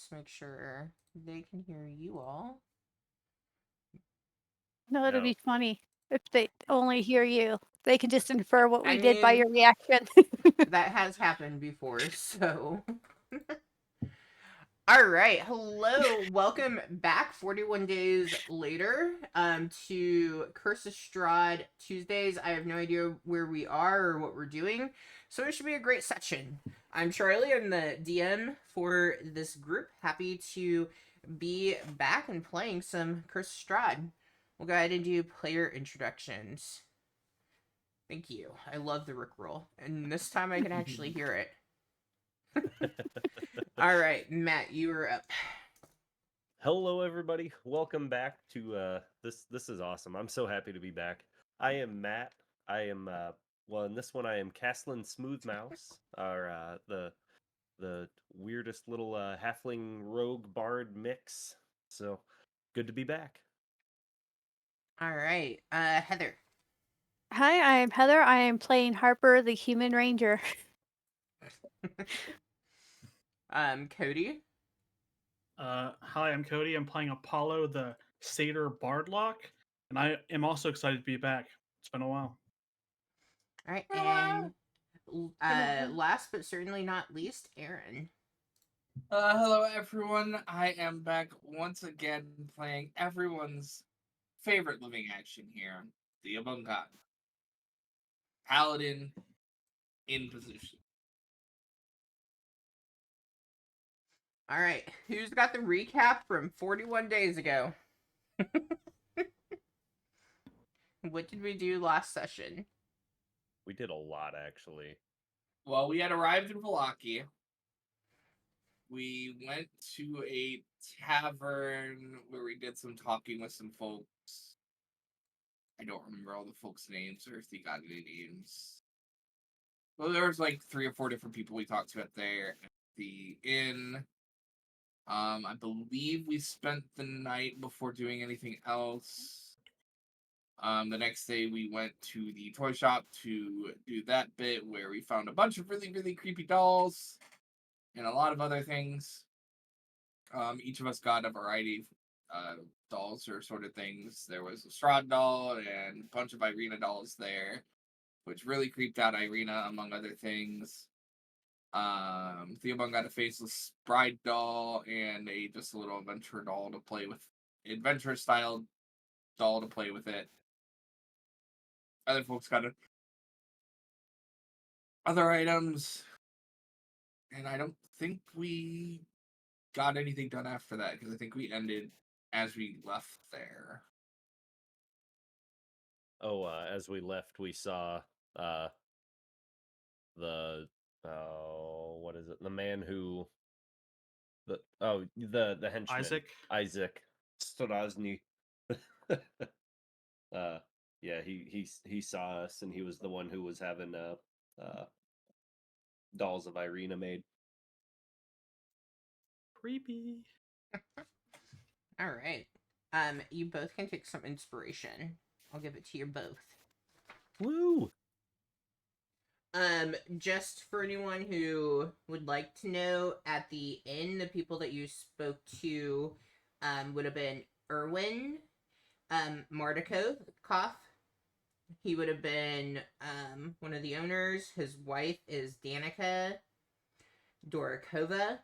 just make sure they can hear you all. No, it'd No. be funny if they only hear you. They can just infer what I we did by mean, your reaction. that has happened before, so. All right, hello, welcome back 41 days later to Curse of Strahd Tuesdays. I have no idea where we are or what we're doing, so it should be a great session. I'm Charlie, I'm the DM for this group. Happy to be back and playing some Curse of Strahd. We'll go ahead and do player introductions. Thank you. I love the Rickroll, and this time I can actually hear it. All right, Matt, you are up. Hello, everybody. Welcome back to this. This is awesome. I'm so happy to be back. I am Matt. I am well in this one I am Castlin Smoothmouse, or the weirdest little halfling rogue bard mix. So good to be back. All right, Heather. Hi, I am Heather. I am playing Harper, the Human Ranger. Cody. Hi, I'm Cody. I'm playing Apollo, the Satyr Bardlock, and I am also excited to be back. It's been a while. All right, and last but certainly not least, Aaron. Hello everyone, I am back once again playing everyone's favorite living action here, the Abungan. Paladin in position. All right, who's got the recap from 41 days ago? What did we do last session? We did a lot actually. Well, we had arrived in Valaki. We went to a tavern where we did some talking with some folks. I don't remember all the folks' names or if they got any names. Well, there was like 3 or 4 different people we talked to at the inn. I believe we spent the night before doing anything else. The next day we went to the toy shop to do that bit where we found a bunch of really, really creepy dolls and a lot of other things. Each of us got a variety of dolls or sort of things. There was a Strahd doll and a bunch of Irina dolls there, which really creeped out Irina, among other things. Theobald got a faceless bride doll and just a little adventure doll to play with, adventure style doll to play with it. Other folks got other items, and I don't think we got anything done after that because I think we ended as we left there. Oh, as we left, we saw the what is it? The man who the henchman Isaac Strasny. Yeah, he saw us, and he was the one who was having dolls of Irina made. Creepy. All right. You both can take some inspiration. I'll give it to you both. Woo! Just for anyone who would like to know, at the inn, the people that you spoke to, would have been Erwin, Mardukov. He would have been, one of the owners. His wife is Danica Dorakova.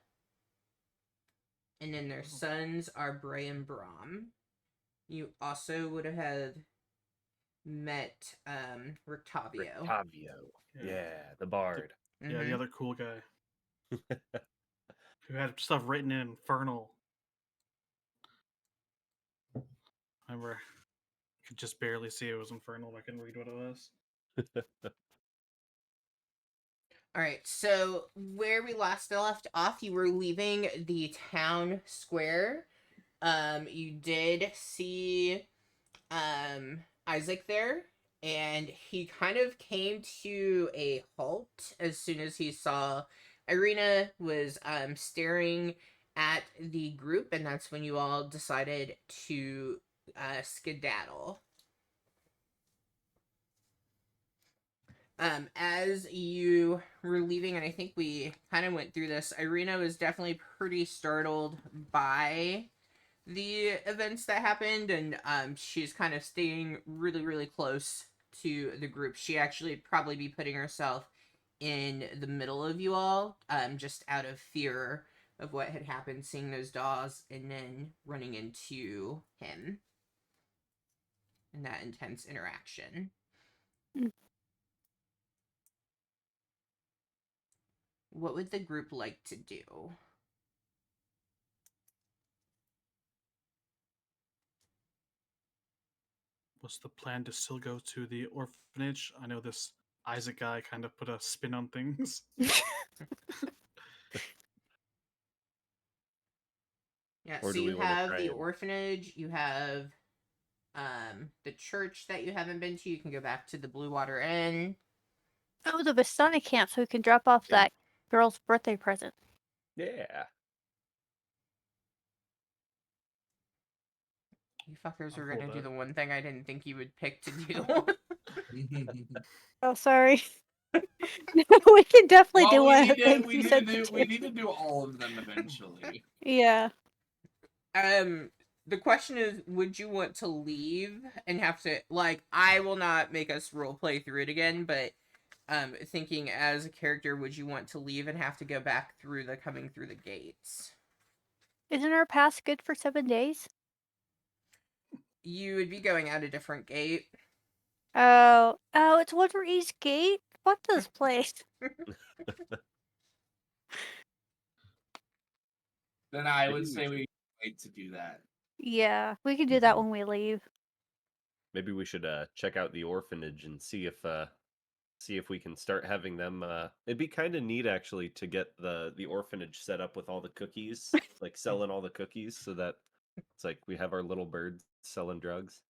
And then their sons are Bray and Brom. You also would have had met Rictavio. Yeah, the bard. Yeah, the other cool guy who had stuff written in Infernal. I remember, I could just barely see it was Infernal. I couldn't read what it was. All right, so where we last left off, you were leaving the town square. You did see Isaac there, and he kind of came to a halt as soon as he saw Irina was staring at the group, and that's when you all decided to As you were leaving, and I think we kind of went through this, Irina was definitely pretty startled by the events that happened, and she's kind of staying really, really close to the group. She actually probably be putting herself in the middle of you all, just out of fear of what had happened, seeing those dolls, and then running into him in that intense interaction. Mm. What would the group like to do? Was the plan to still go to the orphanage? I know this Isaac guy kind of put a spin on things. Yeah, Or so do we you want to have try the and orphanage, you have the church that you haven't been to. You can go back to the Blue Water Inn. Oh, the Vistani camp, so we can drop off Yeah. that girl's birthday present. yeah? You fuckers I'm are cool gonna with do that. the one thing I didn't think you would pick to do. Oh, sorry. We can definitely do Well, one of the things you said to we do. need to do all of them eventually. Yeah. The question is, would you want to leave and have to, like, I will not make us role play through it again, but thinking as a character, would you want to leave and have to go back through the coming through the gates? Isn't our pass good for 7 days? You would be going out a different gate. Oh, it's one for each gate? Fuck this place. Then I Maybe would we say should- we wait to do that. Yeah, we can do that Mhm. when we leave. Maybe we should check out the orphanage and see if we can start having them. It'd be kind of neat actually to get the orphanage set up with all the cookies, like selling all the cookies, so that it's like we have our little birds selling drugs.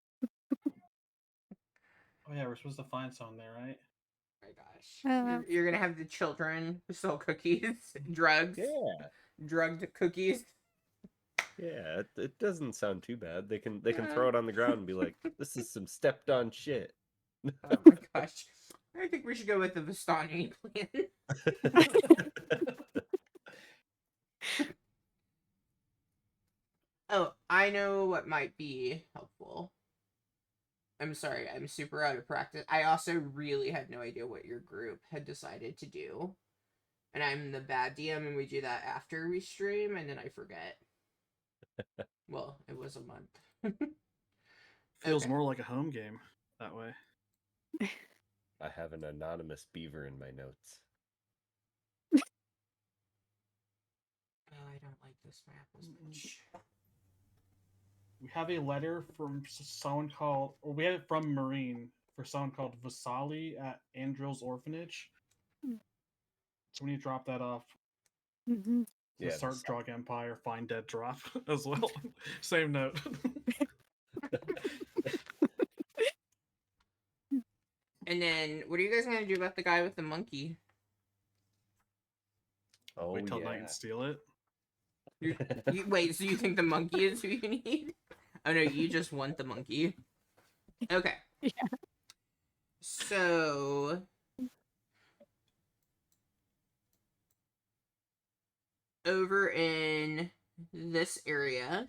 Oh yeah, we're supposed to find someone there, right? Oh my gosh. Uh, You're gonna have the children who sell cookies, drugs, Yeah, drugged cookies. yeah. It doesn't sound too bad. They can throw it on the ground and be like, "This is some stepped on shit." Oh my gosh. I think we should go with the Vistani plan. Oh, I know what might be helpful. I'm sorry, I'm super out of practice. I also really had no idea what your group had decided to do. And I'm the bad DM, and we do that after we stream, and then I forget. Well, it was a month. Feels Okay. more like a home game that way. I have an anonymous beaver in my notes. Oh, I don't like this map as much. We have a letter from someone called, or we have it from Marine for someone called Vasali at Andril's orphanage. Mm. So we need to drop that off. mhm. The Yeah, Start Drug Empire Find Dead drop as well. Same note. And then, what are you guys gonna do about the guy with the monkey? Oh Wait till night yeah. and steal it. Wait, so you think the monkey is who you need? Oh no, you just want the monkey. Okay. Yeah. So over in this area,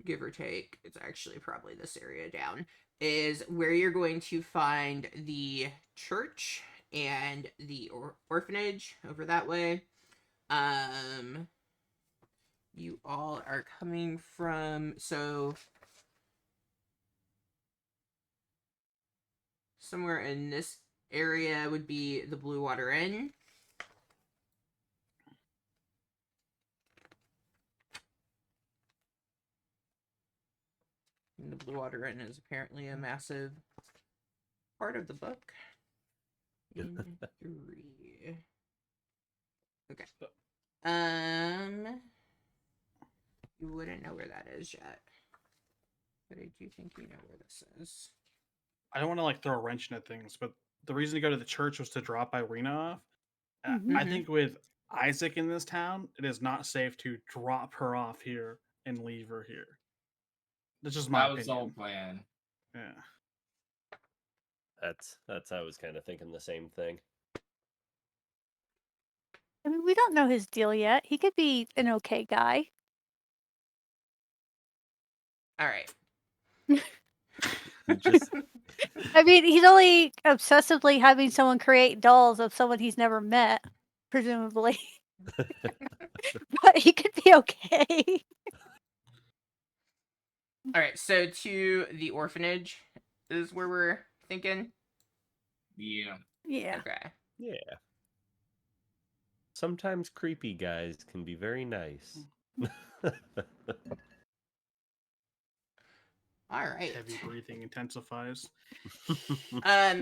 give or take, it's actually probably this area down, is where you're going to find the church and the orphanage over that way. You all are coming from, so somewhere in this area would be the Blue Water Inn. And the Blue Water Inn is apparently a massive part of the book. In 3. Okay. You wouldn't know where that is yet. But I do think you know where this is. I don't want to like throw a wrench into things, but the reason to go to the church was to drop Irina off. I Mhm. think with Isaac in this town, it is not safe to drop her off here and leave her here. That's just my That was the whole opinion. plan. Yeah. That's I was kind of thinking the same thing. I mean, we don't know his deal yet. He could be an okay guy. All right. Just I mean, he's only obsessively having someone create dolls of someone he's never met, presumably. But he could be okay. All right. So to the orphanage is where we're thinking. Yeah. Yeah. Okay. yeah. Sometimes creepy guys can be very nice. All right. Heavy breathing intensifies.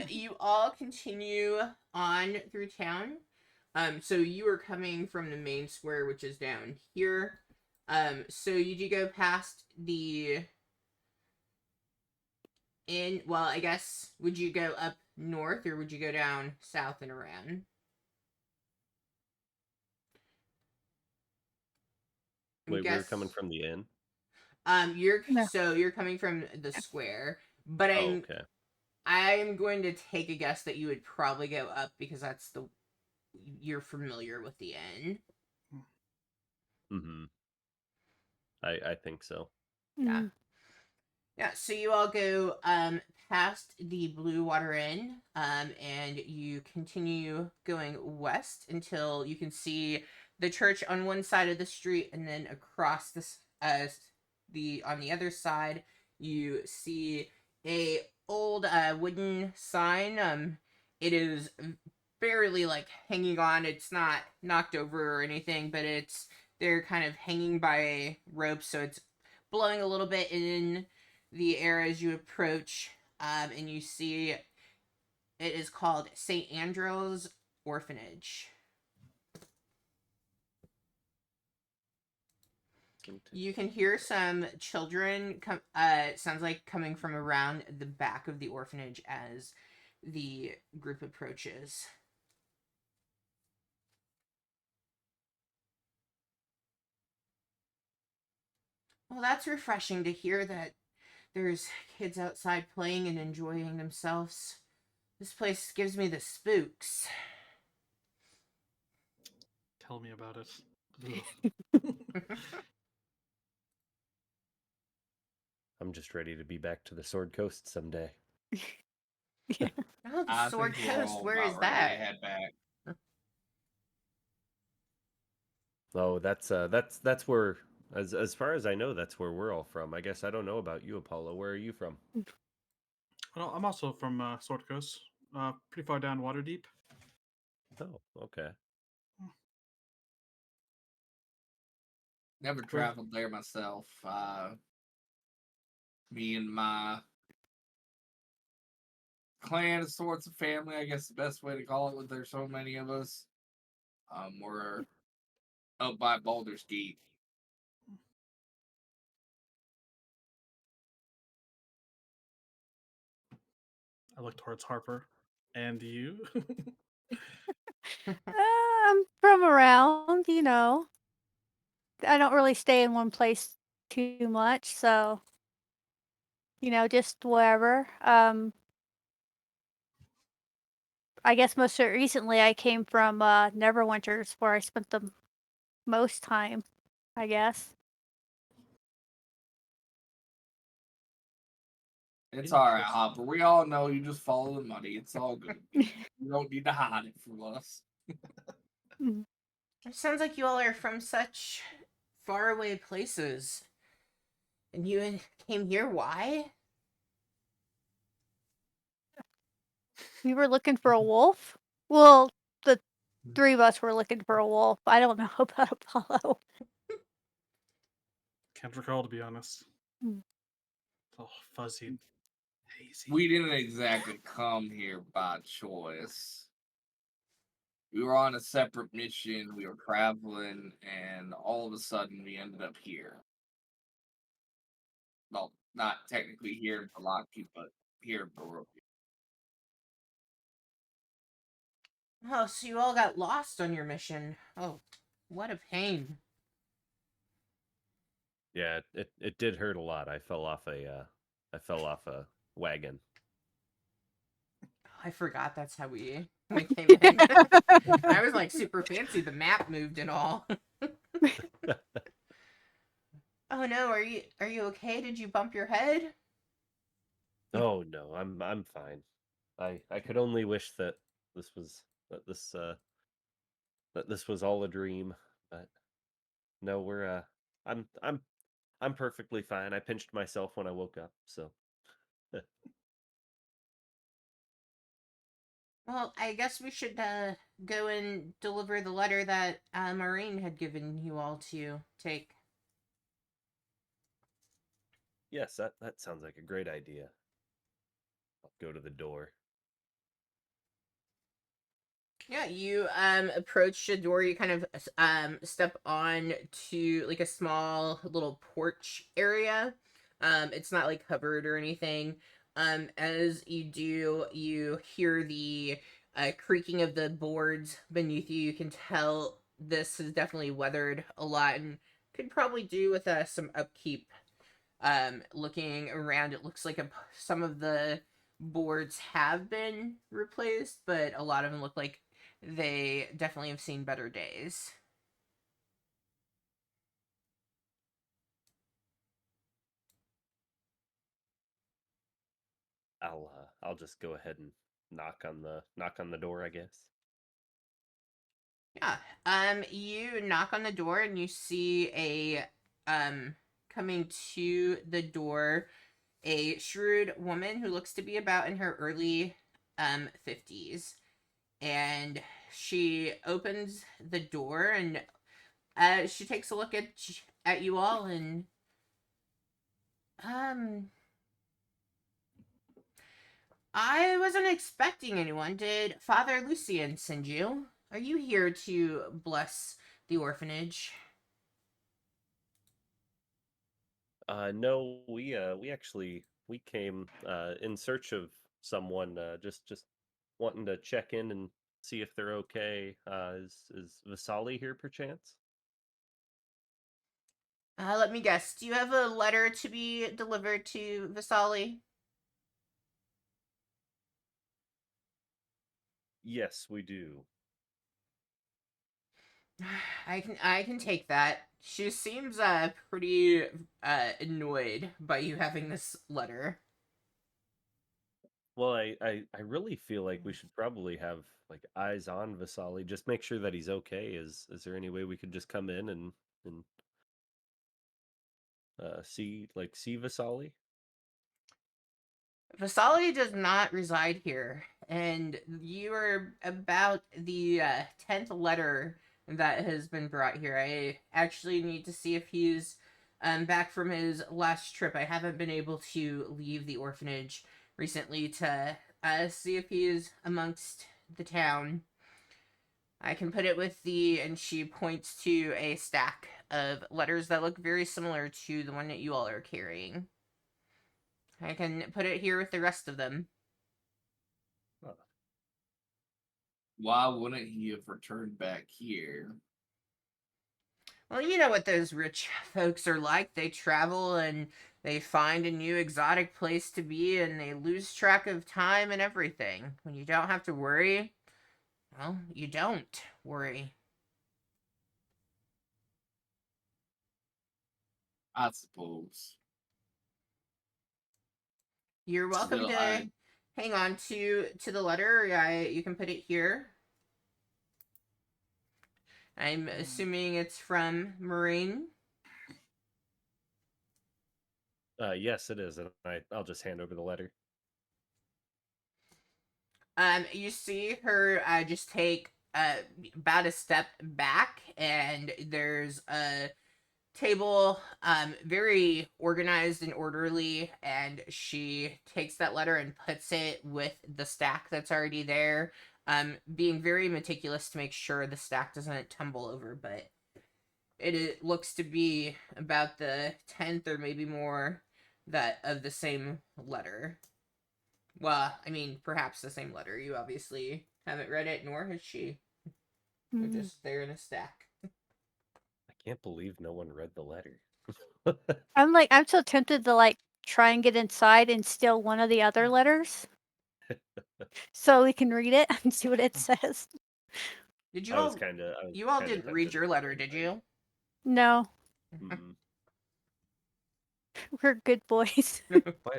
You all continue on through town. So you are coming from the main square, which is down here. So you do go past the inn. Well, I guess would you go up north or would you go down south and around? Wait, we were coming from the inn. No. You're coming from the square, but Oh, okay. I'm going to take a guess that you would probably go up because that's the you're familiar with the inn. Mm-hmm. I think so. Yeah. Mm. Yeah, so you all go past the Blue Water Inn, and you continue going west until you can see the church on one side of the street, and then across this the on the other side you see a old wooden sign. It is barely like hanging on. It's not knocked over or anything, but they're kind of hanging by a rope, so it's blowing a little bit in the air as you approach, and you see it is called St. Andrew's Orphanage. You can hear some children come. It sounds like coming from around the back of the orphanage as the group approaches. Well, that's refreshing to hear that there's kids outside playing and enjoying themselves. This place gives me the spooks. Tell me about it. I'm just ready to be back to the Sword Coast someday. Yeah. Oh, the I Sword think we're Coast. all Where about is ready that? to head back. Oh, that's where, as far as I know, that's where we're all from. I guess I don't know about you, Apollo. Where are you from? Well, I'm also from Sword Coast, pretty far down Waterdeep. Oh, okay. Never Where- traveled there myself. Me and my clan of sorts of family, I guess the best way to call it, with there's so many of us. We're up by Baldur's Gate. I look towards Harper. And you? I'm from around, you know. I don't really stay in one place too much, so just wherever. I guess most recently I came from Neverwinter's, where I spent the most time. I guess. It's all right, Hopper. We all know you just follow the money. It's all good. You don't need to hide it from us. Mm. It sounds like you all are from such faraway places. And you came here, why? We were looking for a wolf. Well, the three of us were looking for a wolf. I don't know about Apollo. Can't recall, to be honest. Mm. It's all fuzzy and hazy. We didn't exactly come here by choice. We were on a separate mission. We were traveling, and all of a sudden, we ended up here. Well, not technically here in Palaki, but here in Barovia. Oh, so you all got lost on your mission. Oh, what a pain. Yeah, it did hurt a lot. I fell off a wagon. I forgot that's how we came in. I was like super fancy. The map moved and all. Oh no, are you okay? Did you bump your head? Oh no, I'm fine. I could only wish that this was that this was all a dream, but no, I'm perfectly fine. I pinched myself when I woke up, so Well, I guess we should go and deliver the letter that Maureen had given you all to take. yes, that sounds like a great idea. I'll go to the door. Yeah, you approach the door. You kind of step on to like a small little porch area. It's not like covered or anything. As you do, you hear the creaking of the boards beneath you. You can tell this has definitely weathered a lot and could probably do with some upkeep. Looking around, it looks like some of the boards have been replaced, but a lot of them look like they definitely have seen better days. I'll just go ahead and knock on the door, I guess. Yeah. You knock on the door and you see a coming to the door a shrewd woman who looks to be about in her early 50s. And she opens the door and she takes a look at you all and um I wasn't expecting anyone. Did Father Lucian send you? Are you here to bless the orphanage? No, we actually we came in search of someone just wanting to check in and see if they're okay. Is Vasali here perchance? Let me guess. Do you have a letter to be delivered to Vasali? Yes, we do. I can take that. She seems pretty annoyed by you having this letter. Well, I really feel like we should probably have like eyes on Vasali, just make sure that he's okay. Is there any way we could just come in and see Vasali? Vasali does not reside here, and you are about the 10th letter that has been brought here. I actually need to see if he's back from his last trip. I haven't been able to leave the orphanage recently to see if he is amongst the town. I can put it with the, and she points to a stack of letters that look very similar to the one that you all are carrying. I can put it here with the rest of them. Uh, Why wouldn't he have returned back here? Well, you know what those rich folks are like. They travel and they find a new exotic place to be and they lose track of time and everything. When you don't have to worry, well, you don't worry. I suppose. You're welcome Still, to hang on to the letter. You can put it here. I'm assuming it's from Maureen. yes, it is, and I'll just hand over the letter. You see her just take about a step back, and there's a table, very organized and orderly, and she takes that letter and puts it with the stack that's already there, being very meticulous to make sure the stack doesn't tumble over, but it looks to be about the 10th or maybe more that of the same letter. Well, I mean, perhaps the same letter. You obviously haven't read it, nor has she. They're Mm. just there in a stack. I can't believe no one read the letter. I'm so tempted to like try and get inside and steal one of the other letters. so we can read it and see what it says. Did you I was all? kind of. You all didn't read your letter, did you? No, Mm. we're good boys.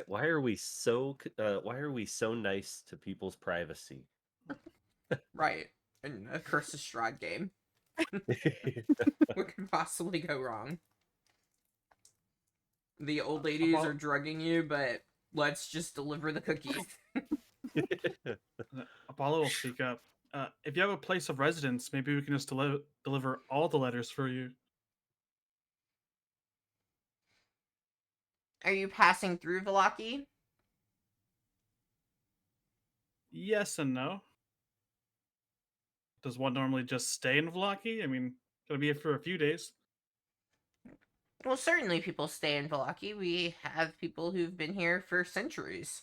Why are we so why are we so nice to people's privacy? Right. In a Curse of Strahd game. What could possibly go wrong? The old ladies are drugging you, but let's just deliver the cookies. Apollo will speak up. If you have a place of residence, maybe we can just deliver all the letters for you. Are you passing through Velaki? Yes and no. Does one normally just stay in Vlaki? I mean, gonna be here for a few days. Well, certainly people stay in Velaki. We have people who've been here for centuries.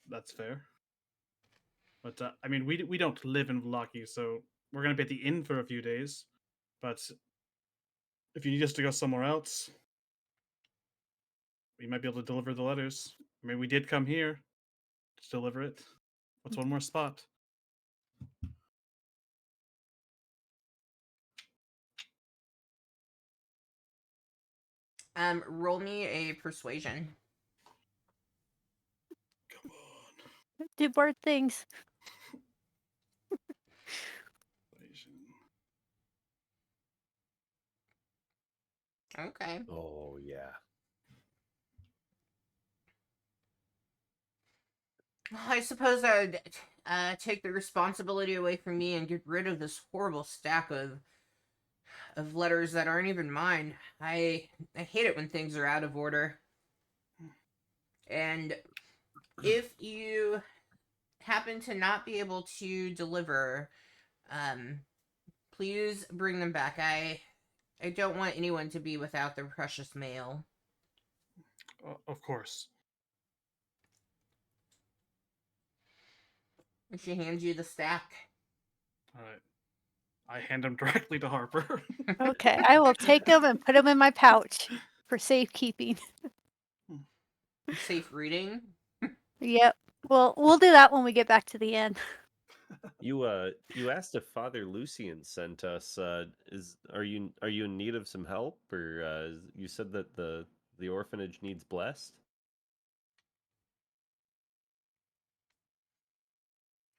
That's fair. But I mean, we don't live in Vlaki, so we're gonna be at the inn for a few days. But if you need us to go somewhere else, we might be able to deliver the letters. I mean, we did come here to deliver it. What's one more spot? Roll me a persuasion. Come on. Do bored things. Okay. Oh yeah. Well, I suppose I'd take the responsibility away from me and get rid of this horrible stack of letters that aren't even mine. I hate it when things are out of order. And if you happen to not be able to deliver, please bring them back. I don't want anyone to be without their precious mail. Of course. And she hands you the stack. All right. I hand them directly to Harper. Okay, I will take them and put them in my pouch for safekeeping. Safe reading. Yep. Well, we'll do that when we get back to the inn. You asked if Father Lucian sent us. Are you in need of some help, or you said that the orphanage needs blessed?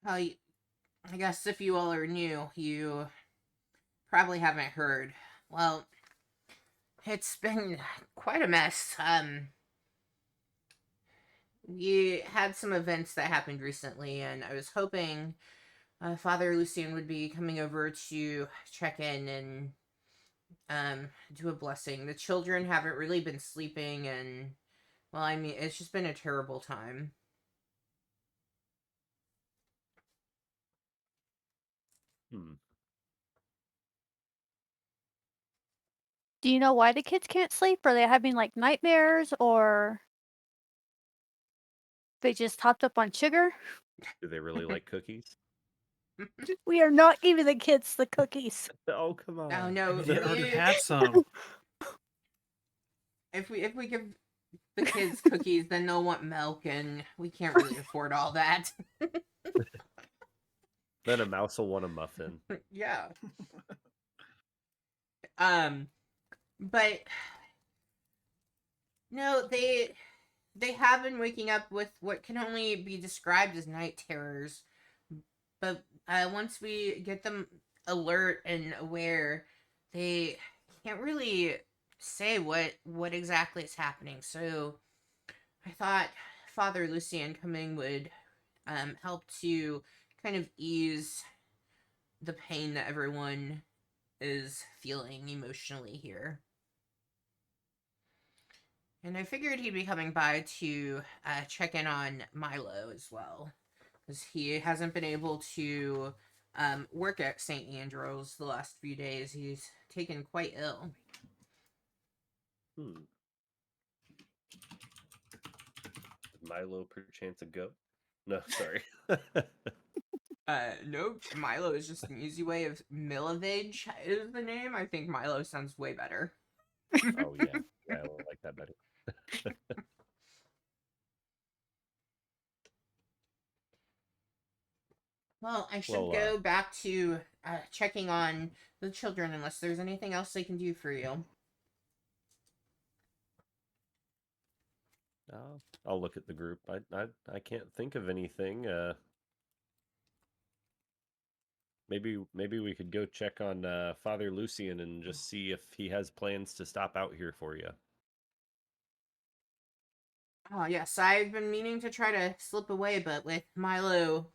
I guess if you all are new, you probably haven't heard. Well, it's been quite a mess. We had some events that happened recently, and I was hoping Father Lucian would be coming over to check in and do a blessing. The children haven't really been sleeping, and well, I mean, it's just been a terrible time. Hmm. Do you know why the kids can't sleep? Are they having like nightmares or they just hopped up on sugar? Do they really like cookies? We are not giving the kids the cookies. Oh come on! Oh no, They already we, had some. if we give the kids cookies, then they'll want milk, and we can't really afford all that. Then a mouse will want a muffin. Yeah. But no, they have been waking up with what can only be described as night terrors. But once we get them alert and aware, they can't really say what exactly is happening. So I thought Father Lucian coming would help to kind of ease the pain that everyone is feeling emotionally here. And I figured he'd be coming by to check in on Milo as well, because he hasn't been able to work at St. Andrew's the last few days. He's taken quite ill. Hmm. Milo perchance a goat? No, sorry. Nope. Milo is just an easy way of Milovage is the name. I think Milo sounds way better. Oh yeah, I like that better. Well, I should Well, go back to checking on the children unless there's anything else they can do for you. I'll look at the group. I can't think of anything. Maybe we could go check on Father Lucian and just see if he has plans to stop out here for you. Oh, yes, I've been meaning to try to slip away, but with Milo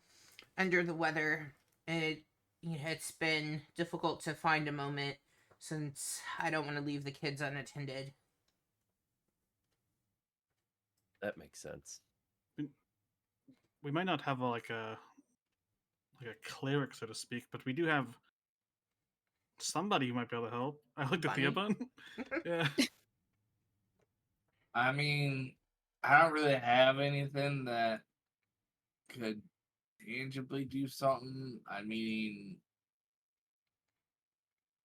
under the weather, it's been difficult to find a moment since I don't want to leave the kids unattended. That makes sense. We might not have like a cleric, so to speak, but we do have somebody who might be able to help. I looked at the Bunny? bun. Yeah. I mean, I don't really have anything that could tangibly do something. I mean,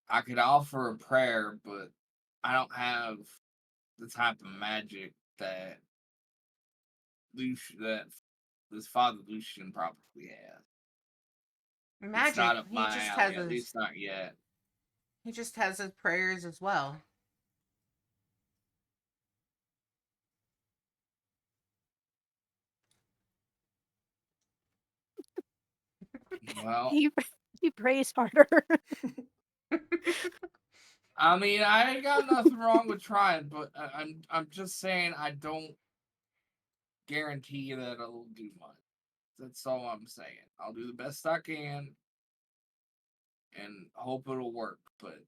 I could offer a prayer, but I don't have the type of magic that that this Father Lucian probably has. It's Magic. not up my alley, at least not yet. He just has his prayers as well. Well, He prays harder. I mean, I ain't got nothing wrong with trying, but I'm just saying I don't guarantee that it'll do much. That's all I'm saying. I'll do the best I can and hope it'll work, but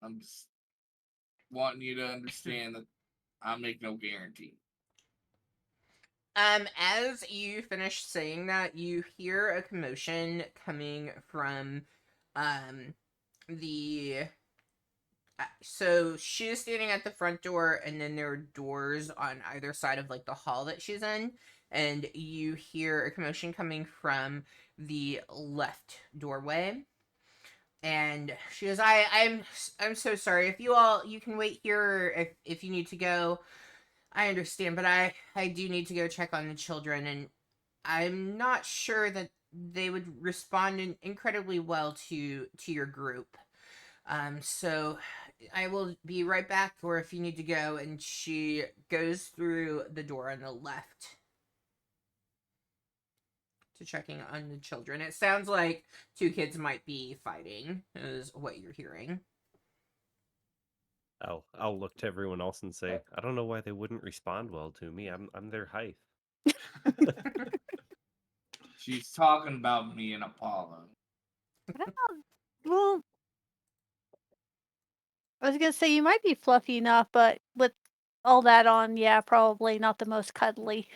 I'm just wanting you to understand that I make no guarantee. As you finish saying that, you hear a commotion coming from, the. So she's standing at the front door, and then there are doors on either side of like the hall that she's in, and you hear a commotion coming from the left doorway. And she goes, I'm so sorry. If you can wait here if you need to go. I understand, but I do need to go check on the children, and I'm not sure that they would respond incredibly well to your group. So I will be right back, or if you need to go. And she goes through the door on the left to checking on the children. It sounds like two kids might be fighting, is what you're hearing. I'll look to everyone else and say, I don't know why they wouldn't respond well to me. I'm their height. She's talking about me and Apollo. Well, I was gonna say you might be fluffy enough, but with all that on, yeah, probably not the most cuddly.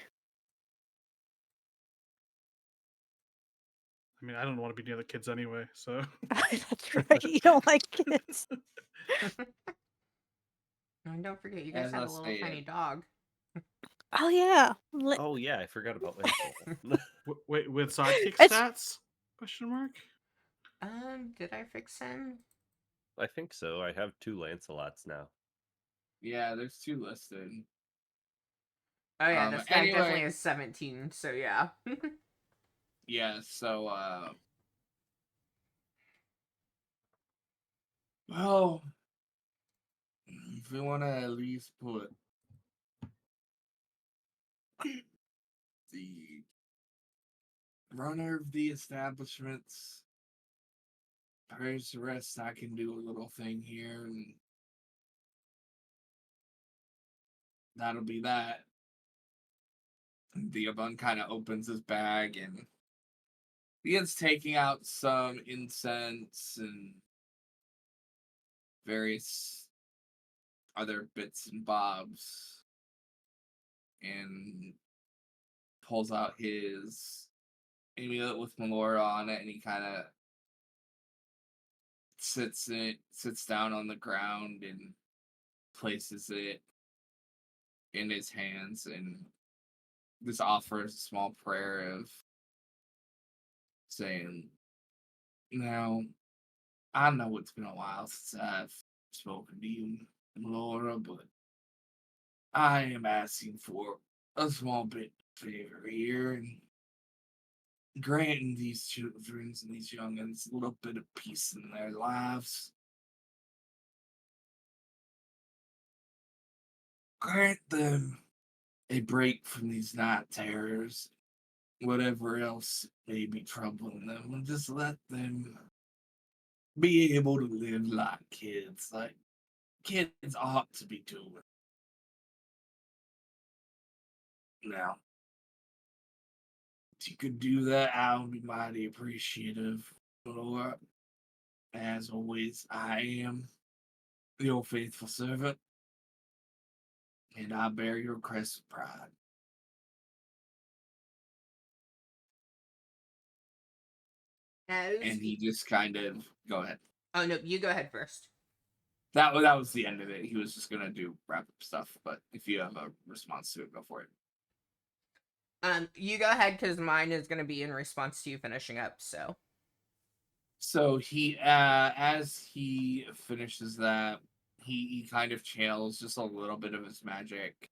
I mean, I don't want to be near the kids anyway, so. That's right. You don't like kids. And don't forget, you guys As have I a little said, tiny dog. Oh yeah. Oh yeah, I forgot about Lensoul. Wait, with sidekick It's stats? Question mark. Did I fix him? I think so. I have 2 Lancelots now. yeah, there's 2 listed. Oh yeah, this guy Anyway, definitely is 17, so yeah. yeah, so well, if we want to at least put the runner of the establishments, praise the rest, I can do a little thing here, and that'll be that. The Abun kind of opens his bag and begins taking out some incense and various other bits and bobs, and pulls out his amulet with Melora on it, and he kind of sits down on the ground and places it in his hands, and just offers a small prayer of saying, "Now, I know it's been a while since I've spoken to you, Melora, but I am asking for a small bit of favor here, and granting these children and these youngins a little bit of peace in their lives. Grant them a break from these night terrors, whatever else may be troubling them, and just let them be able to live like kids ought to be doing. Now, if you could do that, I would be mighty appreciative. Lord, as always, I am your faithful servant, and I bear your crest with pride. As And he just kind of go ahead. oh no, you go ahead first. That was the end of it. He was just gonna do wrap up stuff, but if you have a response to it, go for it. You go ahead because mine is going to be in response to you finishing up. So he, as he finishes that, he kind of channels just a little bit of his magic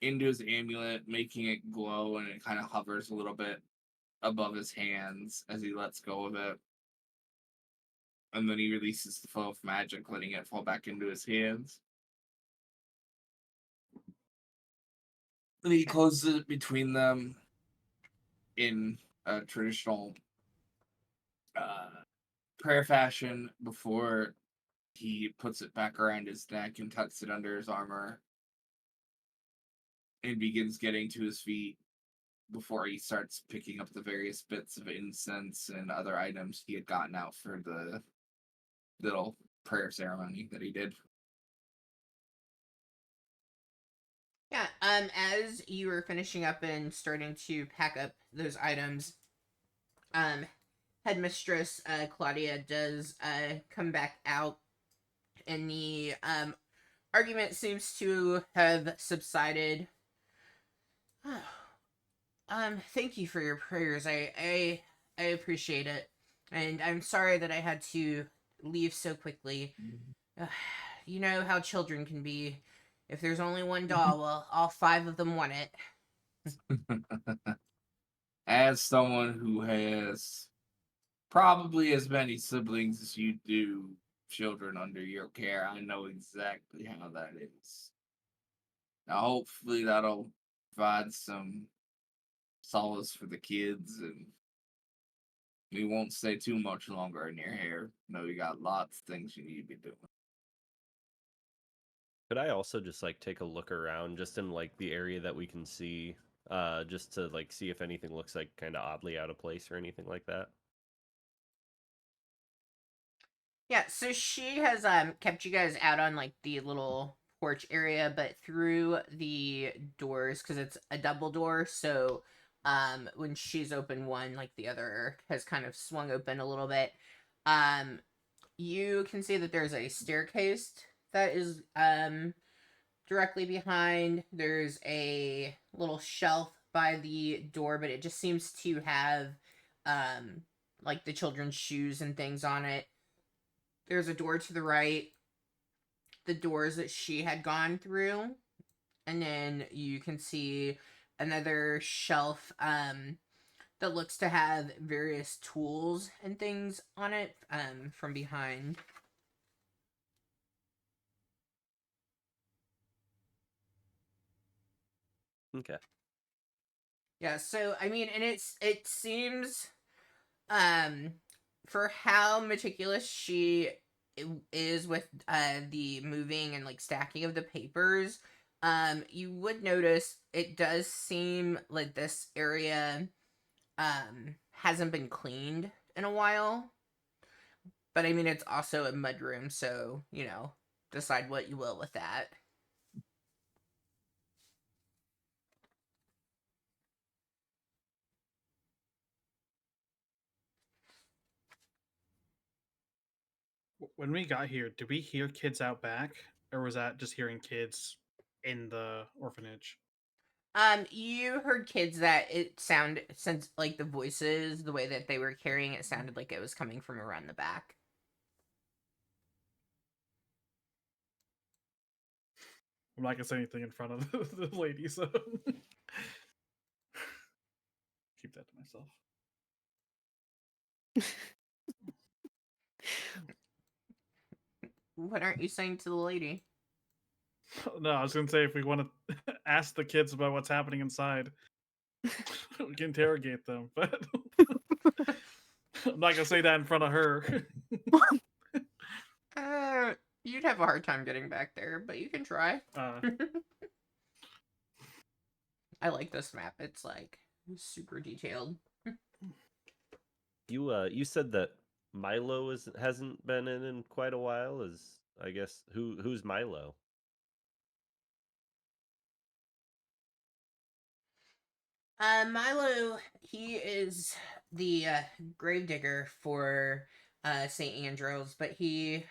into his amulet, making it glow, and it kind of hovers a little bit above his hands as he lets go of it. And then he releases the flow of magic, letting it fall back into his hands. And he closes it between them in a traditional prayer fashion before he puts it back around his neck and tucks it under his armor and begins getting to his feet before he starts picking up the various bits of incense and other items he had gotten out for the little prayer ceremony that he did. Yeah, as you were finishing up and starting to pack up those items, headmistress Claudia does come back out, and the argument seems to have subsided. Thank you for your prayers. I appreciate it, and I'm sorry that I had to leave so quickly. You know how children can be. If there's only one doll, well, all five of them want it. As someone who has probably as many siblings as you do children under your care, I know exactly how that is. Now, hopefully, that'll provide some solace for the kids, and we won't stay too much longer in your hair. I know you got lots of things you need to be doing. Could I also just like take a look around just in like the area that we can see, just to like see if anything looks like kind of oddly out of place or anything like that? Yeah, so she has kept you guys out on like the little porch area, but through the doors because it's a double door, so when she's open one, like the other has kind of swung open a little bit. Um you can see that there's a staircase that is directly behind. There's a little shelf by the door, but it just seems to have like the children's shoes and things on it. There's a door to the right, the doors that she had gone through, and then you can see another shelf that looks to have various tools and things on it from behind. Okay. Yeah, so I mean, and it seems um for how meticulous she is with the moving and like stacking of the papers, you would notice it does seem like this area hasn't been cleaned in a while. But I mean, it's also a mudroom, so you know, decide what you will with that. When we got here, did we hear kids out back, or was that just hearing kids in the orphanage? You heard kids that it sound since like the voices, the way that they were carrying it sounded like it was coming from around the back. I'm not gonna say anything in front of the lady, so keep that to myself. What aren't you saying to the lady? No, I was gonna say if we want to ask the kids about what's happening inside, we can interrogate them. But I'm not gonna say that in front of her. You'd have a hard time getting back there, but you can try. I like this map. It's like super detailed. You said that Milo hasn't been in quite a while. Is I guess who's Milo? Milo, he is the gravedigger for St. Andrew's, but he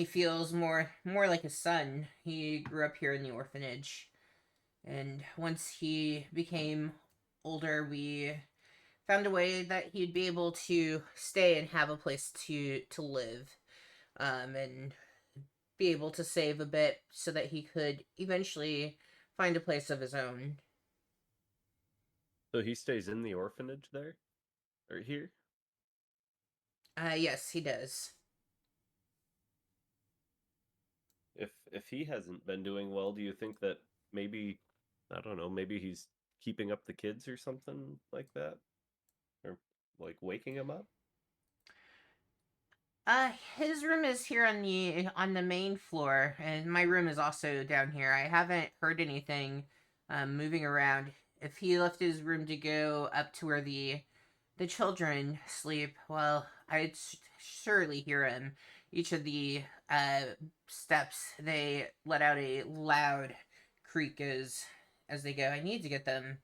feels more like a son. He grew up here in the orphanage, and once he became older, we found a way that he'd be able to stay and have a place to live, and be able to save a bit so that he could eventually find a place of his own. So he stays in the orphanage there, or here? Yes, he does. If he hasn't been doing well, do you think that maybe, I don't know, maybe he's keeping up the kids or something like that, or like waking them up? His room is here on the main floor, and my room is also down here. I haven't heard anything moving around. If he left his room to go up to where the children sleep, well, I'd surely hear him. Each of the steps, they let out a loud creak as they go. I need to get them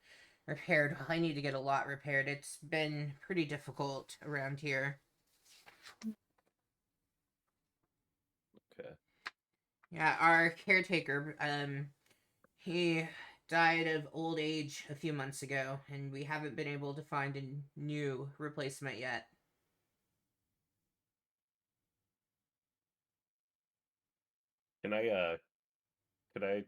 repaired. I need to get a lot repaired. It's been pretty difficult around here. Okay. Yeah, our caretaker, he died of old age a few months ago, and we haven't been able to find a new replacement yet. Can could I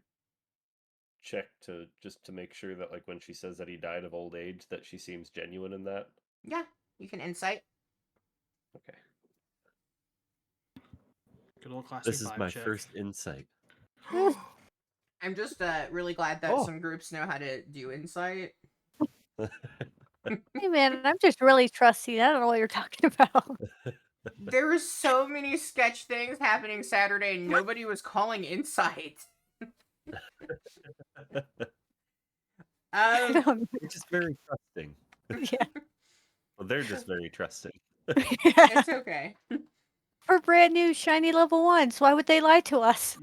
check to just to make sure that like when she says that he died of old age that she seems genuine in that? Yeah, you can insight. Okay. Good old classy This is 5 my check. first insight. I'm just really glad that Oh. some groups know how to do insight. Hey man, I'm just really trusty. I don't know what you're talking about. There were so many sketch things happening Saturday, and nobody was calling insight. I don't know. They're just very trusting. Yeah. Well, they're just very trusting. It's okay. For brand new shiny level 1s, why would they lie to us?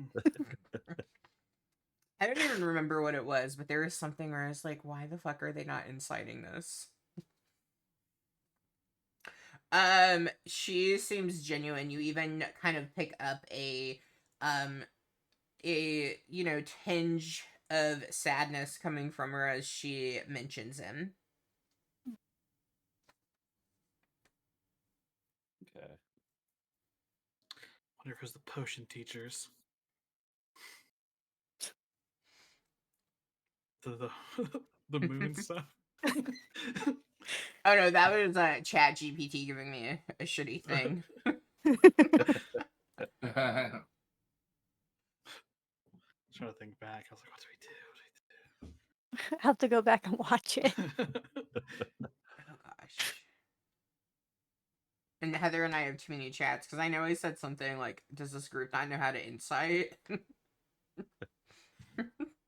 I don't even remember what it was, but there was something where I was like, why the fuck are they not inciting this? She seems genuine. You even kind of pick up a tinge of sadness coming from her as she mentions him. Okay. Wonder if it's the potion teachers. The the moon stuff. Oh no, that was Chat GPT giving me a shitty thing. Trying to think back. I was like, what do we do? I'll have to go back and watch it. Oh gosh. And Heather and I have too many chats because I know I said something like, "Does this group not know how to insight?"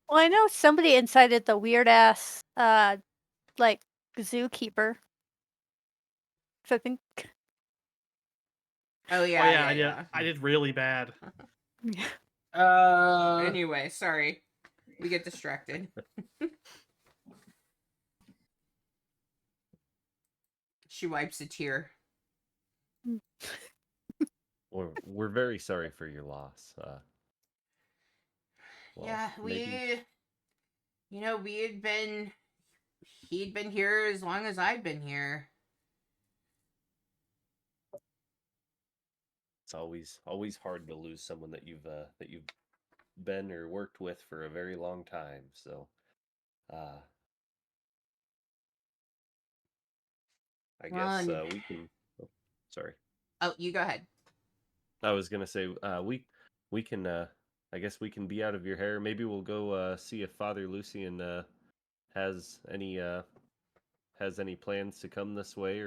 Well, I know somebody incited the weird ass, like zookeeper. So I think. Oh yeah, Oh yeah, yeah. I did really bad. Anyway, sorry, we get distracted. She wipes a tear. We're very sorry for your loss. Well, Yeah, maybe he'd been here as long as I'd been here. it's always hard to lose someone that you've been or worked with for a very long time. So, I Well, guess and- we can. Oh, sorry, Oh, you go ahead. I was gonna say we can. I guess we can be out of your hair. Maybe we'll go see if Father Lucian has any uh, has any plans to come this way,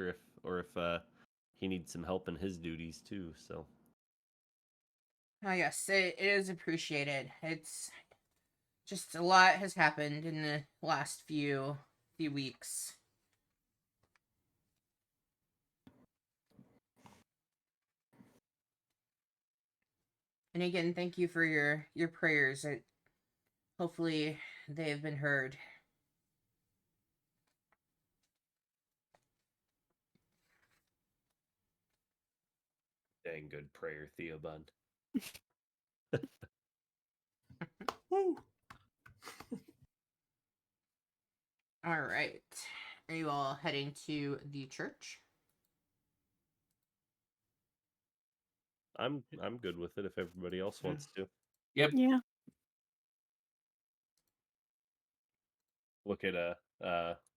or if he needs some help in his duties too. So Oh, yes, it is appreciated. It's just a lot has happened in the last few weeks. And again, thank you for your prayers. Hopefully they have been heard. dang good prayer, Theobald. Woo! All right. Are you all heading to the church? I'm good with it if everybody else Yeah. wants to. Yep. Yeah. Look at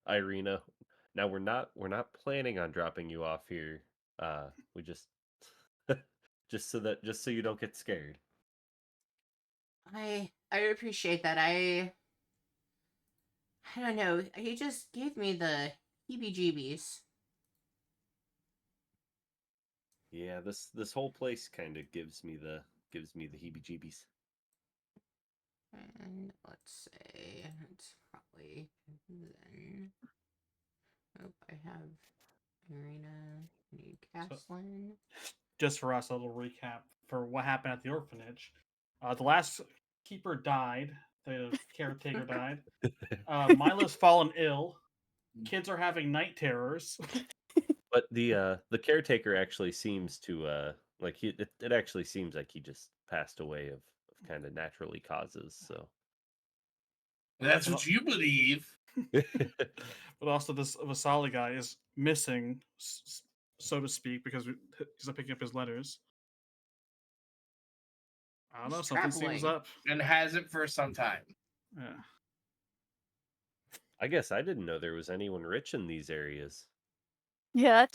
Irina. Now we're not planning on dropping you off here. We just just so you don't get scared. I appreciate that. I don't know. He just gave me the heebie-jeebies. Yeah, this whole place kind of gives me the heebie-jeebies. And let's say it's probably then. Oh, I have Irina, need Caslin. Just for us, a little recap for what happened at the orphanage. The last keeper died. The caretaker died. Milo's fallen ill. Kids are having night terrors. But the caretaker actually seems to like it actually seems like he just passed away of kind of naturally causes. So That's what you believe. But also, this Vasali guy is missing, so to speak, because he's not picking up his letters. I don't know. He's Something seems traveling. up. And hasn't for some time. Yeah. I guess I didn't know there was anyone rich in these areas. Yeah,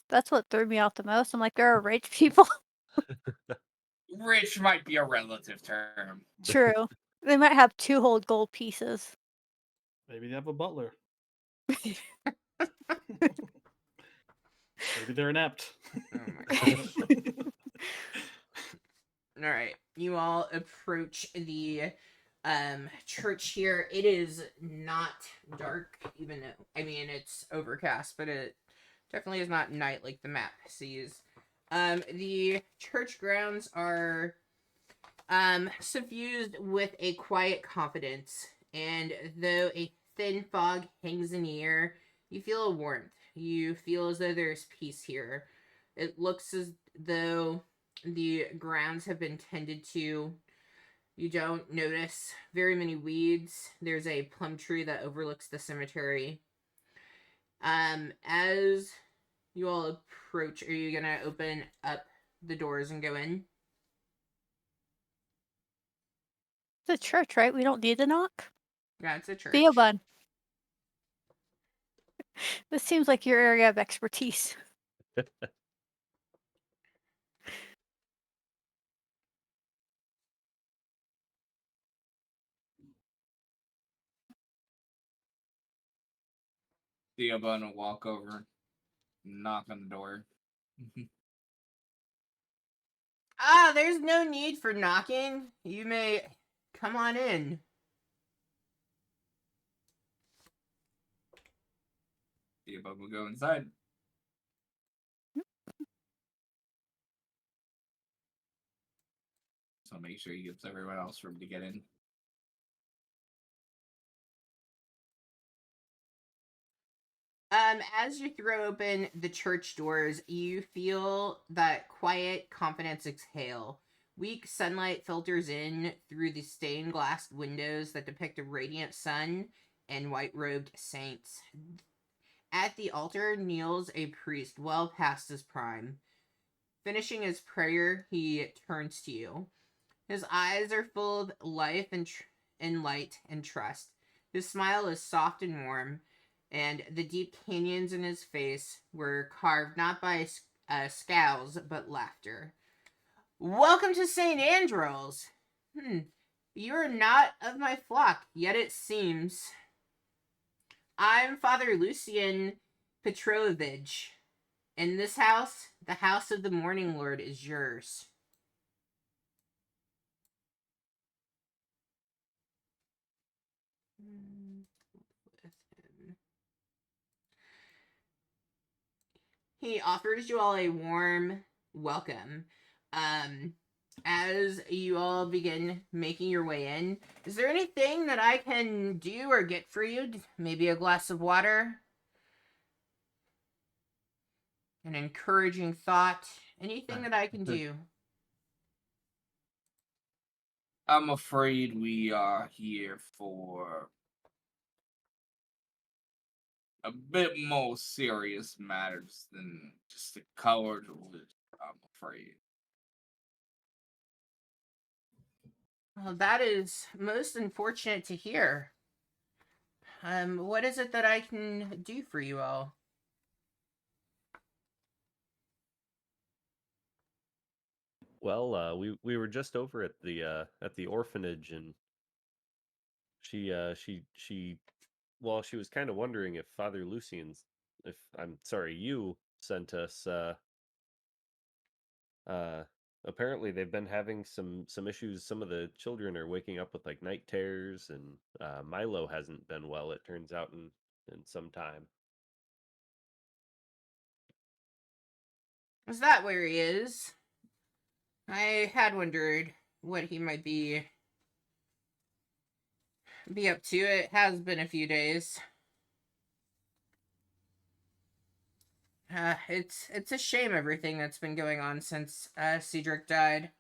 that's what threw me off the most. I'm like, there are rich people. Rich might be a relative term. True. They might have 2 whole gold pieces. Maybe they have a butler. Maybe they're inept. Oh my gosh. All right, you all approach the church here. It is not dark, even though I mean it's overcast, but it definitely is not night like the map sees. The church grounds are suffused with a quiet confidence, and though a thin fog hangs in the air, you feel a warmth. You feel as though there's peace here. It looks as though the grounds have been tended to. You don't notice very many weeds. There's a plum tree that overlooks the cemetery. As you all approach, are you gonna open up the doors and go in? It's a church, right? We don't need to knock. Yeah, it's a church. Theobald. This seems like your area of expertise. Theobald will walk over, knock on the door. There's no need for knocking. You may come on in. Theobald will go inside. So make sure he gives everyone else room to get in. As you throw open the church doors, you feel that quiet confidence exhale. Weak sunlight filters in through the stained glass windows that depict a radiant sun and white-robed saints. At the altar kneels a priest well past his prime. Finishing his prayer, he turns to you. His eyes are full of life and light and trust. His smile is soft and warm. and the deep canyons in his face were carved not by scowls but laughter. Welcome to St. Andrew's. You are not of my flock, yet it seems. I'm Father Lucian Petrovich. In this house, the house of the Morning Lord is yours. He offers you all a warm welcome. As you all begin making your way in, is there anything that I can do or get for you? Maybe a glass of water? An encouraging thought? Anything that I can do? I'm afraid we are here for a bit more serious matters than just a colored religion, I'm afraid. Well, that is most unfortunate to hear. What is it that I can do for you all? Well, we were just over at the orphanage, and she well, she was kind of wondering if Father Lucian's, if I'm sorry, you sent us. Apparently they've been having some issues. Some of the children are waking up with like night terrors, and Milo hasn't been well. It turns out in some time. Is that where he is? I had wondered what he might be up to. It has been a few days. It's a shame everything that's been going on since Cedric died.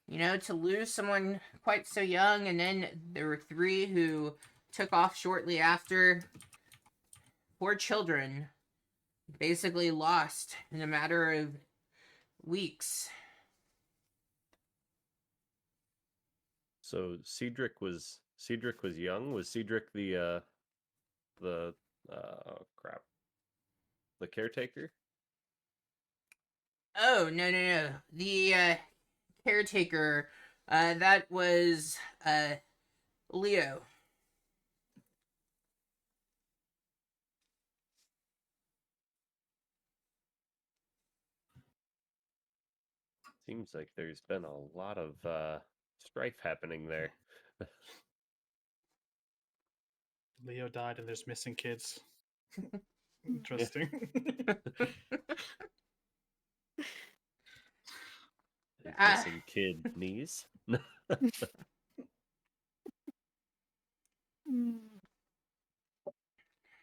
You know, to lose someone quite so young, and then there were 3 who took off shortly after. Poor children, basically lost in a matter of weeks. So Cedric was young. Was Cedric the crap, the caretaker? Oh, no. The caretaker, that was Leo. Seems like there's been a lot of strife happening there. Leo died and there's missing kids. Interesting. His Ah. missing kid knees.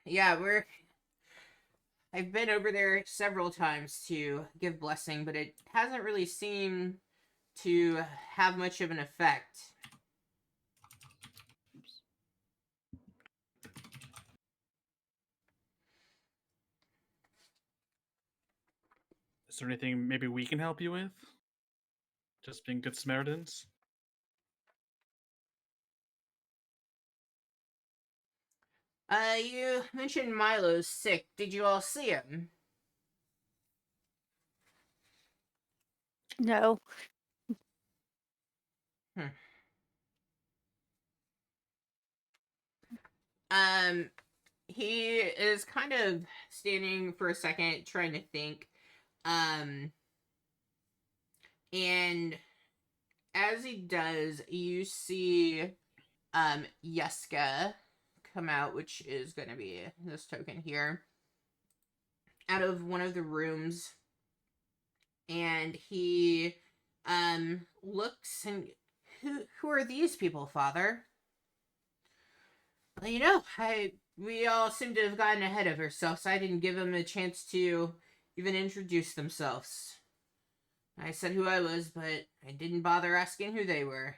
Yeah, I've been over there several times to give blessing, but it hasn't really seemed to have much of an effect. Is there anything maybe we can help you with? Just being good Samaritans? You mentioned Milo's sick. Did you all see him? No. He is kind of standing for a second, trying to think. And as he does, you see, Yeska come out, which is going to be this token here, out of one of the rooms. And he, looks and, who are these people, Father? Well, you know, we all seem to have gotten ahead of ourselves, so I didn't give them a chance to even introduce themselves. I said who I was, but I didn't bother asking who they were.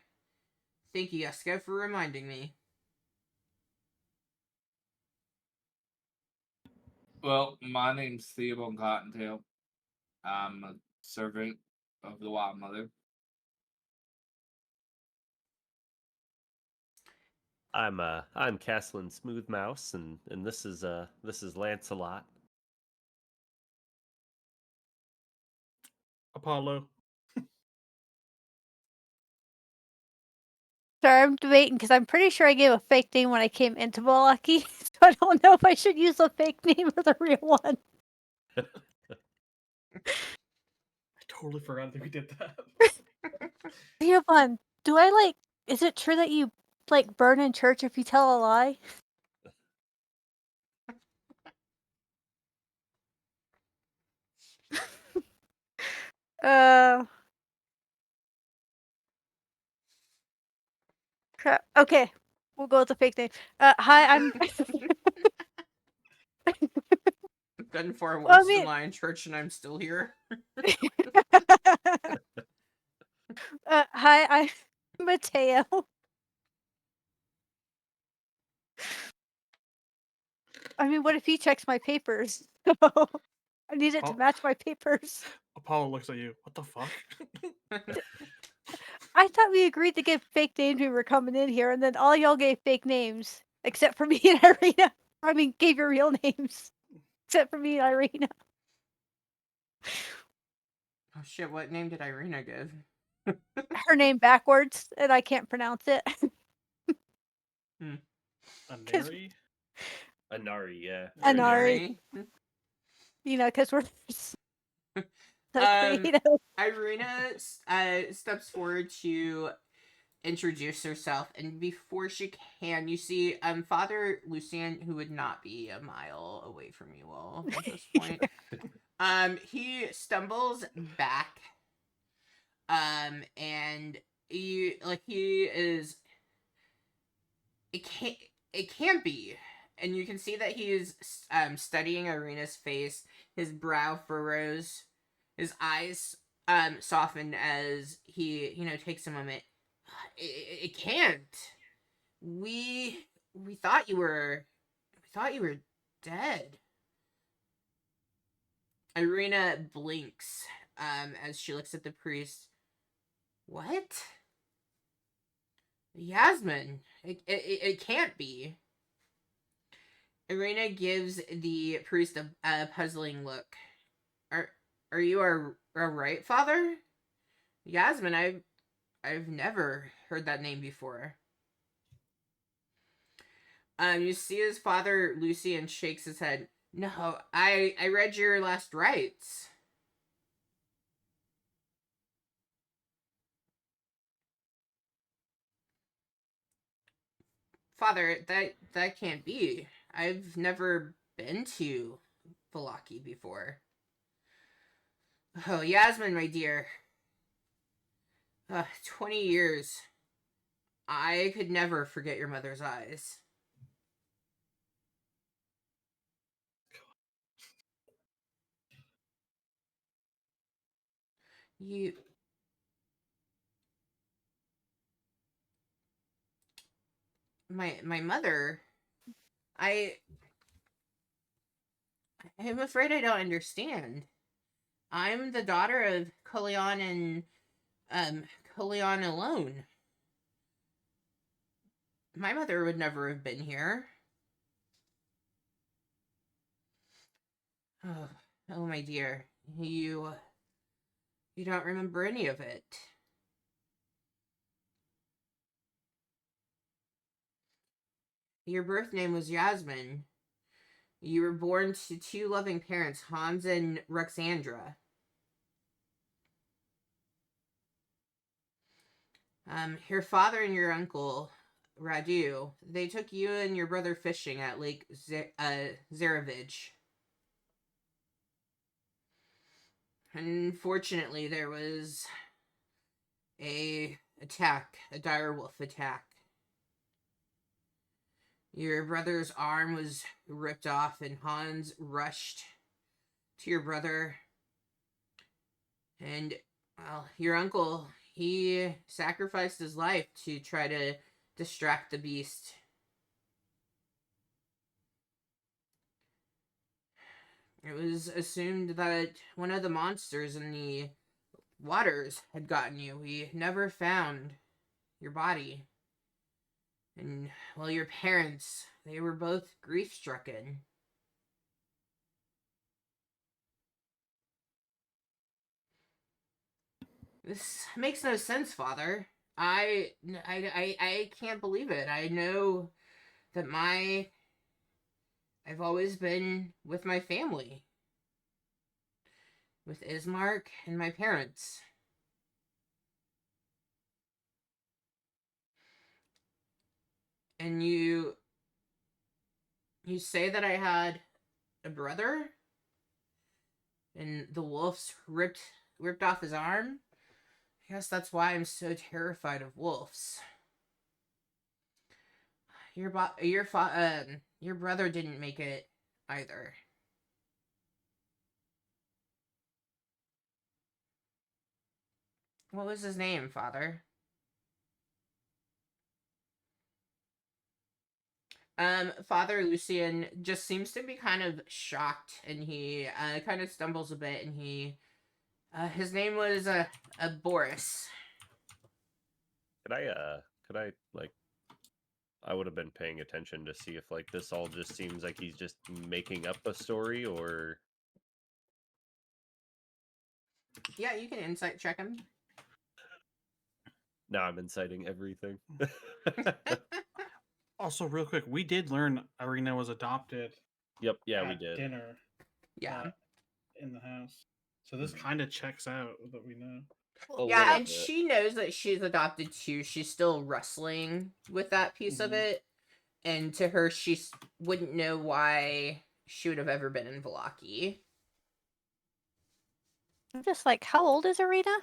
Thank you, Yeska, for reminding me. Well, my name's Theobald Cottontail. I'm a servant of the Wild Mother. I'm Caslin Smoothmouse, and this is Lancelot. Apollo. Sorry, I'm debating because I'm pretty sure I gave a fake name when I came into Milwaukee, so I don't know if I should use a fake name or the real one. I totally forgot that we did that. Yeah, fun. Do I like? Is it true that you like burn in church if you tell a lie? Uh. Crap. Okay, we'll go with the fake name. Hi, I'm. Been far Well, I worse than mean- lying church, and I'm still here. Hi, I'm Mateo. I mean, what if he checks my papers? I need it to Oh. match my papers. Apollo looks at you. What the fuck? I thought we agreed to give fake names when we were coming in here, and then all y'all gave fake names, except for me and Irina. I mean, gave your real names, except for me and Irina. Oh shit! What name did Irina give? Her name backwards, and I can't pronounce it. Anari? Anari, yeah. Anari. You know, because we're so creative. Irina steps forward to introduce herself, and before she can, you see Father Lucian, who would not be a mile away from you all at this point. He stumbles back, and he is. It can't be. And you can see that he is studying Irina's face. His brow furrows, his eyes soften as he takes a moment. It can't. We thought you were dead. Irina blinks as she looks at the priest. What? Yasmin, it can't be. Irina gives the priest a puzzling look. Are you all right, Father? Yasmin, I've never heard that name before. You see his father Lucian shakes his head. No, I read your last rites. Father, that can't be. I've never been to Valaki before. Oh, Yasmin, my dear. 20 years. I could never forget your mother's eyes. You. My mother. I'm afraid I don't understand. I'm the daughter of Kulian and Kulian alone. My mother would never have been here. Oh my dear. You don't remember any of it. Your birth name was Yasmin. You were born to two loving parents, Hans and Ruxandra. Your father and your uncle, Radu, they took you and your brother fishing at Lake Zarovich. Unfortunately, there was a direwolf attack. Your brother's arm was ripped off, and Hans rushed to your brother. And, well, your uncle, he sacrificed his life to try to distract the beast. It was assumed that one of the monsters in the waters had gotten you. We never found your body. And, well, your parents, they were both grief stricken. This makes no sense, Father. I can't believe it. I know that I've always been with my family, with Ismark and my parents. And you say that I had a brother, and the wolves ripped off his arm. I guess that's why I'm so terrified of wolves. Your brother didn't make it either. What was his name, Father? Father Lucian just seems to be kind of shocked, and he kind of stumbles a bit, and his name was Boris. Could I like I would have been paying attention to see if like this all just seems like he's just making up a story or Yeah, you can insight check him. now I'm inciting everything. Also, real quick, we did learn Irina was adopted Yep, yeah, we at did. dinner Yeah. in the house. So this Mhm. kind of checks out that we know. A Yeah, little and bit. she knows that she's adopted too. She's still wrestling with that piece of Mhm. it. And to her, wouldn't know why she would have ever been in Velaki. I'm just like, how old is Arena? I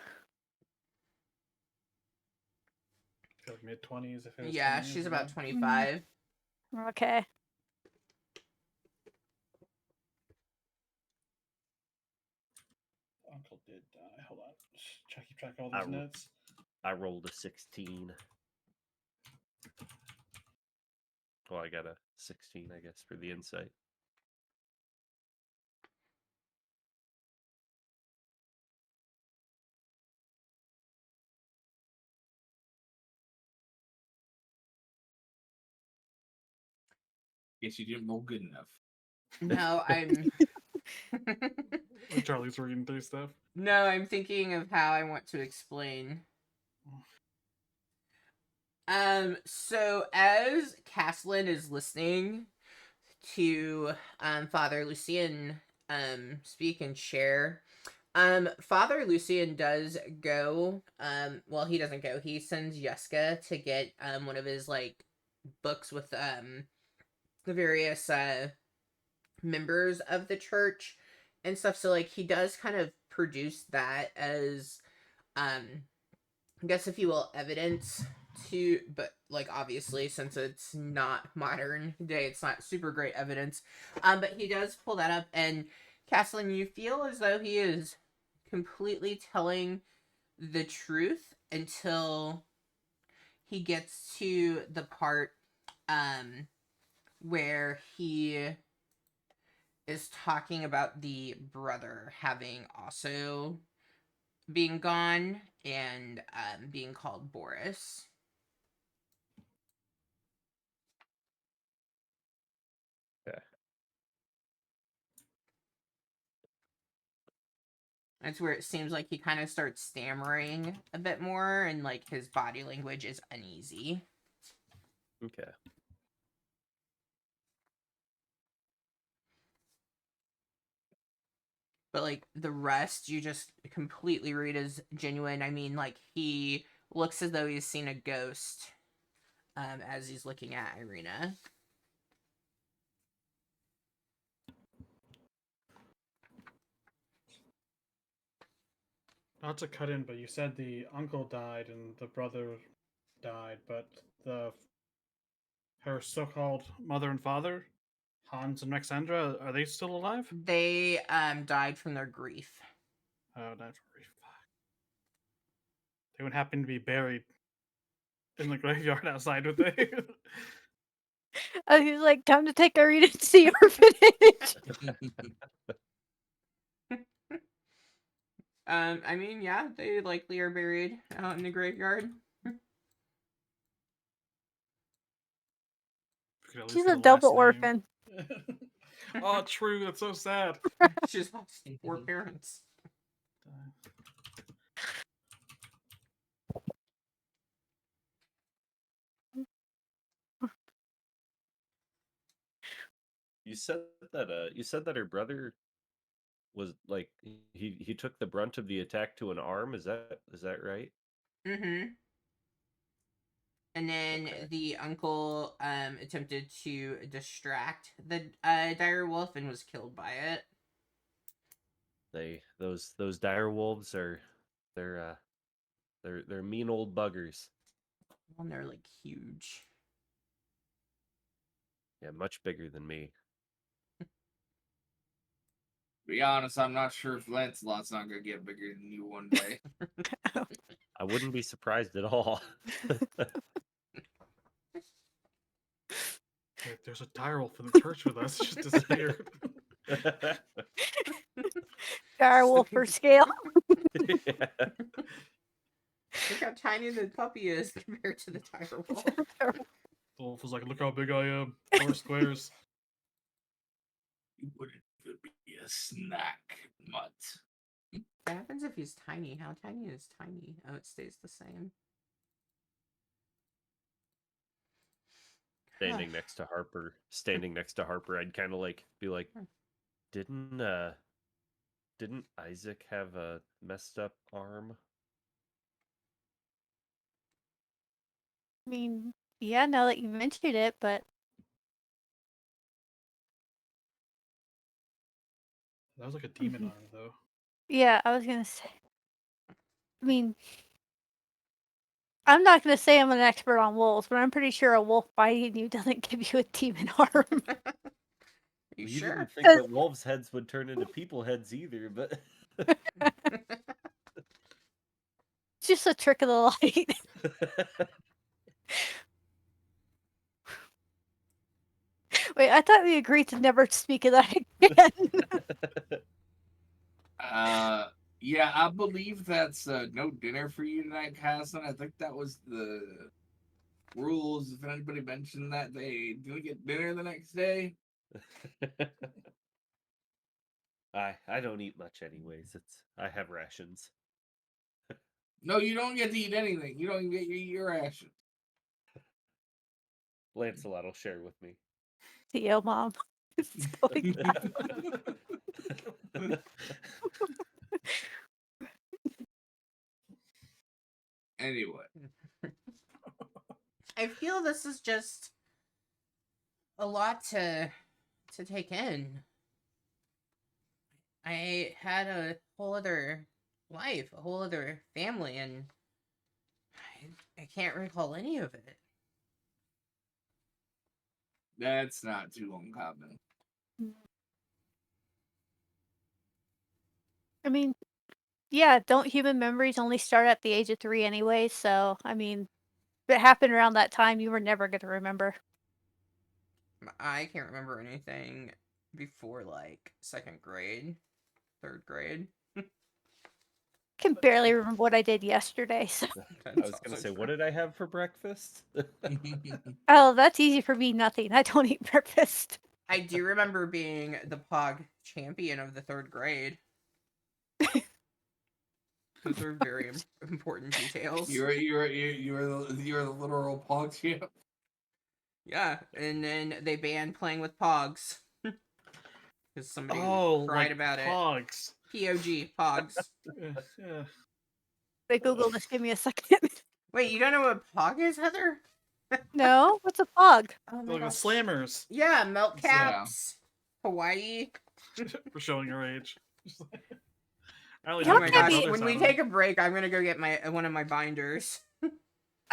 feel like mid-20s if it was Yeah, 10 years she's ago. about 25. Okay. Uncle did die. Hold on. Keep track of all I these ro- notes. I rolled a 16. Well, I got a 16, I guess, for the insight. Guess you didn't roll good enough. No, I'm. Charlie's reading through stuff. No, I'm thinking of how I want to explain. So as Caslin is listening to Father Lucian speak and share, Father Lucian does go. Well, he doesn't go. He sends Yeska to get one of his like books with the various members of the church and stuff. So like he does kind of produce that as I guess if you will evidence to, but like obviously since it's not modern day, it's not super great evidence. But he does pull that up, and Caslin, you feel as though he is completely telling the truth until he gets to the part where he is talking about the brother having also being gone and being called Boris. Okay. That's where it seems like he kind of starts stammering a bit more and like his body language is uneasy. Okay. But like the rest you just completely read as genuine. I mean, like he looks as though he's seen a ghost as he's looking at Irina. Not to cut in, but you said the uncle died and the brother died, but her so-called mother and father, Hans and Alexandra, are they still alive? They died from their grief. Oh, that's really fuck. They would happen to be buried in the graveyard outside, would they? I was like, time to take Arena to the orphanage. I mean, yeah, they likely are buried out in the graveyard. We could at least She's get a a double last name. orphan. Oh, true. That's so sad. She's lost 4 parents. You said that her brother was like he took the brunt of the attack to an arm. Is that right? Mm-hmm. And then Okay. the uncle attempted to distract the dire wolf and was killed by it. Those dire wolves are they're mean old buggers. Well, they're like huge. Yeah, much bigger than me. Be honest, I'm not sure if Lancelot's not gonna get bigger than you one day. I wouldn't be surprised at all. Wait, there's a direwolf in the church with us. It just disappeared. Direwolf for scale. Yeah. Look how tiny the puppy is compared to the dire wolf. The wolf was like, "Look how big I am. 4 squares." You wouldn't even be a snack, mutt. What happens if he's tiny? How tiny is tiny? Oh, it stays the same. Standing next to Harper, I'd kind of like be like, didn't Isaac have a messed up arm? I mean, yeah, now that you mentioned it, but That was like a demon arm, though. yeah, I was gonna say. I mean, I'm not gonna say I'm an expert on wolves, but I'm pretty sure a wolf biting you doesn't give you a demon arm. You You sure? didn't think that wolves' heads would turn into people heads either, but It's just a trick of the light. Wait, I thought we agreed to never speak of that again. Yeah, I believe that's no dinner for you tonight, Caslin. I think that was the rules. If anybody mentioned that they didn't get dinner the next day. I don't eat much anyways. I have rations. No, you don't get to eat anything. You don't get your ration. Lancelot will share with me. Yo, mom. It's going down. Anyway, I feel this is just a lot to take in. I had a whole other life, a whole other family, and I can't recall any of it. that's not too uncommon. I mean, yeah, don't human memories only start at the age of 3 anyway? So, I mean, if it happened around that time, you were never going to remember. I can't remember anything before like 2nd grade, 3rd grade. I can barely remember what I did yesterday. So. I was gonna say, what did I have for breakfast? Oh, that's easy for me. Nothing. I don't eat breakfast. I do remember being the Pog champion of the 3rd grade. Those are very important details. You're the literal pog champ. Yeah, and then they banned playing with Pogs. Because somebody cried like about pogs. it. Pogs. Yeah. Wait, Google this. Give me a second. Wait, you don't know what Pog is, Heather? No? What's a fog? Oh They're like the gosh. slammers. Yeah, melt caps. Hawaii. For showing your age. I only Y'all Oh know my the can't gosh, be- when we brothers take a break, I'm gonna go get one of my binders. I was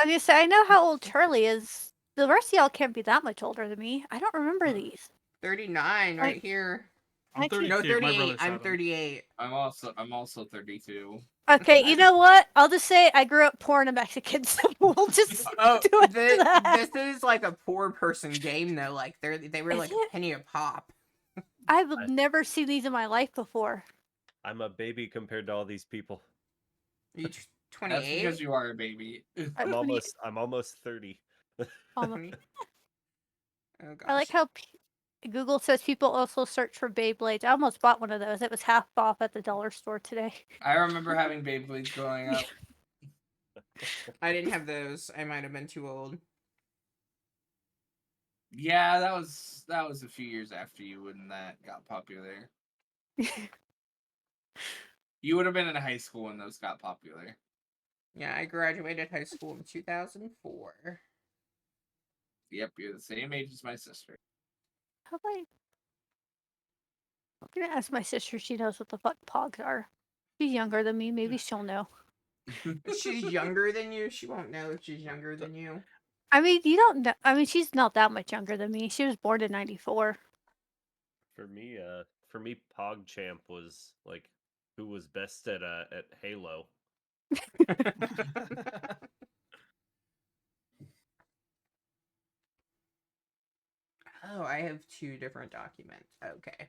gonna say, I know how old Charlie is. The rest of y'all can't be that much older than me. I don't remember these. 39 right here. I'm 32. No, My 38. brother's I'm had 'em. 38. I'm also 32. Okay, you know what? I'll just say I grew up poor and a Mexican, so we'll just Oh, do it to that. this is like a poor person game though. Like they were Is like it? a penny a pop. I've never seen these in my life before. I'm a baby compared to all these people. Are you That's 28? because you are a baby. I'm 20 almost 30. almost. Oh I like gosh. how Google says people also search for Beyblades. I almost bought one of those. It was half off at the dollar store today. I remember having Beyblades growing up. I didn't have those. I might have been too old. Yeah, that was a few years after you when that got popular. You would have been in high school when those got popular. Yeah, I graduated high school in 2004. Yep, you're the same age as my sister. How am gonna ask my sister if she knows what the fuck pogs are. She's younger than me. Maybe she'll know. If she's younger than you, she won't know if she's younger than you. I mean, you don't know. I mean, she's not that much younger than me. She was born in '94. For me, PogChamp was like who was best at Halo. Oh, I have two different documents. Okay.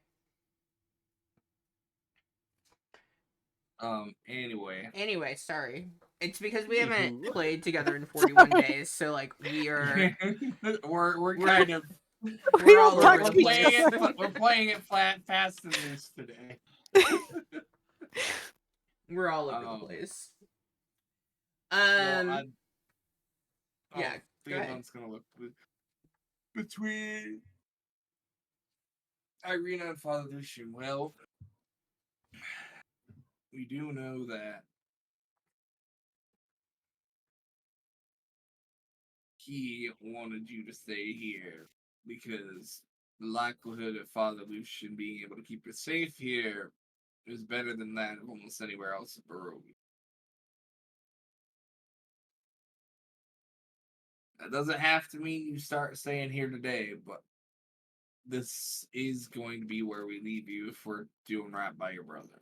Anyway. Sorry. It's because we haven't Anywho. played together in 41 Sorry. days, so like we are we're kind of we're all don't over talk the to each place. other. we're playing it fast and loose today. We're all over the Um, place. Well, yeah, go ahead. Theodon's gonna look between Irina and Father Lucian. Well, we do know that he wanted you to stay here because the likelihood of Father Lucian being able to keep you safe here is better than that of almost anywhere else in Barovia. That doesn't have to mean you start staying here today, but this is going to be where we leave you if we're doing right by your brother.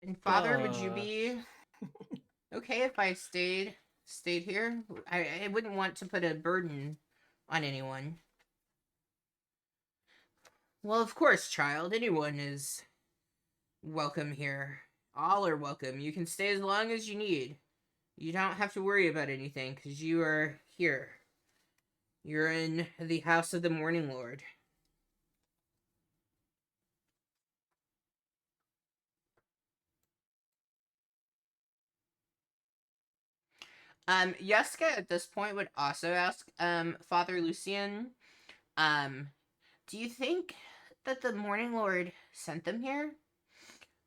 And Father, would you be okay if I stayed here? I wouldn't want to put a burden on anyone. Well, of course, child. Anyone is welcome here. All are welcome. You can stay as long as you need. You don't have to worry about anything because you are here. You're in the house of the Morning Lord. Yeska at this point would also ask, Father Lucian, do you think that the Morning Lord sent them here?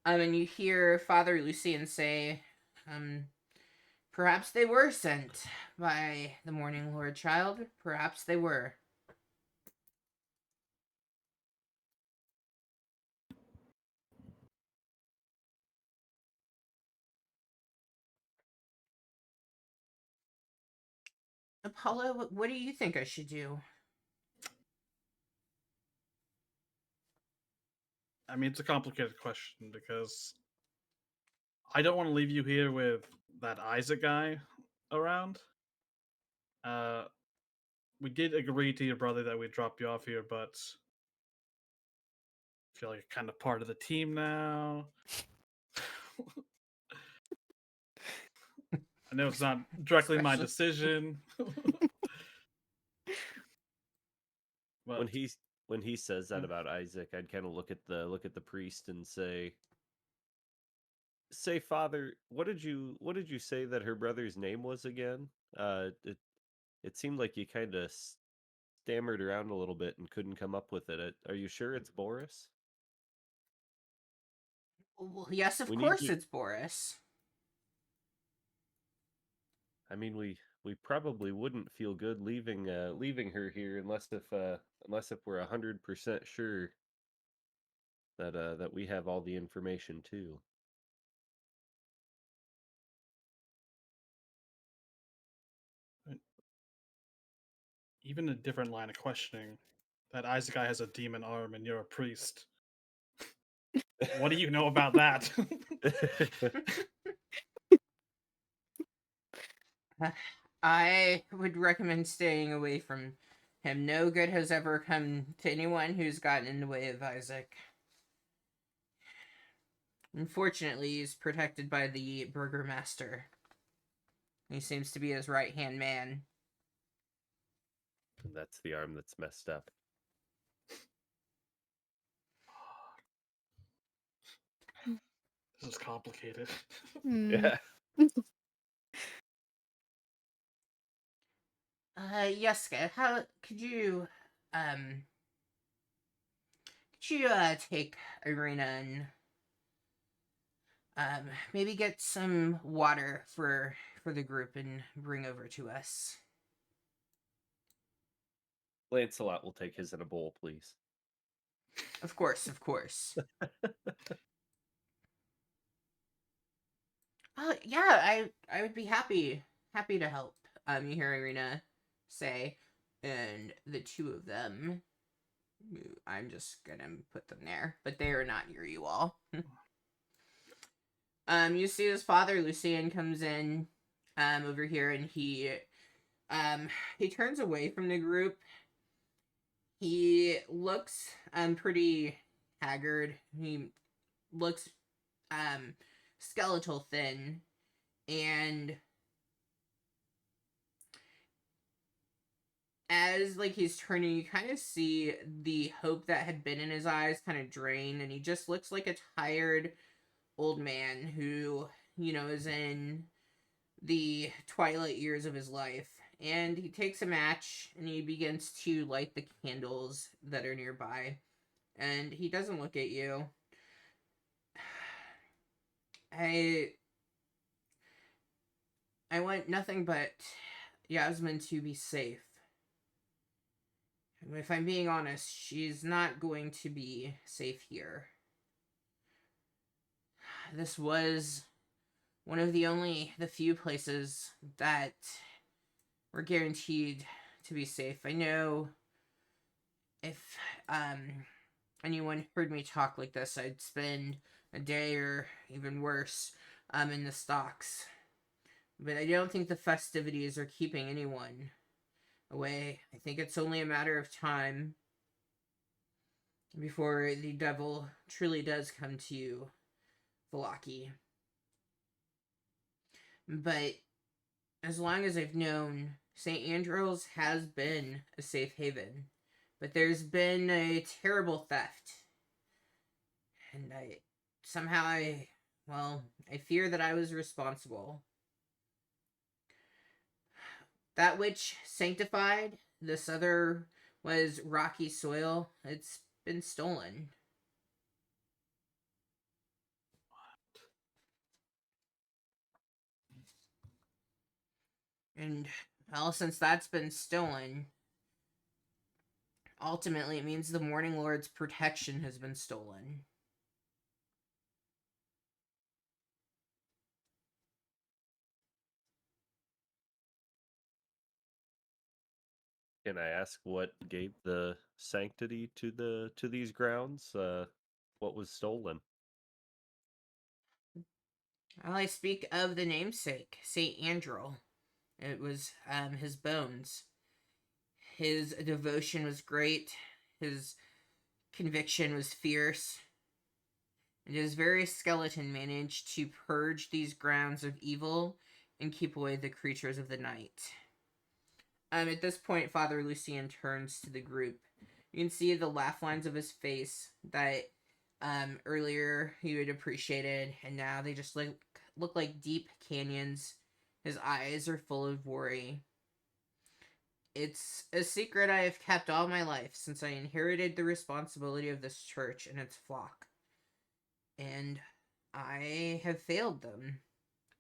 And you hear Father Lucian say, perhaps they were sent by the Morning Lord, child. Perhaps they were. Apollo, what do you think I should do? I mean, it's a complicated question because I don't want to leave you here with that Isaac guy around. Uh, we did agree to your brother that we'd drop you off here, but I feel like you're kind of part of the team now. I know it's not directly my decision. But When he says that about Isaac, I'd kind of look at the priest and say, Father, what did you say that her brother's name was again? It seemed like you kind of stammered around a little bit and couldn't come up with it. Are you sure it's Boris? Well, yes, of We need course you. it's Boris. I mean, we probably wouldn't feel good leaving her here unless if we're 100% sure that we have all the information too. even a different line of questioning, that Isaac guy has a demon arm and you're a priest. What do you know about that? I would recommend staying away from And no good has ever come to anyone who's gotten in the way of Isaac. Unfortunately, he's protected by the burgomaster. He seems to be his right-hand man. And that's the arm that's messed up. This is complicated. Mm. Yeah. Yeska, how could you take Irina and maybe get some water for the group and bring over to us? Lancelot will take his in a bowl, please. Of course, of course. Yeah, I would be happy to help. You hear Irina say, and the two of them. I'm just gonna put them there, but they are not near you all. You see his father Lucien comes in, over here, and he turns away from the group. He looks pretty haggard. He looks skeletal thin, and as like he's turning, you kind of see the hope that had been in his eyes kind of drain, and he just looks like a tired old man who, is in the twilight years of his life. And he takes a match and he begins to light the candles that are nearby. And he doesn't look at you. I want nothing but Yasmin to be safe. If I'm being honest, she's not going to be safe here. This was one of the few places that were guaranteed to be safe. I know if anyone heard me talk like this, I'd spend a day or even worse in the stocks. But I don't think the festivities are keeping anyone away. I think it's only a matter of time before the devil truly does come to Vallaki. But as long as I've known, St. Andrew's has been a safe haven. But there's been a terrible theft. And I fear that I was responsible. That which sanctified this other was rocky soil. It's been stolen. And, well, since that's been stolen, ultimately it means the Morning Lord's protection has been stolen. Can I ask what gave the sanctity to these grounds? What was stolen? Well, I speak of the namesake, St. Andrew. It was his bones. His devotion was great. His conviction was fierce. And his very skeleton managed to purge these grounds of evil and keep away the creatures of the night. At this point, Father Lucien turns to the group. You can see the laugh lines of his face that earlier he had appreciated, and now they just look like deep canyons. His eyes are full of worry. It's a secret I have kept all my life since I inherited the responsibility of this church and its flock. And I have failed them.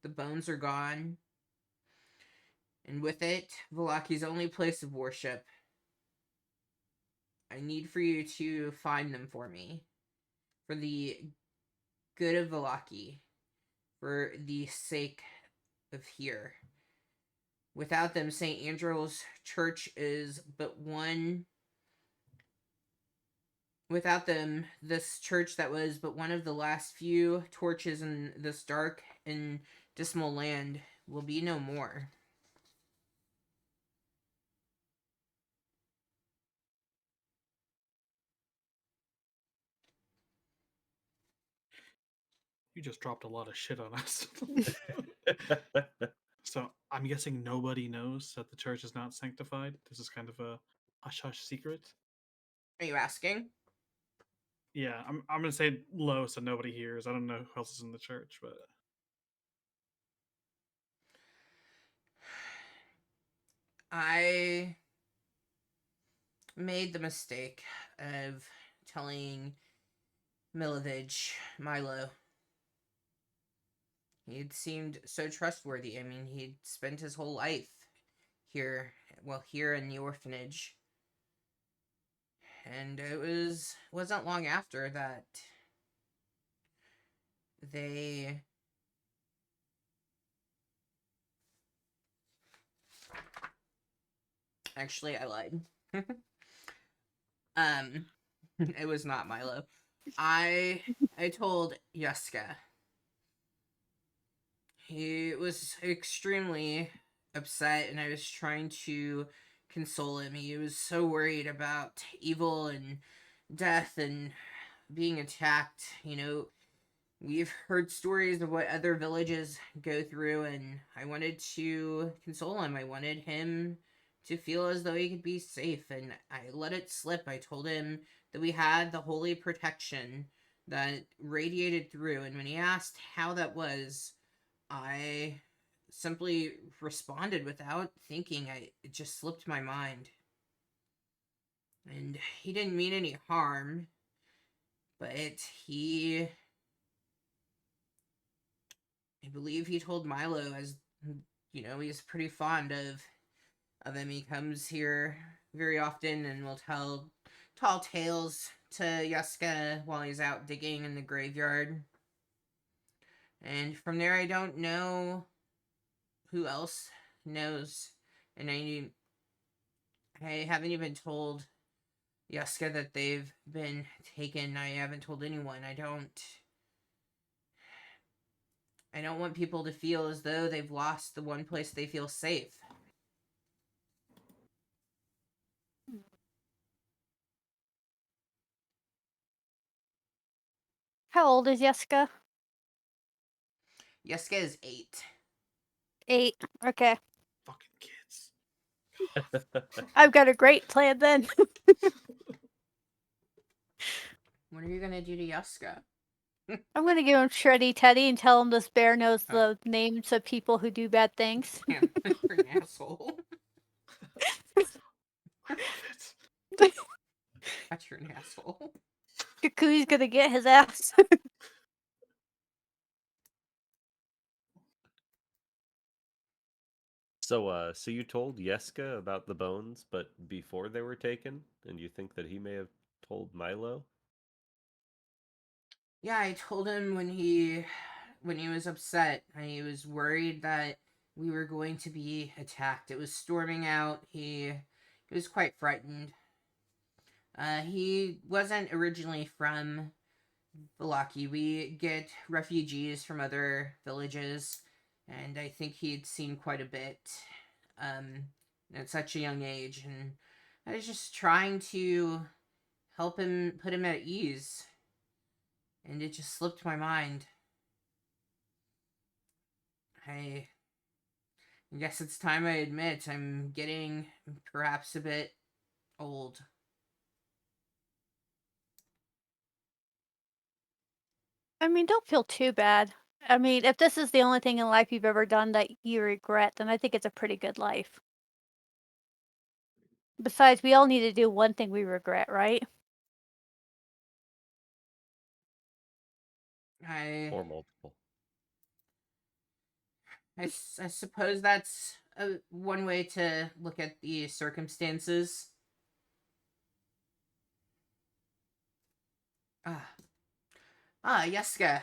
The bones are gone. And with it, Valaki's only place of worship. I need for you to find them for me. For the good of Valaki. For the sake of here. Without them, St. Andrew's Church is but one. Without them, this church that was but one of the last few torches in this dark and dismal land will be no more. You just dropped a lot of shit on us. So I'm guessing nobody knows that the church is not sanctified. This is kind of a hush hush secret. Are you asking? Yeah, I'm gonna say low so nobody hears. I don't know who else is in the church, but I made the mistake of telling Milovich, Milo. He'd seemed so trustworthy. I mean, he'd spent his whole life here, well, here in the orphanage. And wasn't long after that they actually I lied. um it was not Milo. I told Yaska. He was extremely upset and I was trying to console him. He was so worried about evil and death and being attacked. We've heard stories of what other villages go through, and I wanted to console him. I wanted him to feel as though he could be safe, and I let it slip. I told him that we had the holy protection that radiated through, and when he asked how that was, I simply responded without thinking. It just slipped my mind. And he didn't mean any harm, but I believe he told Milo, as he's pretty fond of him. He comes here very often and will tell tall tales to Yaska while he's out digging in the graveyard. And from there, I don't know who else knows. And I haven't even told Yaska that they've been taken. I haven't told anyone. I don't want people to feel as though they've lost the one place they feel safe. How old is Jessica? Yaska is 8. 8. Okay. fucking kids. I've got a great plan then. What are you gonna do to Yaska? I'm gonna give him Shreddy Teddy and tell him this bear knows Oh. the names of people who do bad things. Damn, you're an asshole. I love it. God, you're an asshole. Kukui's gonna get his ass. So you told Yeska about the bones, but before they were taken, and you think that he may have told Milo? Yeah, I told him when he was upset. He was worried that we were going to be attacked. It was storming out. He was quite frightened. He wasn't originally from Valaki. We get refugees from other villages, and I think he'd seen quite a bit at such a young age. And I was just trying to help him, put him at ease, and it just slipped my mind. I guess it's time I admit I'm getting perhaps a bit old. I mean, don't feel too bad. I mean, if this is the only thing in life you've ever done that you regret, then I think it's a pretty good life. Besides, we all need to do one thing we regret, right? Or multiple? I suppose that's one way to look at the circumstances. Ah, Yeska,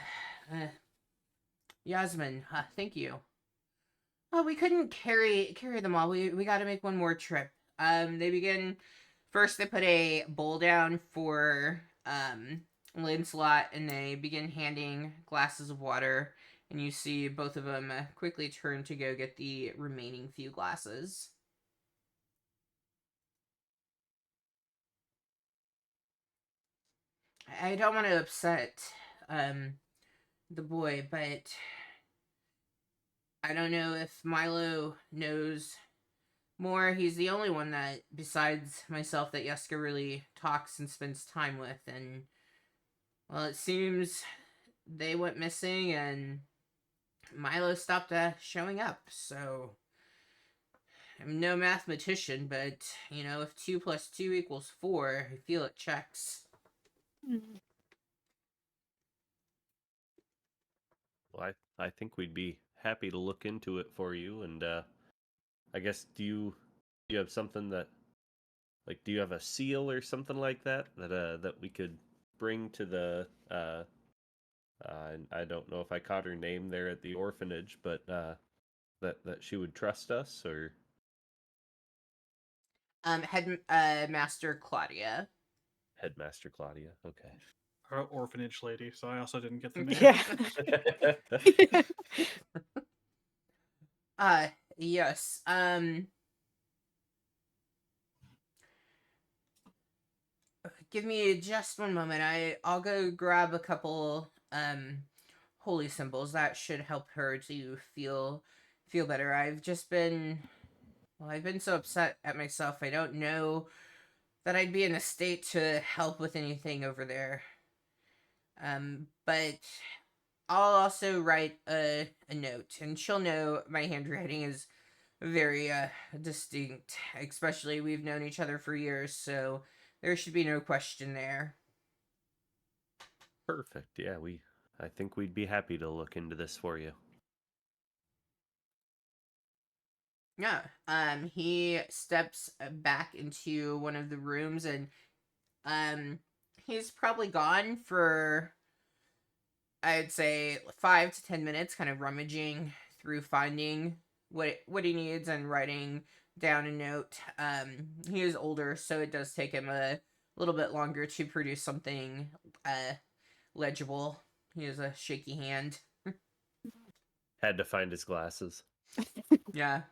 Yasmin, thank you. Oh, we couldn't carry them all. We got to make one more trip. They begin first. They put a bowl down for Lancelot, and they begin handing glasses of water. And you see both of them quickly turn to go get the remaining few glasses. I don't want to upset the boy, but I don't know if Milo knows more. He's the only one that, besides myself, that Yeska really talks and spends time with. And, well, it seems they went missing and Milo stopped showing up. So, I'm no mathematician, but, if 2 plus 2 equals 4, I feel it checks. Mm. Well, I think we'd be happy to look into it for you. And I guess do you have something that, like, do you have a seal or something like that that we could bring to the I don't know if I caught her name there at the orphanage, but that she would trust us, or Master Claudia. Headmaster Claudia. Okay. Her orphanage lady, so I also didn't get the name. Yeah. Yes. Give me just one moment. I'll go grab a couple holy symbols. That should help her to feel better. I've been so upset at myself. I don't know that I'd be in a state to help with anything over there. But I'll also write a note, and she'll know my handwriting is very distinct. Especially we've known each other for years, so there should be no question there. Perfect. Yeah, I think we'd be happy to look into this for you. Yeah. He steps back into one of the rooms, and he's probably gone for, I'd say, 5 to 10 minutes, kind of rummaging through finding what he needs and writing down a note. He is older, so it does take him a little bit longer to produce something legible. He has a shaky hand. Had to find his glasses. Yeah.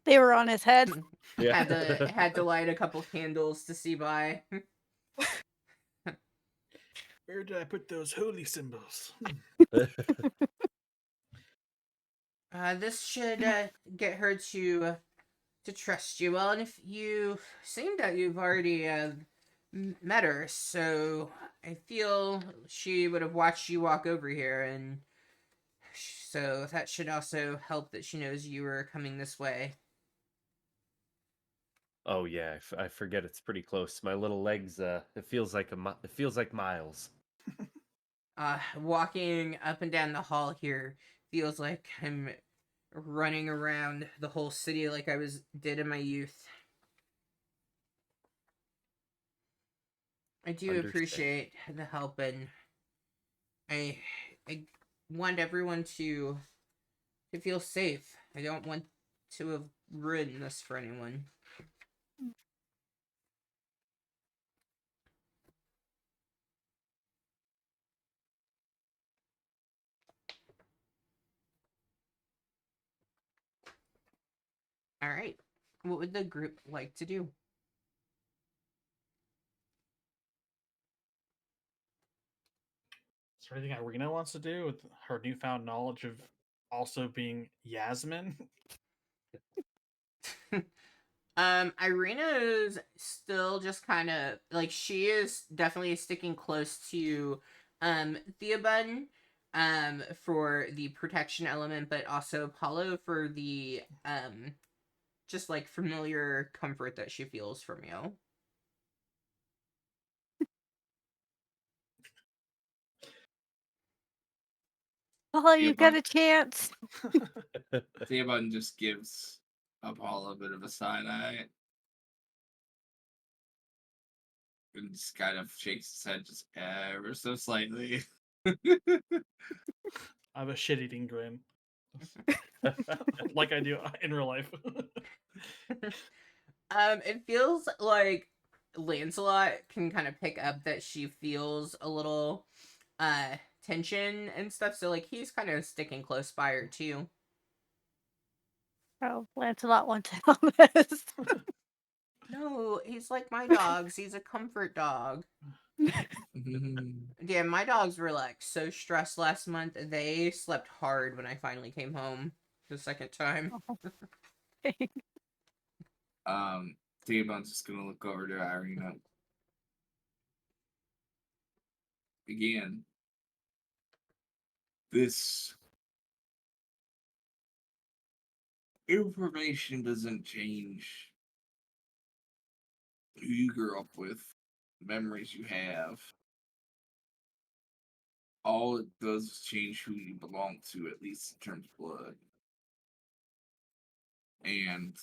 They were on his head. Yeah. Had to light a couple candles to see by. Where did I put those holy symbols? This should get her to trust you well, and if you seem that you've already met her, so I feel she would have watched you walk over here, and so that should also help that she knows you were coming this way. Oh yeah, I forget it's pretty close. My little legs. It feels like it feels like miles. Walking up and down the hall here feels like I'm running around the whole city like I did in my youth. I do Understand. appreciate the help, and I I want everyone to feel safe. I don't want to have ruined this for anyone. All right. What would the group like to do? Is there anything Irina wants to do with her newfound knowledge of also being Yasmin? Irina is still just kind of like, she is definitely sticking close to Theobun for the protection element, but also Apollo for the just like familiar comfort that she feels from you. Oh, you got Theobald- a chance. Theobald just gives Apollo a bit of a side eye. And just kind of shakes his head just ever so slightly. I have a shit-eating grin. Like I do in real life. It feels like Lancelot can kind of pick up that she feels a little tension and stuff, so like he's kind of sticking close by her too. Oh, Lancelot wants in on this. No, he's like my dogs. He's a comfort dog. Yeah, my dogs were like so stressed last month. They slept hard when I finally came home the second time. T-Bone's just gonna look over to Irina. Again, this information doesn't change who you grew up with, the memories you have. All it does is change who you belong to, at least in terms of blood. And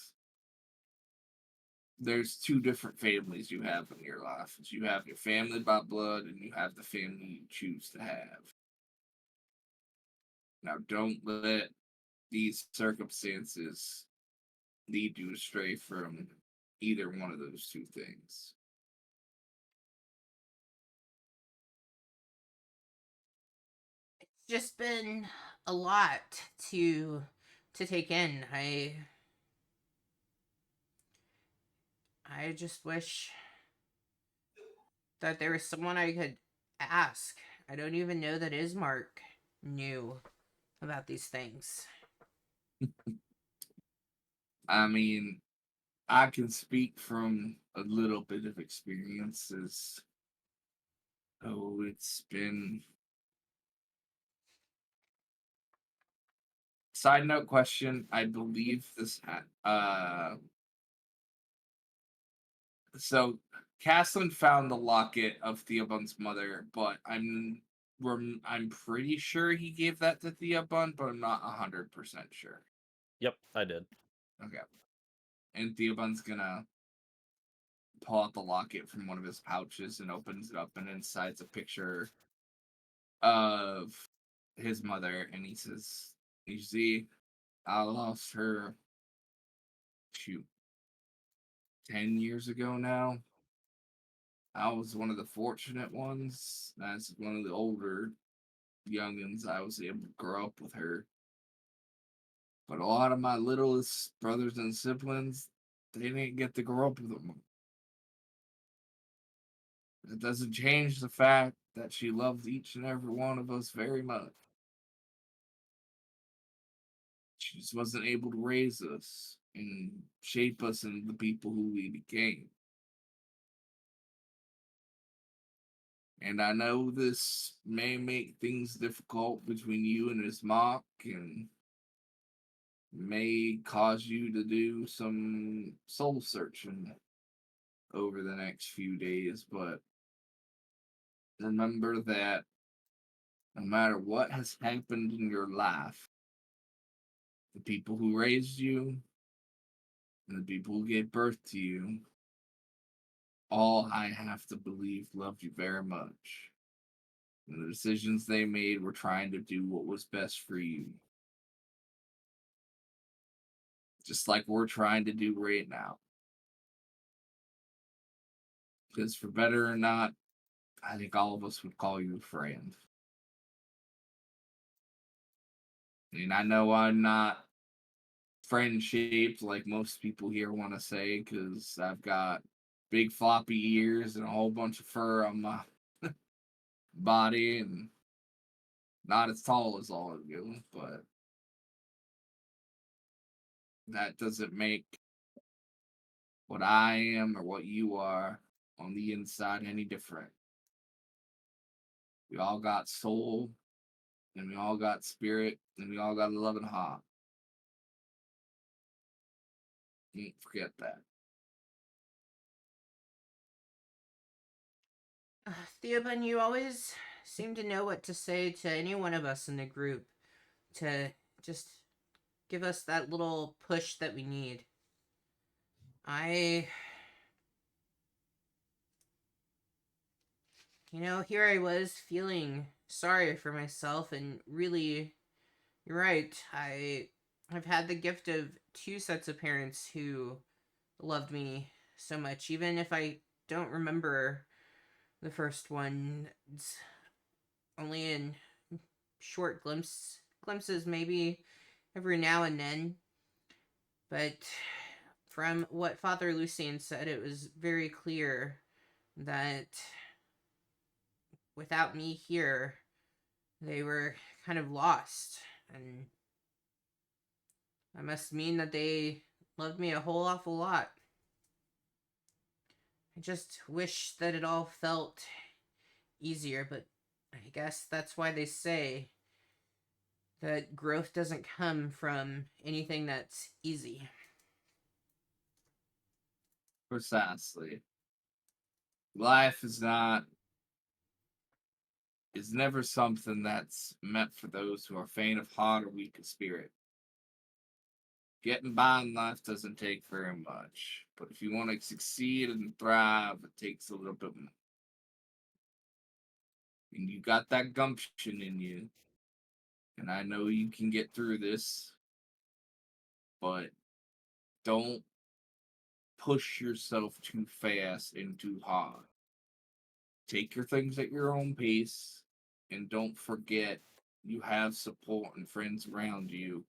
there's two different families you have in your life. You have your family by blood, and you have the family you choose to have. Now, don't let these circumstances lead you astray from either one of those two things. It's just been a lot to take in. I just wish that there was someone I could ask. I don't even know that Ismark knew about these things. I mean, I can speak from a little bit of experiences. Oh, it's been. Side note question: I believe this. So Caslin found the locket of Theobund's mother, but I'm pretty sure he gave that to Theobund, but I'm not 100% sure. Yep, I did. Okay. And Theobund's gonna pull out the locket from one of his pouches and opens it up, and inside's a picture of his mother, and he says, "You see, I lost her, shoot, 10 years ago now. I was one of the fortunate ones. As one of the older youngins, I was able to grow up with her. But a lot of my littlest brothers and siblings, they didn't get to grow up with them. It doesn't change the fact that she loved each and every one of us very much. She just wasn't able to raise us and shape us into the people who we became. And I know this may make things difficult between you and his mock and may cause you to do some soul searching over the next few days, but remember that no matter what has happened in your life, the people who raised you and the people who gave birth to you, all I have to believe loved you very much. And the decisions they made were trying to do what was best for you. Just like we're trying to do right now. Because for better or not, I think all of us would call you a friend. And I know I'm not friend shaped like most people here want to say because I've got big floppy ears and a whole bunch of fur on my body and not as tall as all of you, but that doesn't make what I am or what you are on the inside any different. We all got soul and we all got spirit and we all got a loving heart. Don't forget that. Theobald, you always seem to know what to say to any one of us in the group to just give us that little push that we need. Here I was feeling sorry for myself, and really, you're right. I've had the gift of two sets of parents who loved me so much, even if I don't remember the first one. It's only in short glimpses, maybe every now and then. But from what Father Lucien said, it was very clear that without me here, they were kind of lost, and that must mean that they loved me a whole awful lot. I just wish that it all felt easier, but I guess that's why they say that growth doesn't come from anything that's easy. Precisely. Life is never something that's meant for those who are faint of heart or weak of spirit. Getting by in life doesn't take very much, but if you want to succeed and thrive, it takes a little bit more. And you got that gumption in you, and I know you can get through this, but don't push yourself too fast and too hard. Take your things at your own pace, and don't forget you have support and friends around you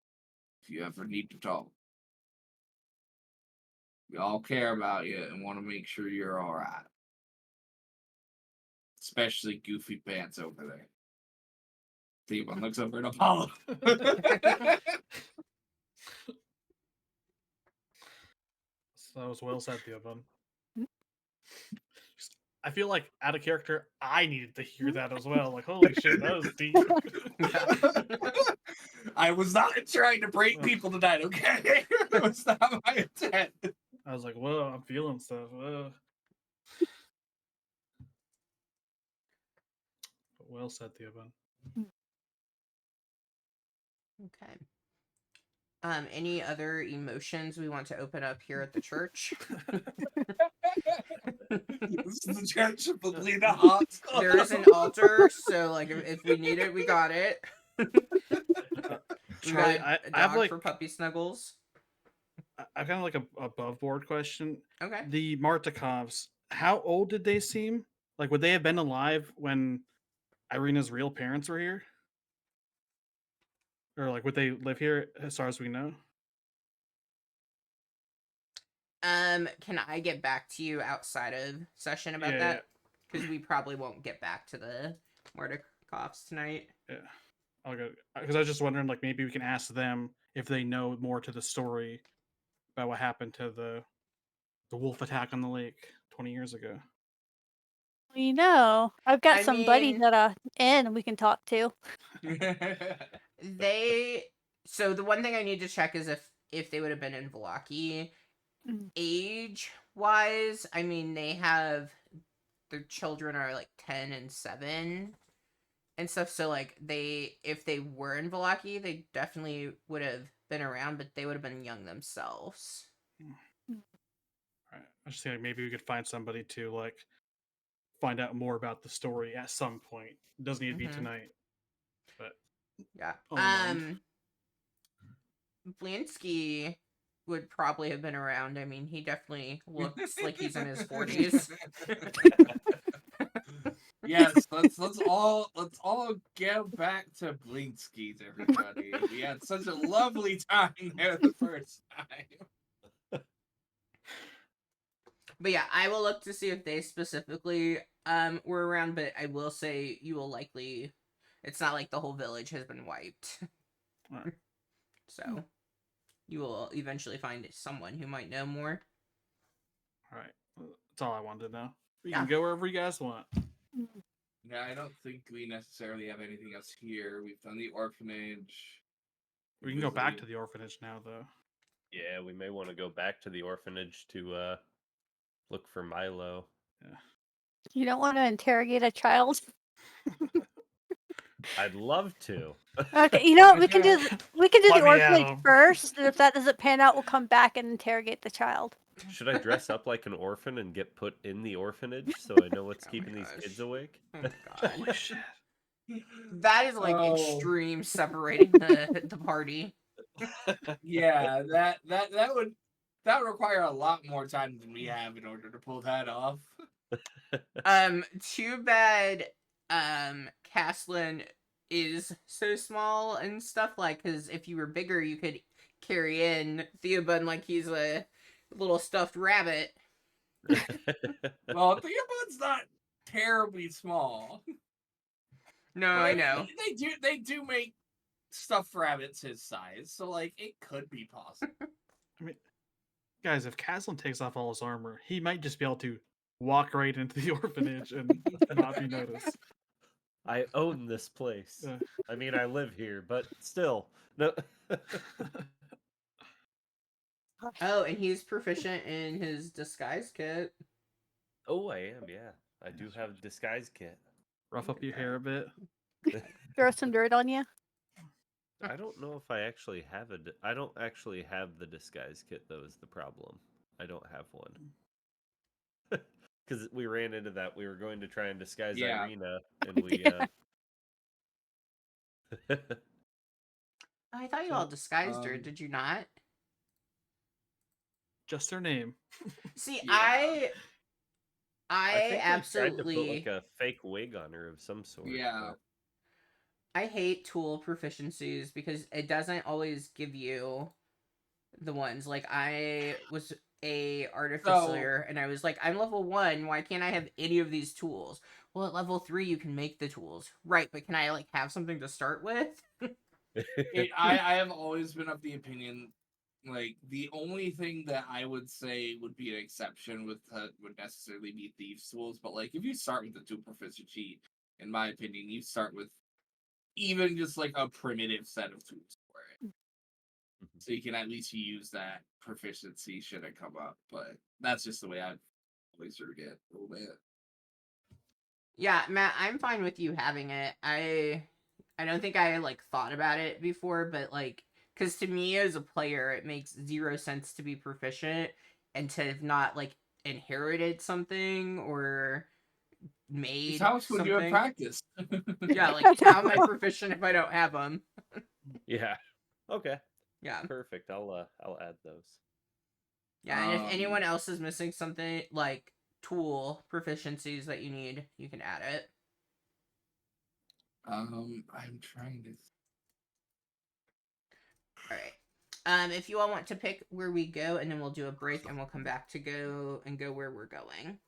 if you ever need to talk. We all care about you and want to make sure you're all right. Especially Goofy Pants over there. Theon looks over at Apollo. So that was well said, Theobald. I feel like out of character, I needed to hear that as well. Like, holy shit, that was deep. I was not trying to break people tonight, okay? That was not my intent. I was like, whoa, I'm feeling stuff. Whoa. But well said, Theobald. Okay. Any other emotions we want to open up here at the church? This is the church of Belina Hawks. There is an altar, so like if we need it, we got it. We Charlie, got I a have dog like for puppy snuggles. I've kind of like a above board question. Okay. The Martikovs, how old did they seem? Like, would they have been alive when Irina's real parents were here? Or like, would they live here as far as we know? Can I get back to you outside of session about Yeah, that? Because we probably won't get back to the Mordecai's tonight. yeah. I'll go because I was just wondering, like, maybe we can ask them if they know more to the story about what happened to the wolf attack on the lake 20 years ago. You know, I've got I some buddies mean- that are in we can talk to. So the one thing I need to check is if they would have been in Velaki. Mm. Age wise, I mean they have their children are like 10 and 7 and stuff, so like if they were in Velaki, they definitely would have been around, but they would have been young themselves. Right. I just think like, maybe we could find somebody to like find out more about the story at some point. It doesn't need to be Mhm. tonight, but Yeah. on the mind. Blinsky would probably have been around. I mean, he definitely looks like he's in his 40s. Yes, let's all get back to Blinsky's, everybody. We had such a lovely time there the first time. But yeah, I will look to see if they specifically were around, but I will say you will likely it's not like the whole village has been wiped. Right. So you will eventually find someone who might know more. All right, that's all I wanted to know. You Yeah. can go wherever you guys want. Yeah, I don't think we necessarily have anything else here. We've done the orphanage. We can go back to the orphanage now, though. Yeah, we may want to go back to the orphanage to look for Milo. Yeah. You don't want to interrogate a child. I'd love to. Okay, you know what? We can do the Let me at orphanage 'em. first, and if that doesn't pan out, we'll come back and interrogate the child. Should I dress up like an orphan and get put in the orphanage so I know what's Oh my keeping these gosh. kids awake? Oh my god. Holy shit! That is like Oh. extreme separating the party. Yeah, that would require a lot more time than we have in order to pull that off. Too bad Caslin is so small and stuff, like, because if you were bigger you could carry in Theobald like he's a little stuffed rabbit. Well, Theobald's not terribly small. No, But I mean, know. they do make stuff for rabbits his size, so like it could be possible. I mean, guys, if Caslin takes off all his armor, he might just be able to walk right into the orphanage and not be noticed. I own this place. Uh, I mean, I live here, but still, no. Oh, and he's proficient in his disguise kit. Oh, I am. Yeah, I do have disguise kit. rough Look up at your hair a bit. Throw some dirt on you. I don't know if I actually have I don't actually have the disguise kit though. Is the problem? I don't have one. Because we ran into that. We were going to try and disguise Yeah. Irina, and we. I thought you So, all disguised her. Did you not? Just her name. See, Yeah. I I think we tried to put absolutely like a fake wig on her of some sort. Yeah. I hate tool proficiencies because it doesn't always give you the ones. Like I was a artificer and I was like, I'm level 1, why can't I have any of these tools? Well, at level 3 you can make the tools. Right, but can I like have something to start with? I have always been of the opinion, like the only thing that I would say would be an exception would necessarily be thieves tools. But like if you start with the tool proficiency, in my opinion, you start with even just like a primitive set of tools for it, so you can at least use that proficiency should it come up. But that's just the way I've always heard it a little bit. Yeah, Matt, I'm fine with you having it. I don't think I like thought about it before, but like cuz to me as a player it makes zero sense to be proficient and to have not like inherited something or Because made how much would you have something. practiced? Yeah, like how am I proficient if I don't have them? Yeah. Okay. Yeah. Perfect. I'll add those. Yeah, and if anyone else is missing something like tool proficiencies that you need, you can add it. I'm trying to. All right. If you all want to pick where we go, and then we'll do a break, and we'll come back to go where we're going.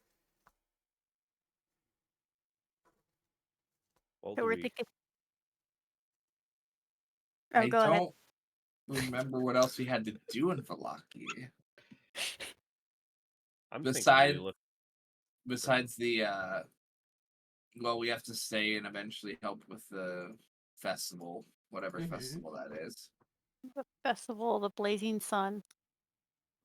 Well, So do we're we? thinking. Oh, I go ahead. don't remember what else we had to do in Valaki. I'm Beside- thinking we look. Besides the well, we have to stay and eventually help with the festival, whatever Mhm. festival that is. The Festival of the Blazing Sun.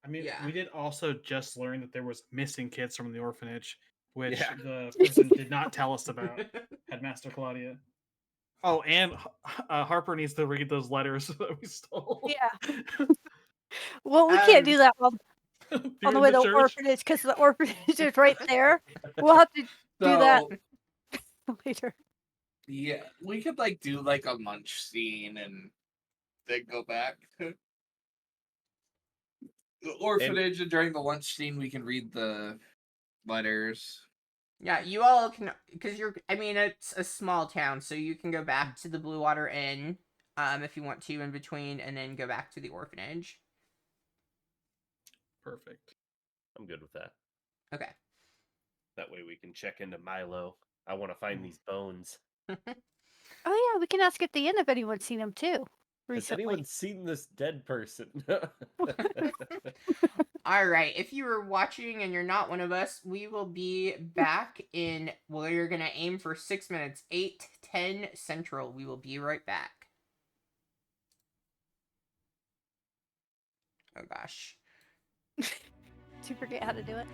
I mean, Yeah. we did also just learn that there was missing kids from the orphanage, which Yeah. the person did not tell us about. Headmaster Claudia. Oh, and Harper needs to read those letters that we stole. Yeah. Well, we can't do that on You're the in way to the church? orphanage because the orphanage is right there. We'll have to do that later. Yeah, we could like do like a lunch scene and then go back to the orphanage, and during the lunch scene we can read the letters. Yeah, you all can, because I mean, it's a small town, so you can go back to the Blue Water Inn, if you want to in between, and then go back to the orphanage. Perfect. I'm good with that. Okay. That way we can check into Milo. I want to find these bones. Oh yeah, we can ask at the end if anyone's seen him too. Has Recently. anyone seen this dead person? All right. If you were watching and you're not one of us, we will be back in. Well, you're gonna aim for 6 minutes, 8:10 Central. We will be right back. Oh gosh. Did you forget how to do it?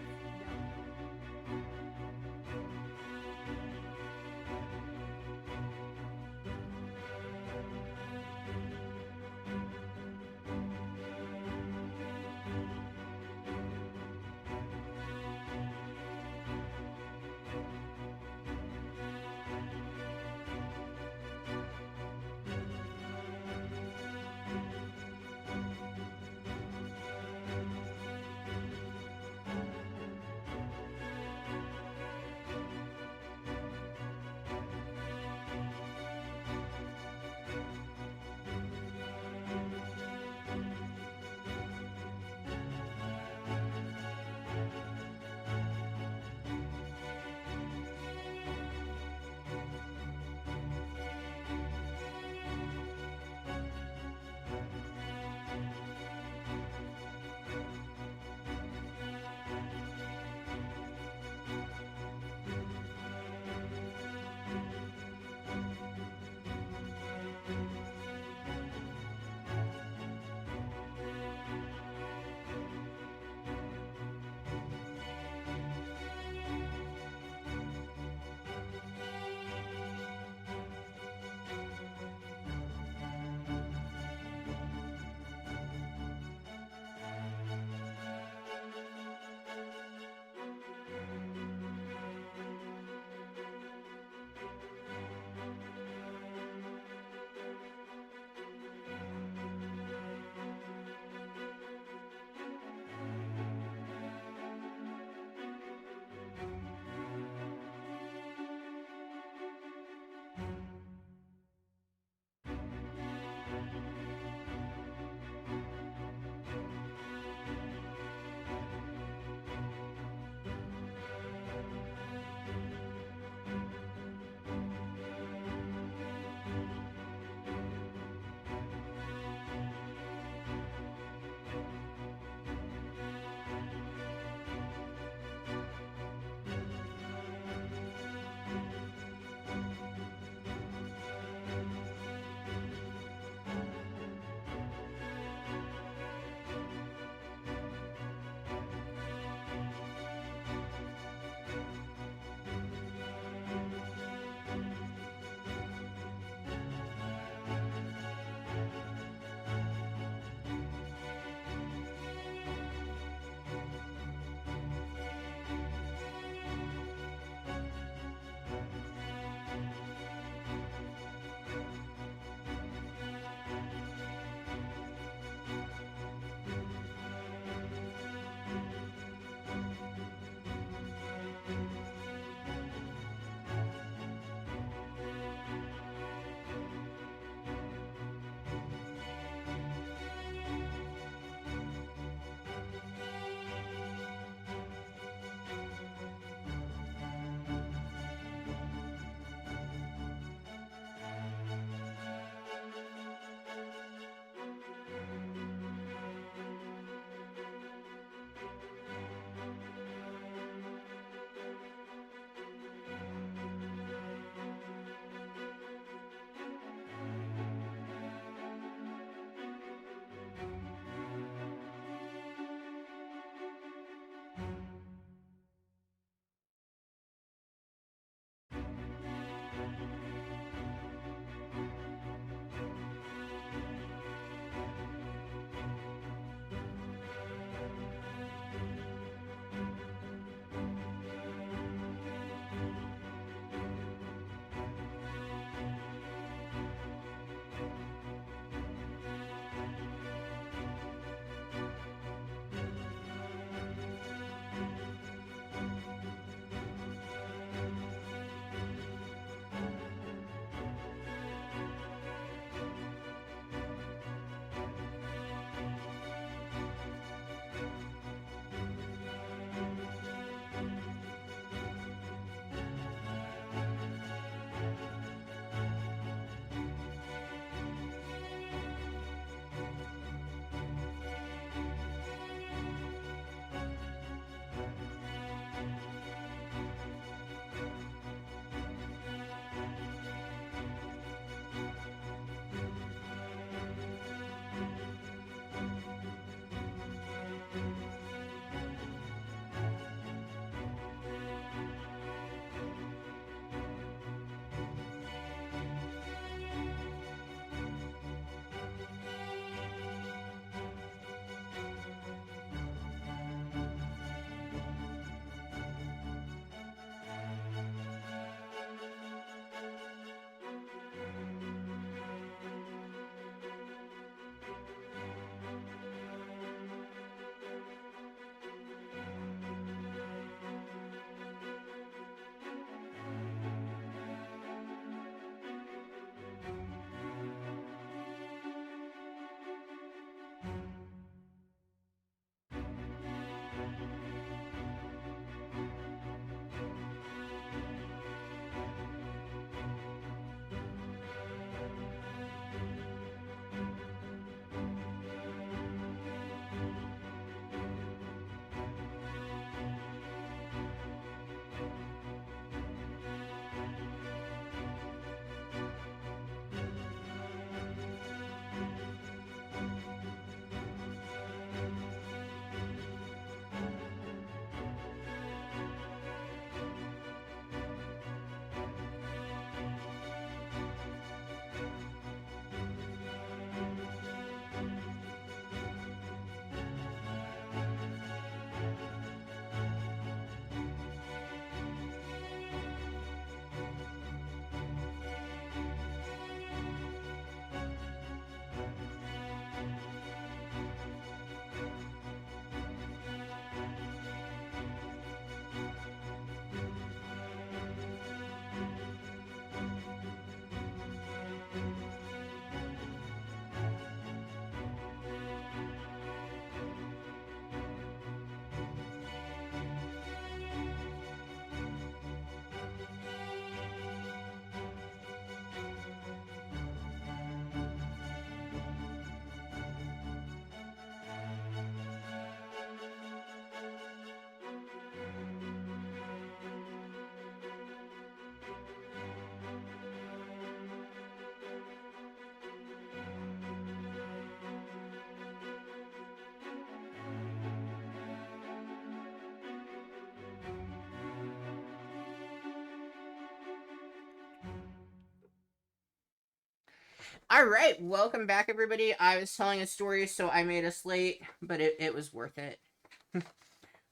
All right, welcome back, everybody. I was telling a story, so I made us late, but it was worth it.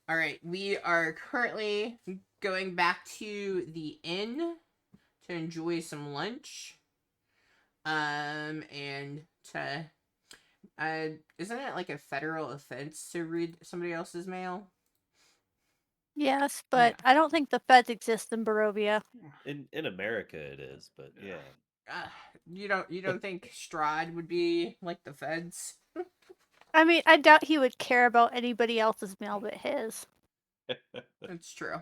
All right, we are currently going back to the inn to enjoy some lunch. And to isn't it like a federal offense to read somebody else's mail? Yes, Yeah. but I don't think the feds exist in Barovia. In America, it is, but yeah. Uh, you don't think Strahd would be like the feds? I mean, I doubt he would care about anybody else's mail but his. That's true.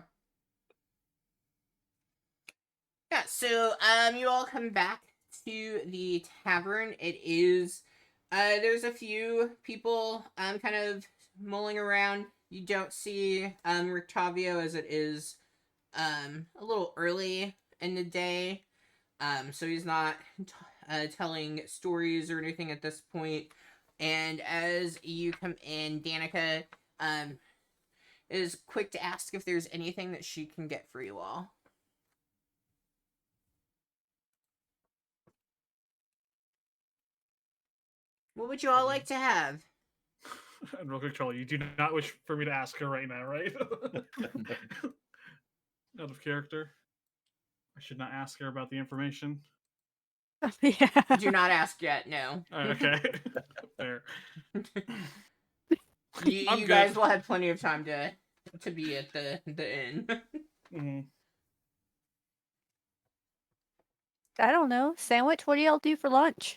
Yeah, so you all come back to the tavern. It is there's a few people kind of mulling around. You don't see Rictavio, as it is a little early in the day. So he's not telling stories or anything at this point. And as you come in, Danica is quick to ask if there's anything that she can get for you all. What would you all like to have? And real quick, Charlie, you do not wish for me to ask her right now, right? Out of character. I should not ask her about the information. Yeah. Do not ask yet, no. Okay. Fair. I'm You good. guys will have plenty of time to be at the inn. Mhm. I don't know. Sandwich? What do y'all do for lunch?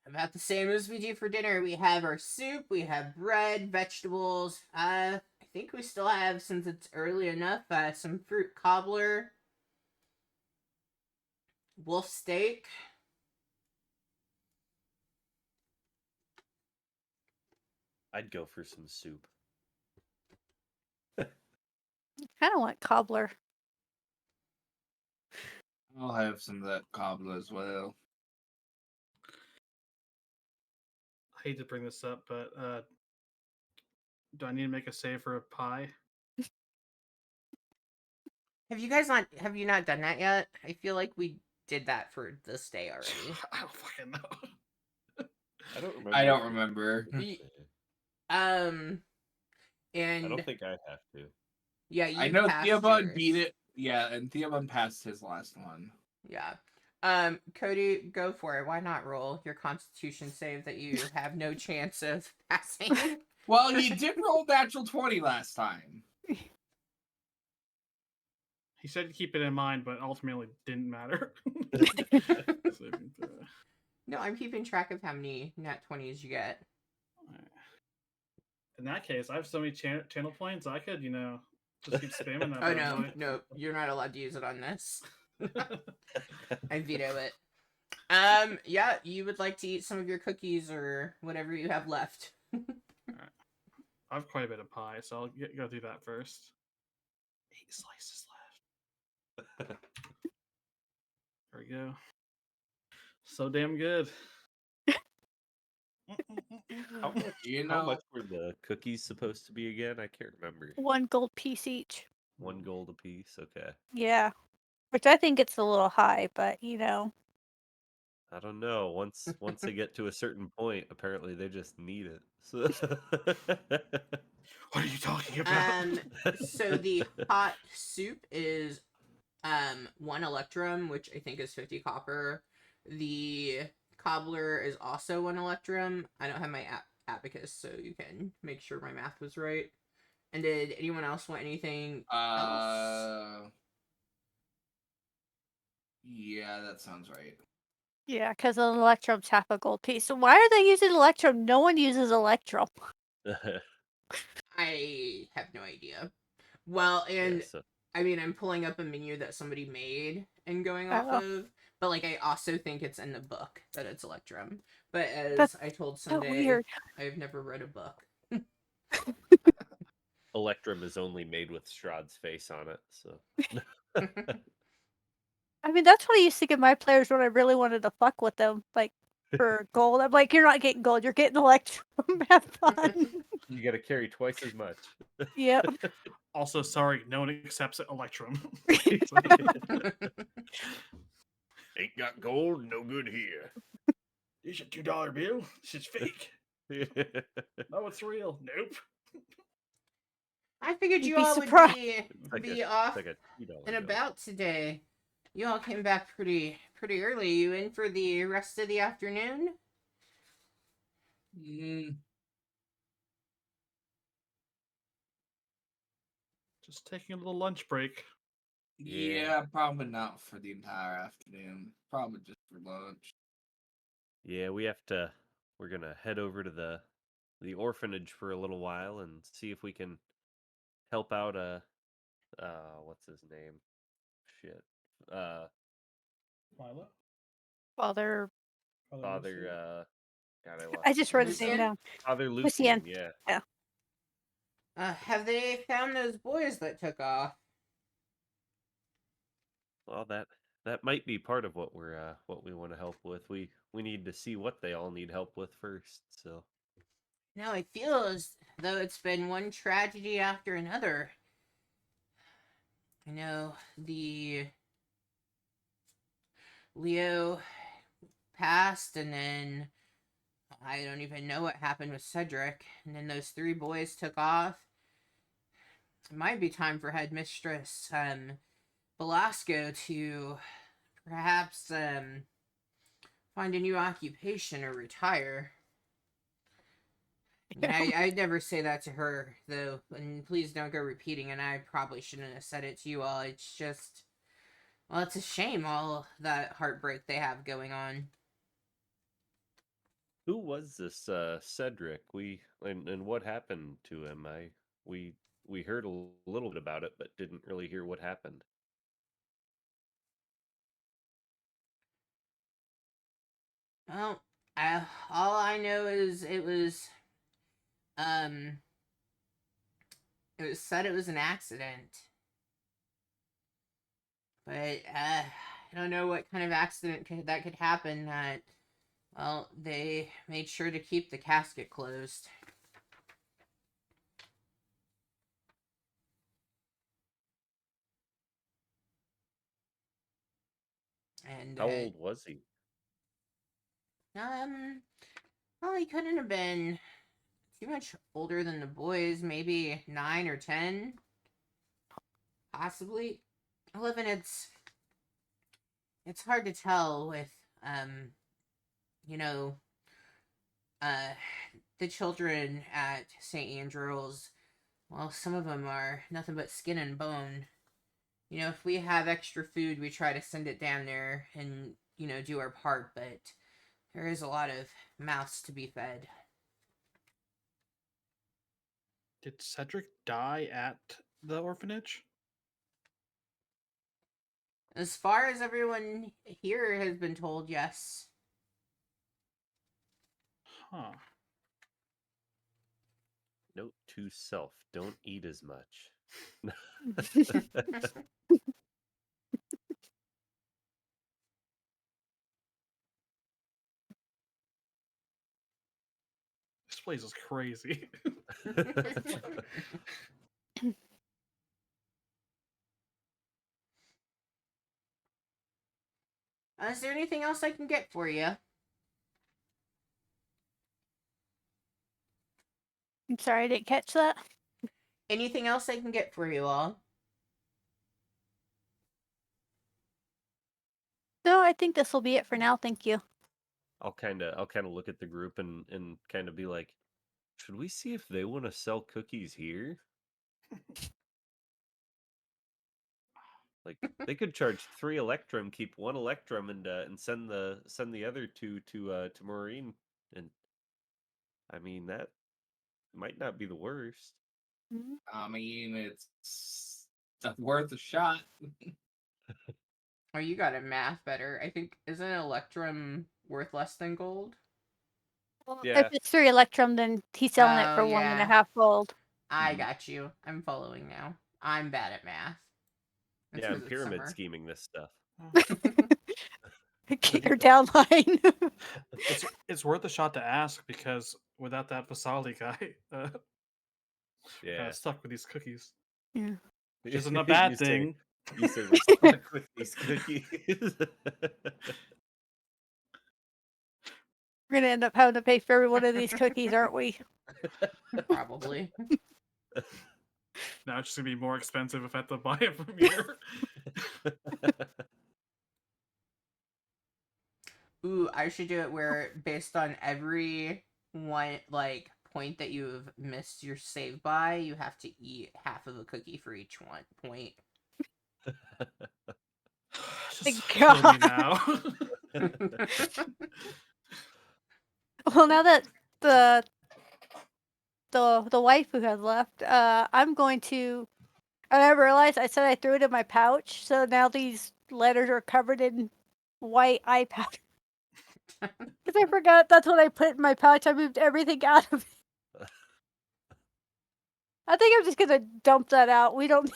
About the same as we do for dinner. We have our soup, we have bread, vegetables. I think we still have, since it's early enough, some fruit cobbler, wolf steak. I'd go for some soup. I kind of want cobbler. I'll have some of that cobbler as well. I hate to bring this up, but do I need to make a save for a pie? Have you not done that yet? I feel like we did that for this day already. I don't fucking know. I don't remember. I don't remember. And I don't think I have to. yeah, you I know passed Theobald yours. beat it. Yeah, and Theobald passed his last one. Yeah. Cody, go for it. Why not roll your constitution save that you have no chance of passing? Well, he did roll natural 20 last time. He said to keep it in mind, but ultimately didn't matter. Saving throw. No, I'm keeping track of how many nat 20s you get. In that case, I have so many channel points, I could, just keep spamming that. Oh bad no, boy. no, you're not allowed to use it on this. I veto it. Yeah, you would like to eat some of your cookies or whatever you have left. Alright. I have quite a bit of pie, so I'll go do that first. 8 slices left. There we go. So damn good. How much were the cookies supposed to be again? I can't remember. 1 gold piece each. 1 gold apiece. Okay. Yeah. Which I think it's a little high, but I don't know. Once they get to a certain point, apparently they just need it. So... What are you talking about? So the hot soup is 1 electrum, which I think is 50 copper. The cobbler is also 1 electrum. I don't have my abacus, so you can make sure my math was right. And did anyone else want anything else? Yeah, that sounds right. Yeah, because an electrum's half a gold piece. So why are they using electrum? No one uses electrum. I have no idea. Well, and Yeah, so... I mean, I'm pulling up a menu that somebody made and going off Oh. of, but like I also think it's in the book that it's electrum. But as That's I told so Sunday, weird. I've never read a book. Electrum is only made with Strahd's face on it, so... I mean, that's what I used to give my players when I really wanted to fuck with them, like for gold. I'm like, you're not getting gold, you're getting electrum. Have fun. You gotta carry twice as much. Yep. Also, sorry, no one accepts Electrum. Ain't got gold, no good here. Here's a $2 bill. This is fake. No, it's real. Nope. I figured You'd you be all would surprised. be off like a $2 and bill. about today. You all came back pretty early. You in for the rest of the afternoon? Mm, Just taking a little lunch break. yeah, probably not for the entire afternoon. Probably just for lunch. Yeah, we have to. We're gonna head over to the orphanage for a little while and see if we can help out. What's his name? Shit. Milo? Father, Father. God, I lost I his just wrote name. his name Lucian? down. Father Lucian. Lucian. Yeah. Have they found those boys that took off? Well, that might be part of what we want to help with. We need to see what they all need help with first. So. No, I feel as though it's been one tragedy after another. I know the Leo passed, and then I don't even know what happened with Cedric. And then those 3 boys took off. It might be time for Headmistress Velasco to perhaps find a new occupation or retire. I'd never say that to her, though, and please don't go repeating, and I probably shouldn't have said it to you all. It's just, well, it's a shame, all that heartbreak they have going on. Who was this Cedric? And what happened to him? We heard a little bit about it, but didn't really hear what happened. Well, all I know is um, it was said it was an accident. But I don't know what kind of accident that could happen. That, well, they made sure to keep the casket closed. And How old was he? well, he couldn't have been too much older than the boys. Maybe 9 or 10, possibly 11. It's hard to tell with you know uh the children at St. Andrew's. Well, some of them are nothing but skin and bone. If we have extra food, we try to send it down there and, do our part, but there is a lot of mouths to be fed. Did Cedric die at the orphanage? As far as everyone here has been told, yes. Huh. Note to self: don't eat as much. This place is crazy. Is there anything else I can get for you? I'm sorry, I didn't catch that. Anything else I can get for you all? No, I think this will be it for now. Thank you. I'll kind of look at the group and kind of be like, should we see if they want to sell cookies here? Like they could charge 3 electrum, keep 1 electrum, and send the other 2 to Maureen. And I mean that might not be the worst. Mhm. I mean, it's worth a shot. Oh, you got it math better. I think, isn't Electrum worth less than gold? Well, Yeah. if it's 3 Electrum, then he's selling it Oh, for yeah. 1.5 gold. I got you. I'm following now. I'm bad at math. That's Yeah, 'cause I'm it's pyramid summer. scheming this stuff. Get your downline. It's worth a shot to ask because without that Vasali guy, Yeah. kind of stuck with these cookies. Yeah. Which isn't a You bad say, thing. You said we're stuck with these cookies. We're gonna end up having to pay for every one of these cookies, aren't we? Probably. Now it's just gonna be more expensive if I have to buy it from here. Ooh, I should do it where based on every one like point that you've missed your save by, you have to eat half of a cookie for each one point. Just God. kill me now. Well, now that the waifu has left, I'm going to. And I realized I said I threw it in my pouch, so now these letters are covered in white eye powder. Because I forgot that's what I put in my pouch. I moved everything out of it. I think I'm just gonna dump that out. We don't.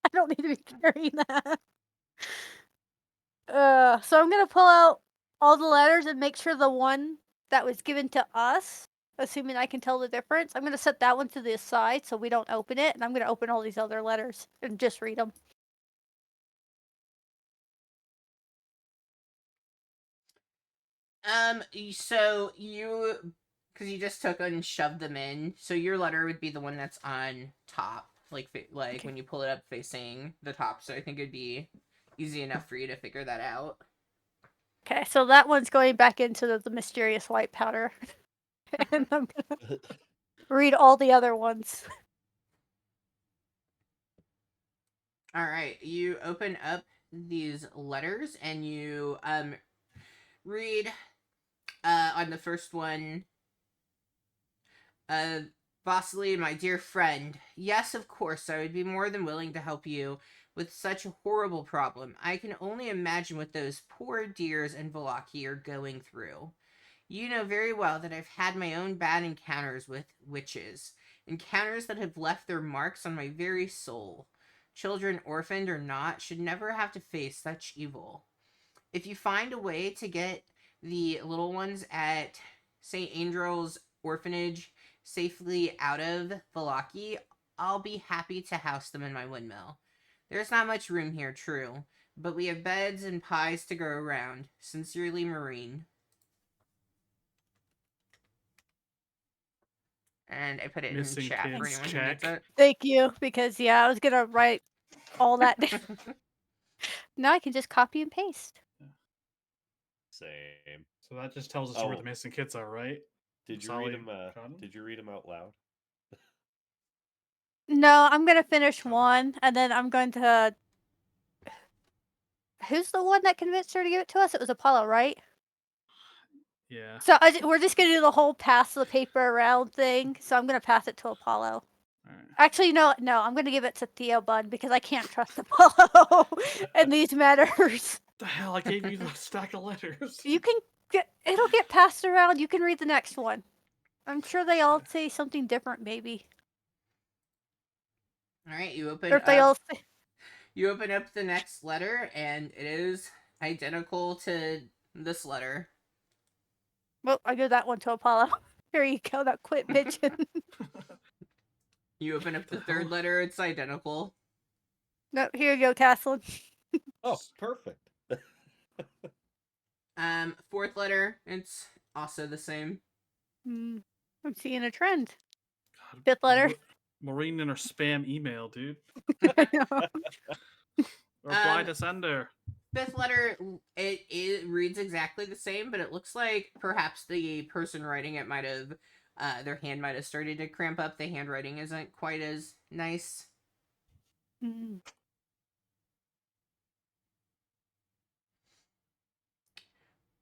I don't need to be carrying that. So I'm gonna pull out all the letters and make sure the one that was given to us, assuming I can tell the difference, I'm gonna set that one to the side so we don't open it, and I'm gonna open all these other letters and just read them. So you, because you just took and shoved them in, so your letter would be the one that's on top, like Okay. when you pull it up facing the top. So I think it'd be easy enough for you to figure that out. Okay, so that one's going back into the mysterious white powder. And I'm gonna read all the other ones. All right, you open up these letters and you read on the first one. Vasily, my dear friend, yes, of course, I would be more than willing to help you with such a horrible problem. I can only imagine what those poor dears in Valaki are going through. You know very well that I've had my own bad encounters with witches, encounters that have left their marks on my very soul. Children, orphaned or not, should never have to face such evil. If you find a way to get the little ones at St. Angel's Orphanage safely out of Valaki, I'll be happy to house them in my windmill. There's not much room here, true, but we have beds and pies to go around. Sincerely, Marine. And I put it in Missing chat for kids anyone who needs check. it. Thank you, because I was gonna write all that down. Now I can just copy and paste. Same. So that just tells us where Oh. the missing kids are, right? Did you Sally read them? got 'em? Did you read them out loud? No, I'm gonna finish one, and then I'm going to. Who's the one that convinced her to give it to us? It was Apollo, right? Yeah. So we're just gonna do the whole pass the paper around thing. So I'm gonna pass it to Apollo. Alright. Actually, no, I'm gonna give it to Theo Bud because I can't trust Apollo in these matters. The hell! I gave you the stack of letters. You can it'll get passed around. You can read the next one. I'm sure they all say something different, maybe. All right, you open Or if they all up. say, You open up the next letter, and it is identical to this letter. well, I give that one to Apollo. Here you go. Now quit bitching. You open up the The third hell? letter, it's identical. No, here you go, Caslin. Oh, perfect. Fourth letter, it's also the same. I'm seeing a trend. God, Fifth letter. Maureen in her spam email, dude. I know. Reply to sender. Fifth letter, it reads exactly the same, but it looks like perhaps the person writing it might have, their hand might have started to cramp up. The handwriting isn't quite as nice. Mm.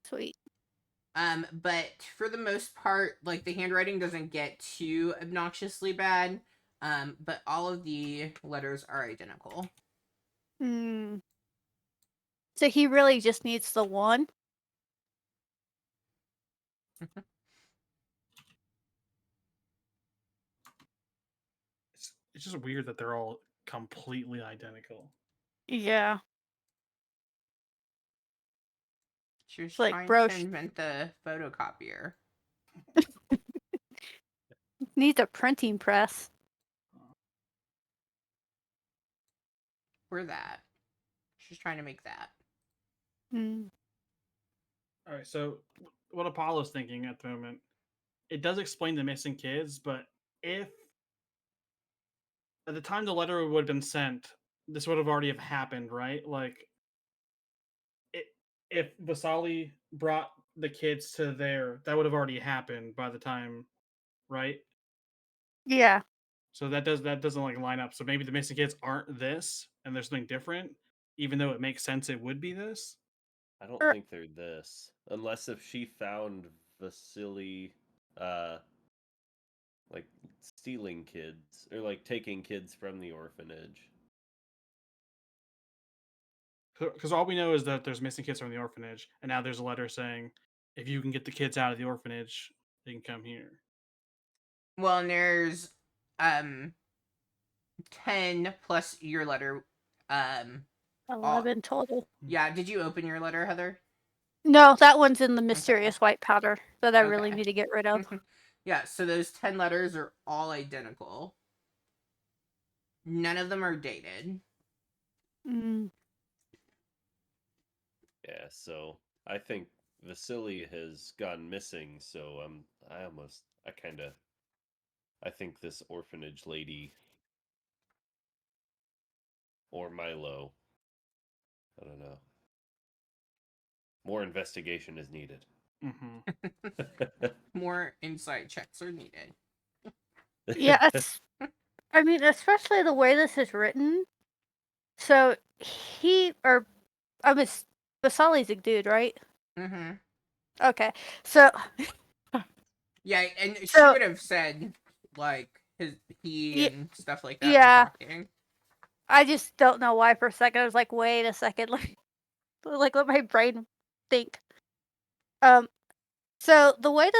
Sweet. But for the most part, like the handwriting doesn't get too obnoxiously bad. But all of the letters are identical. Mm. So he really just needs the one. It's just weird that they're all completely identical. Yeah. She was It's like, trying bro, to invent the photocopier. needs a printing press. or that. She's trying to make that. Mm. All right, so what Apollo's thinking at the moment, it does explain the missing kids, but if at the time the letter would have been sent, this would have already have happened, right? Like, it, if Vasali brought the kids to there, that would have already happened by the time, right? Yeah. So that doesn't like line up. So maybe the missing kids aren't this, and there's something different, even though it makes sense it would be this. I don't Er- think they're this. Unless if she found Vasily like stealing kids or like taking kids from the orphanage. Because all we know is that there's missing kids from the orphanage, and now there's a letter saying, if you can get the kids out of the orphanage, they can come here. Well, and there's 10 plus your letter. 11 total. Yeah, did you open your letter, Heather? No, that one's in the mysterious white powder that I really Okay. need to get rid of. Yeah, so those 10 letters are all identical. None of them are dated. Mm. Yeah, so I think Vasily has gone missing, so I think this orphanage lady or Milo, I don't know. More investigation is needed. Mm-hmm. More insight checks are needed. Yeah, I mean, especially the way this is written. So Vasali's a dude, right? Mm-hmm. Okay, so Yeah, and she So- would have said, like, he Ye- and stuff like that yeah. were talking. I just don't know why for a second I was like, wait a second, like let my brain think. So the way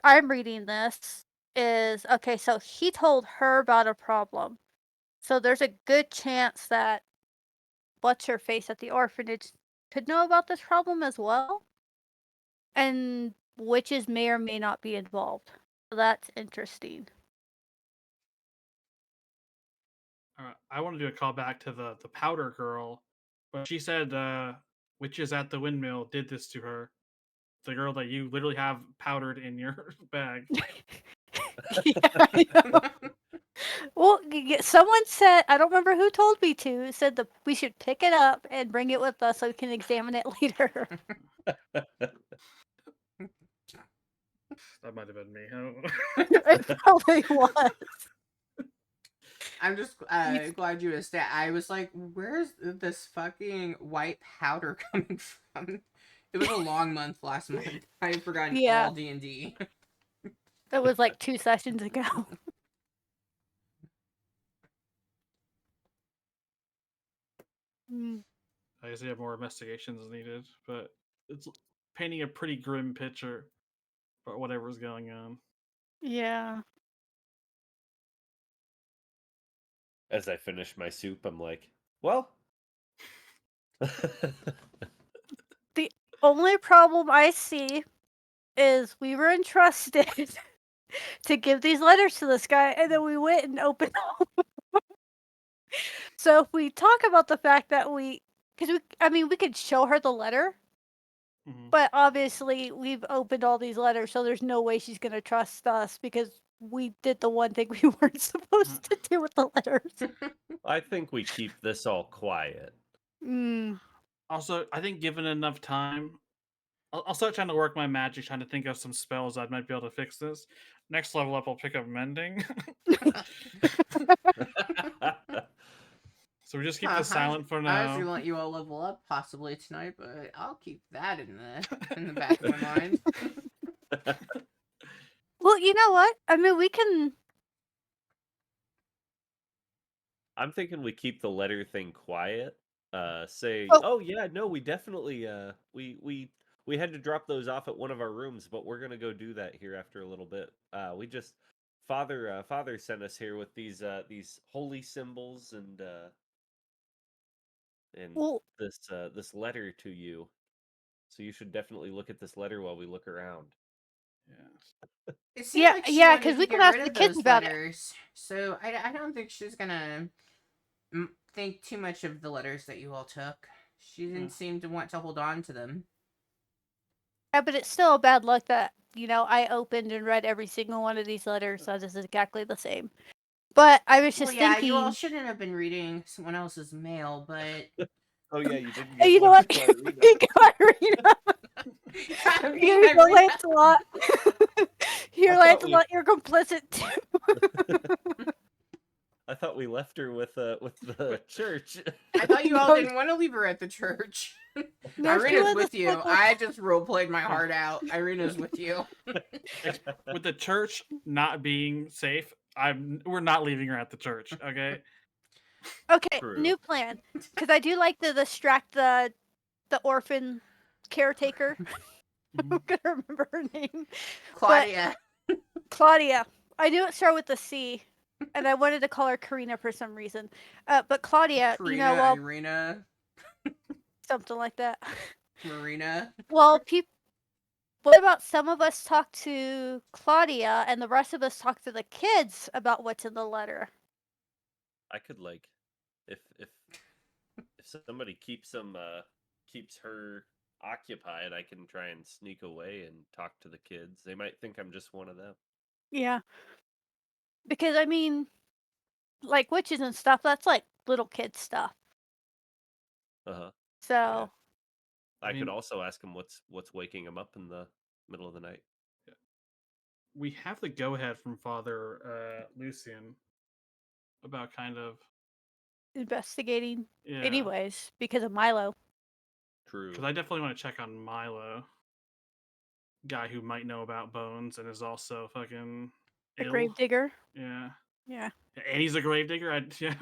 I'm reading this is okay. So he told her about a problem. So there's a good chance that what's her face at the orphanage could know about this problem as well, and witches may or may not be involved. So that's interesting. I want to do a callback to the powder girl, but she said witches at the windmill did this to her. The girl that you literally have powdered in your bag. Yeah, I know. Well, someone said, I don't remember who told me to, said that we should pick it up and bring it with us so we can examine it later. That might have been me. I don't know. It probably was. I'm just glad you asked that. I was like, where's this fucking white powder coming from? It was a long month last month. I had forgotten Yeah. all D&D. It was like 2 sessions ago. Mm, I guess we have more investigations needed, but it's painting a pretty grim picture about whatever's going on. yeah. As I finish my soup, I'm like, well. The only problem I see is we were entrusted to give these letters to this guy, and then we went and opened them. So if we talk about the fact that we could show her the letter, Mhm. but obviously we've opened all these letters, so there's no way she's gonna trust us because we did the one thing we weren't supposed to do with the letters. I think we keep this all quiet. Mm. Also, I think given enough time, I'll start trying to work my magic, trying to think of some spells that might be able to fix this. Next level up, I'll pick up mending. So we just keep this silent for I was gonna now. let you all level up possibly tonight, but I'll keep that in the back of my mind. Well, you know what? I mean, we can. I'm thinking we keep the letter thing quiet. Say, Oh. oh yeah, no, we definitely we had to drop those off at one of our rooms, but we're gonna go do that here after a little bit. We just Father sent us here with these holy symbols and Well, this letter to you. So you should definitely look at this letter while we look around. Yeah. It seemed like she wanted 'cause to we get can ask rid the of kids those about it. letters, so I don't think she's gonna think too much of the letters that you all took. She didn't Yeah. seem to want to hold on to them. Yeah, but it's still bad luck that, I opened and read every single one of these letters. That is exactly the same. But I was Well, just yeah, you all thinking, shouldn't have been reading someone else's mail, but Oh yeah, you didn't hey, get you know one what? to Clarina. Clarina, I mean, here you I go, read Lancelot. Here, I thought we- Lancelot, you're complicit too. I thought we left her with the church. I thought you all No, didn't want to leave her at the church. no, she Irina's was with a you. special- I just role played my heart out. Irina's with you. With the church not being safe, we're not leaving her at the church. Okay. Okay, True. new plan. Because I do like to distract the orphan caretaker. I'm gonna remember her name. Claudia. Claudia. I knew it started with a C, and I wanted to call her Karina for some reason. But Claudia, Karina, well, Irina, something like that. Marina. Well, what about some of us talk to Claudia, and the rest of us talk to the kids about what's in the letter? I could like, if somebody keeps her occupied, I can try and sneak away and talk to the kids. They might think I'm just one of them. Yeah. Because I mean, like witches and stuff, that's like little kid stuff. Uh huh. So I could mean- also ask him what's waking him up in the middle of the night. We have the go ahead from Father Lucian about kind of investigating, yeah. anyways, because of Milo. True. Because I definitely want to check on Milo, guy who might know about bones and is also fucking A ill. gravedigger. Yeah, Yeah. and he's a gravedigger. Yeah.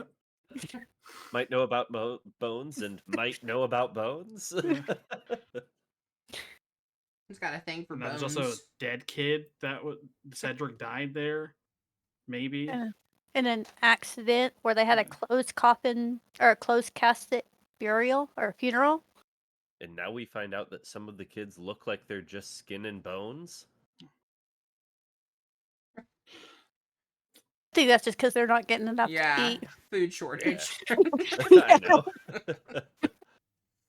Might know about bones and might know about bones. He's got a thing for And there's bones. also a dead kid that Cedric died there. Maybe. In an accident where they had a Yeah. closed coffin or a closed casket burial or funeral. And now we find out that some of the kids look like they're just skin and bones. I think that's just because they're not getting enough to Yeah, eat. food shortage. I know.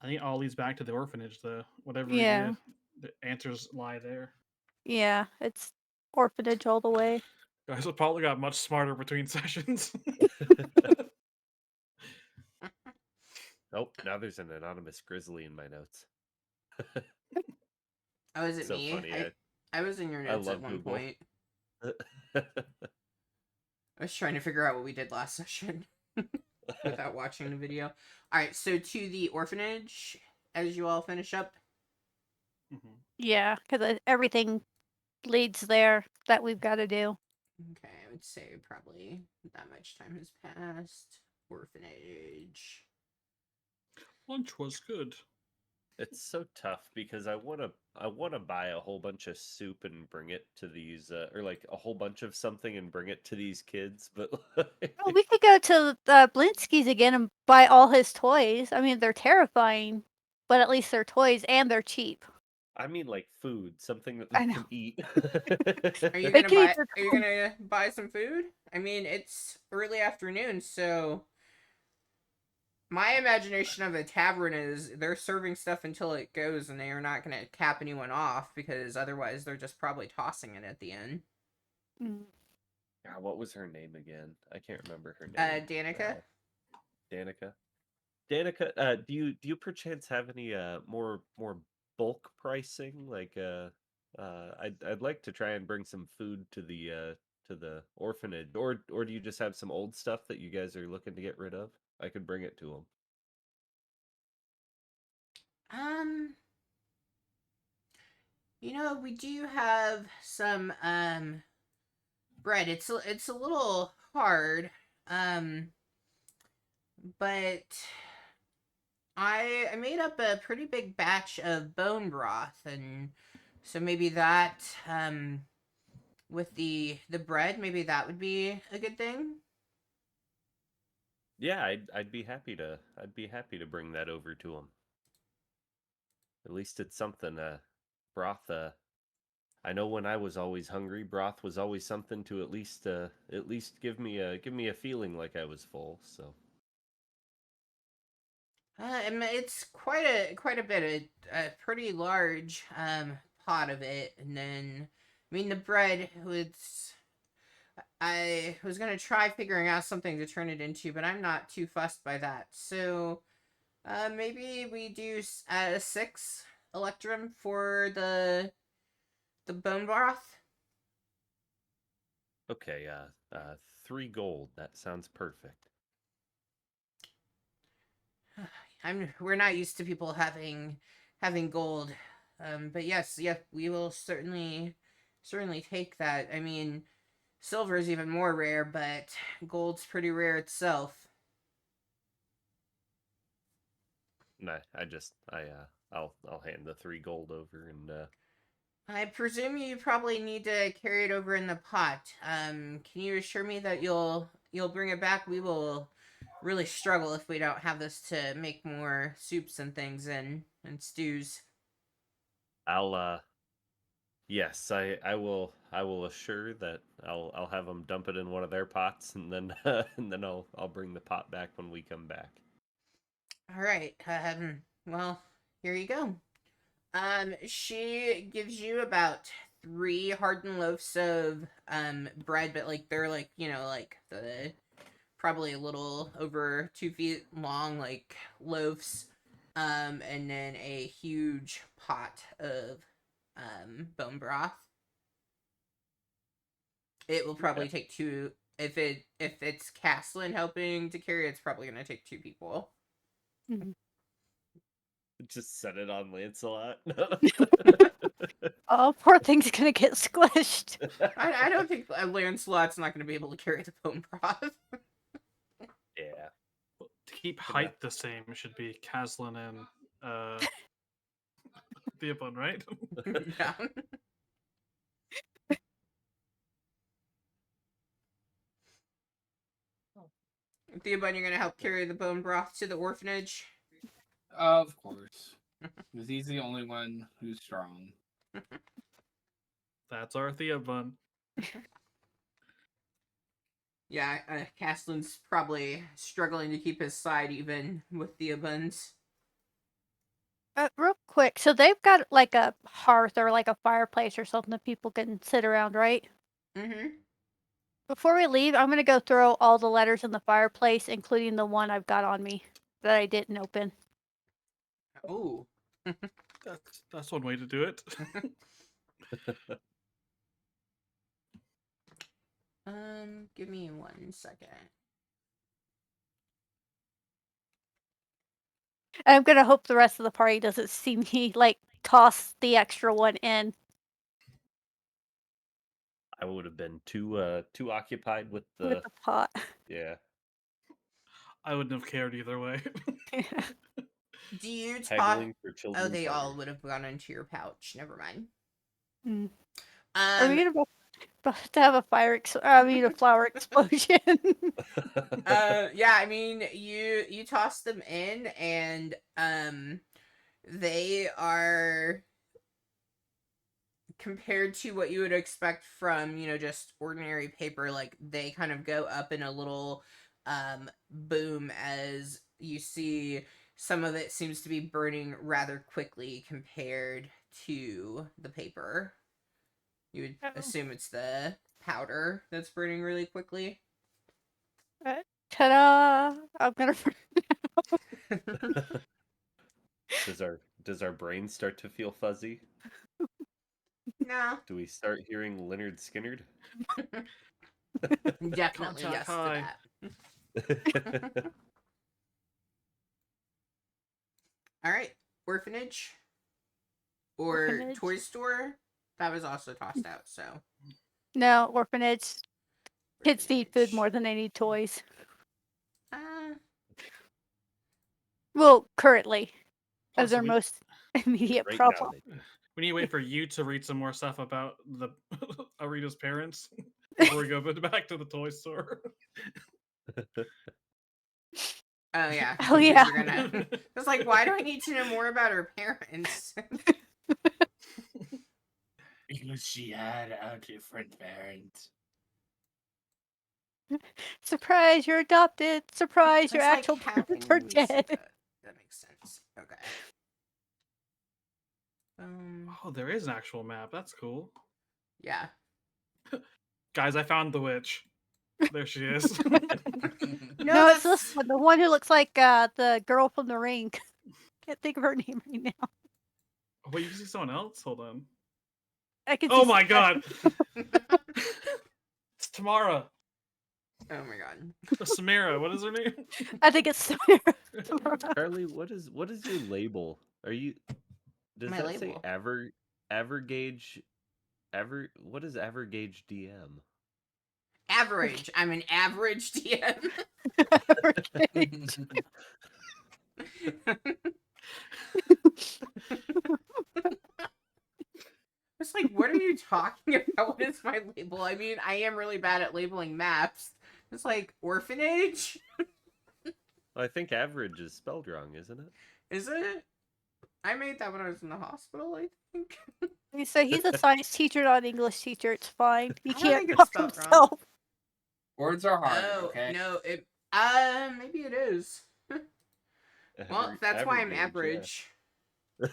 I think it all leads back to the orphanage, though. Whatever Yeah. we did, the answers lie there. Yeah, it's orphanage all the way. Guys will probably got much smarter between sessions. Oh, now there's an anonymous grizzly in my notes. Oh, is it So me? funny. I was in your I notes love at one Google. point. I was trying to figure out what we did last session without watching the video. Alright, so to the orphanage, as you all finish up. Mhm. Yeah, because everything leads there that we've got to do. Okay, I would say probably that much time has passed. Orphanage. Lunch was good. It's so tough because I want to buy a whole bunch of soup and bring it to these or like a whole bunch of something and bring it to these kids, but Oh, we could go to Blinsky's again and buy all his toys. I mean, they're terrifying, but at least they're toys and they're cheap. I mean like food, something that I they know. can eat. Are you They gonna can eat buy their are you toys. gonna buy some food? I mean, it's early afternoon, so my imagination of a tavern is they're serving stuff until it goes and they are not gonna cap anyone off because otherwise they're just probably tossing it at the end. Mm. God, what was her name again? I can't remember her name. Danica? Danica. Danica, do you perchance have any more bulk pricing? Like I'd like to try and bring some food to the orphanage, or do you just have some old stuff that you guys are looking to get rid of? I could bring it to them. We do have some bread. It's a little hard. But I made up a pretty big batch of bone broth, and so maybe that with the bread, maybe that would be a good thing. Yeah, I'd be happy to bring that over to them. At least it's something. Broth. I know when I was always hungry, broth was always something to at least give me a feeling like I was full. So It's quite a bit, a pretty large pot of it, and then I mean the bread was. I was gonna try figuring out something to turn it into, but I'm not too fussed by that. So maybe we do 6 electrum for the bone broth. Okay, 3 gold. That sounds perfect. We're not used to people having gold, but yes, we will certainly take that. I mean, silver is even more rare, but gold's pretty rare itself. No, I'll hand the 3 gold over and I presume you probably need to carry it over in the pot. Can you assure me that you'll bring it back? We will really struggle if we don't have this to make more soups and things and stews. I'll yes, I will assure that I'll have them dump it in one of their pots and then and then I'll bring the pot back when we come back. All right. Well, here you go. She gives you about 3 hardened loaves of bread, but like they're like like the probably a little over 2 feet long, like loaves. And then a huge pot of bone broth. It will probably Okay. take 2. If it's Caslin helping to carry, it's probably gonna take 2 people. Mhm. Just set it on Lancelot. Oh, poor thing's gonna get squished. I don't think Lancelot's not gonna be able to carry the bone broth. Yeah. To keep Good height enough. the same, it should be Caslin and Theobald, right? Yeah. Theobald, you're gonna help carry the bone broth to the orphanage. Of course. Because he's the only one who's strong. That's our Theobald. Yeah, Castlin's probably struggling to keep his side even with Theobald's. Real quick, so they've got like a hearth or like a fireplace or something that people can sit around, right? Mm-hmm. Before we leave, I'm gonna go throw all the letters in the fireplace, including the one I've got on me that I didn't open. Ooh. That's one way to do it. Give me 1 second. And I'm gonna hope the rest of the party doesn't see me like toss the extra one in. I would have been too occupied with With the the pot. yeah, I wouldn't have cared either way. Do you toss? haggling for Oh, children's they all murder. would have gone into your pouch. Never mind. Mm. Are we Um. about to have a a flower explosion? Yeah. I mean, you toss them in, and they are compared to what you would expect from just ordinary paper. Like they kind of go up in a little boom as you see some of it seems to be burning rather quickly compared to the paper. You would Oh. assume it's the powder that's burning really quickly. Ta-da! I'm gonna. Does our brain start to feel fuzzy? No. Do we start hearing Leonard Skinnerd? Definitely Contact yes high. to that. All right. Orphanage or Orphanage. toy store. That was also tossed out, so No, orphanage. Kids need food orphanage. more than they need toys. Uh, Well, currently, as Also, their most immediate Right now, problem. we need to wait for you to read some more stuff about the Arita's parents before we go back to the toy store. oh yeah. Oh, yeah. We're gonna. It's like, why do I need to know more about her parents? Because she had a different parent. Surprise, you're adopted. Surprise, your It's like, actual how can parents are you say dead. that? that makes sense. Okay. Oh, there is an actual map. That's cool. Yeah. Guys, I found the witch. There she is. No, it's this one, the one who looks like the girl from The Ring. Can't think of her name right now. Oh, wait, you can see someone else? Hold on. I can Oh see. my god! It's Tamara. Oh my god. Or Samira. What is her name? I think it's Tamara. Charlie, what is your label? Are you? Does My that say label. average? What is average DM? Average. I'm an average DM. It's like, what are you talking about? What is my label? I mean, I am really bad at labeling maps. It's like orphanage. I think average is spelled wrong, isn't it? Is it? I made that when I was in the hospital, I think. You say he's a science teacher, not an English teacher. It's fine. He I don't can't think it's help spelled wrong. himself. Words are hard, Oh, okay? no, it maybe it is. Well, that's why I'm average. Yeah.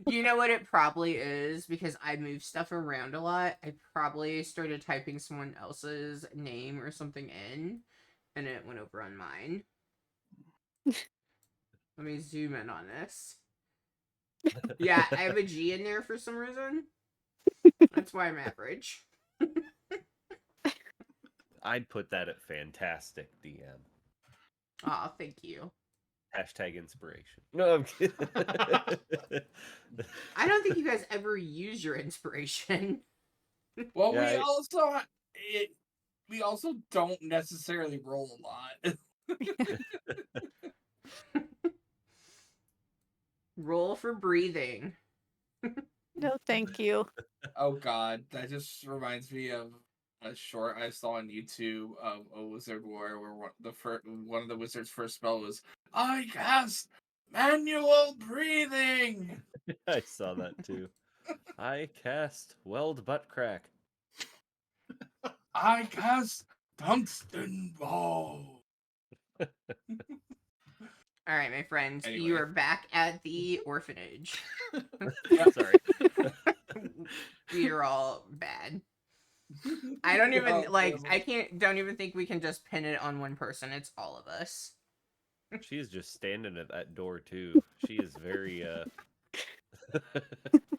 You know what it probably is? Because I move stuff around a lot. I probably started typing someone else's name or something in, and it went over on mine. Let me zoom in on this. Yeah, I have a G in there for some reason. That's why I'm average. I'd put that at fantastic DM. Aw, thank you. Hashtag inspiration. No, I'm kidding. I don't think you guys ever use your inspiration. Well, Yeah, we also don't necessarily roll a lot. Roll for breathing. No, thank you. Oh god, that just reminds me of a short I saw on YouTube of a Wizard War where one of the wizard's first spell was I cast manual breathing. I saw that too. I cast weld butt crack. I cast tungsten ball. All right, my friends, you Anyway. are back at the orphanage. Sorry. We are all bad. I don't even Oh, don't even think we can just pin it on one person. It's all of us. She is just standing at that door too. She is very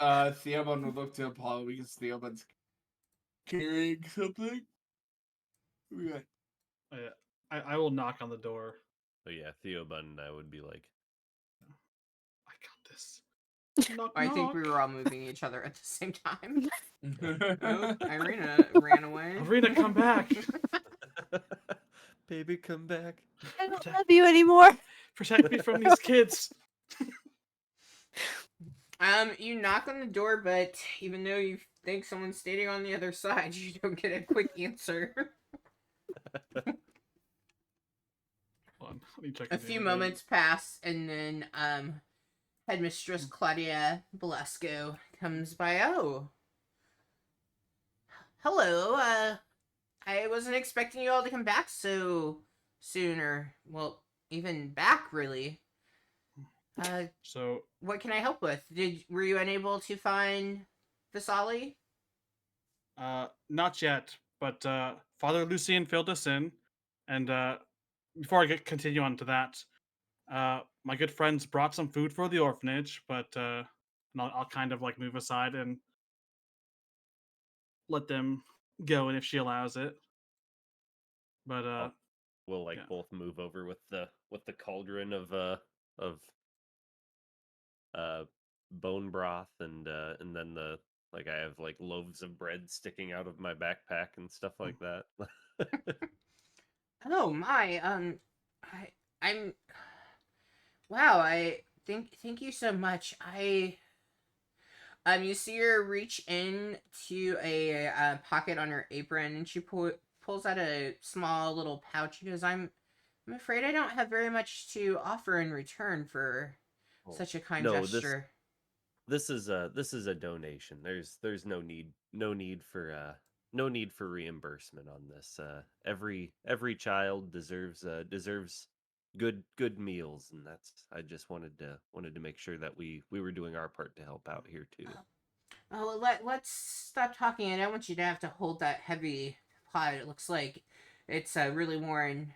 Theobald would look to Apollo because Theobald's carrying something. Okay. I will knock on the door. Oh yeah, Theobald and I would be like, I got this. Knock, I think knock. we were all moving each other at the same time. Oh, Irina ran away. Irina, come back. baby, come back. I don't love you anymore. Protect me from these kids. You knock on the door, but even though you think someone's standing on the other side, you don't get a quick answer. Hold on, let me check A the few name moments pass, and then Headmistress Claudia Belasco comes by. Oh, hello. I wasn't expecting you all to come back so soon, or well, even back really. So What can I help with? Were you unable to find the Solly? not yet, but Father Lucian filled us in, and before I continue on to that, my good friends brought some food for the orphanage, but and I'll kind of like move aside and let them go, and if she allows it. But We'll like yeah. both move over with the cauldron of bone broth and then the like I have like loaves of bread sticking out of my backpack and stuff like that. Oh my, I'm. Wow, thank you so much. You see her reach in to a pocket on her apron, and she pulls out a small little pouch. She goes, I'm afraid I don't have very much to offer in return for such a kind No, gesture. this is a donation. There's no need for reimbursement on this. Every child deserves good meals, and I just wanted to make sure that we were doing our part to help out here too. Oh, let's stop talking. I don't want you to have to hold that heavy pot. It looks like it's really worn.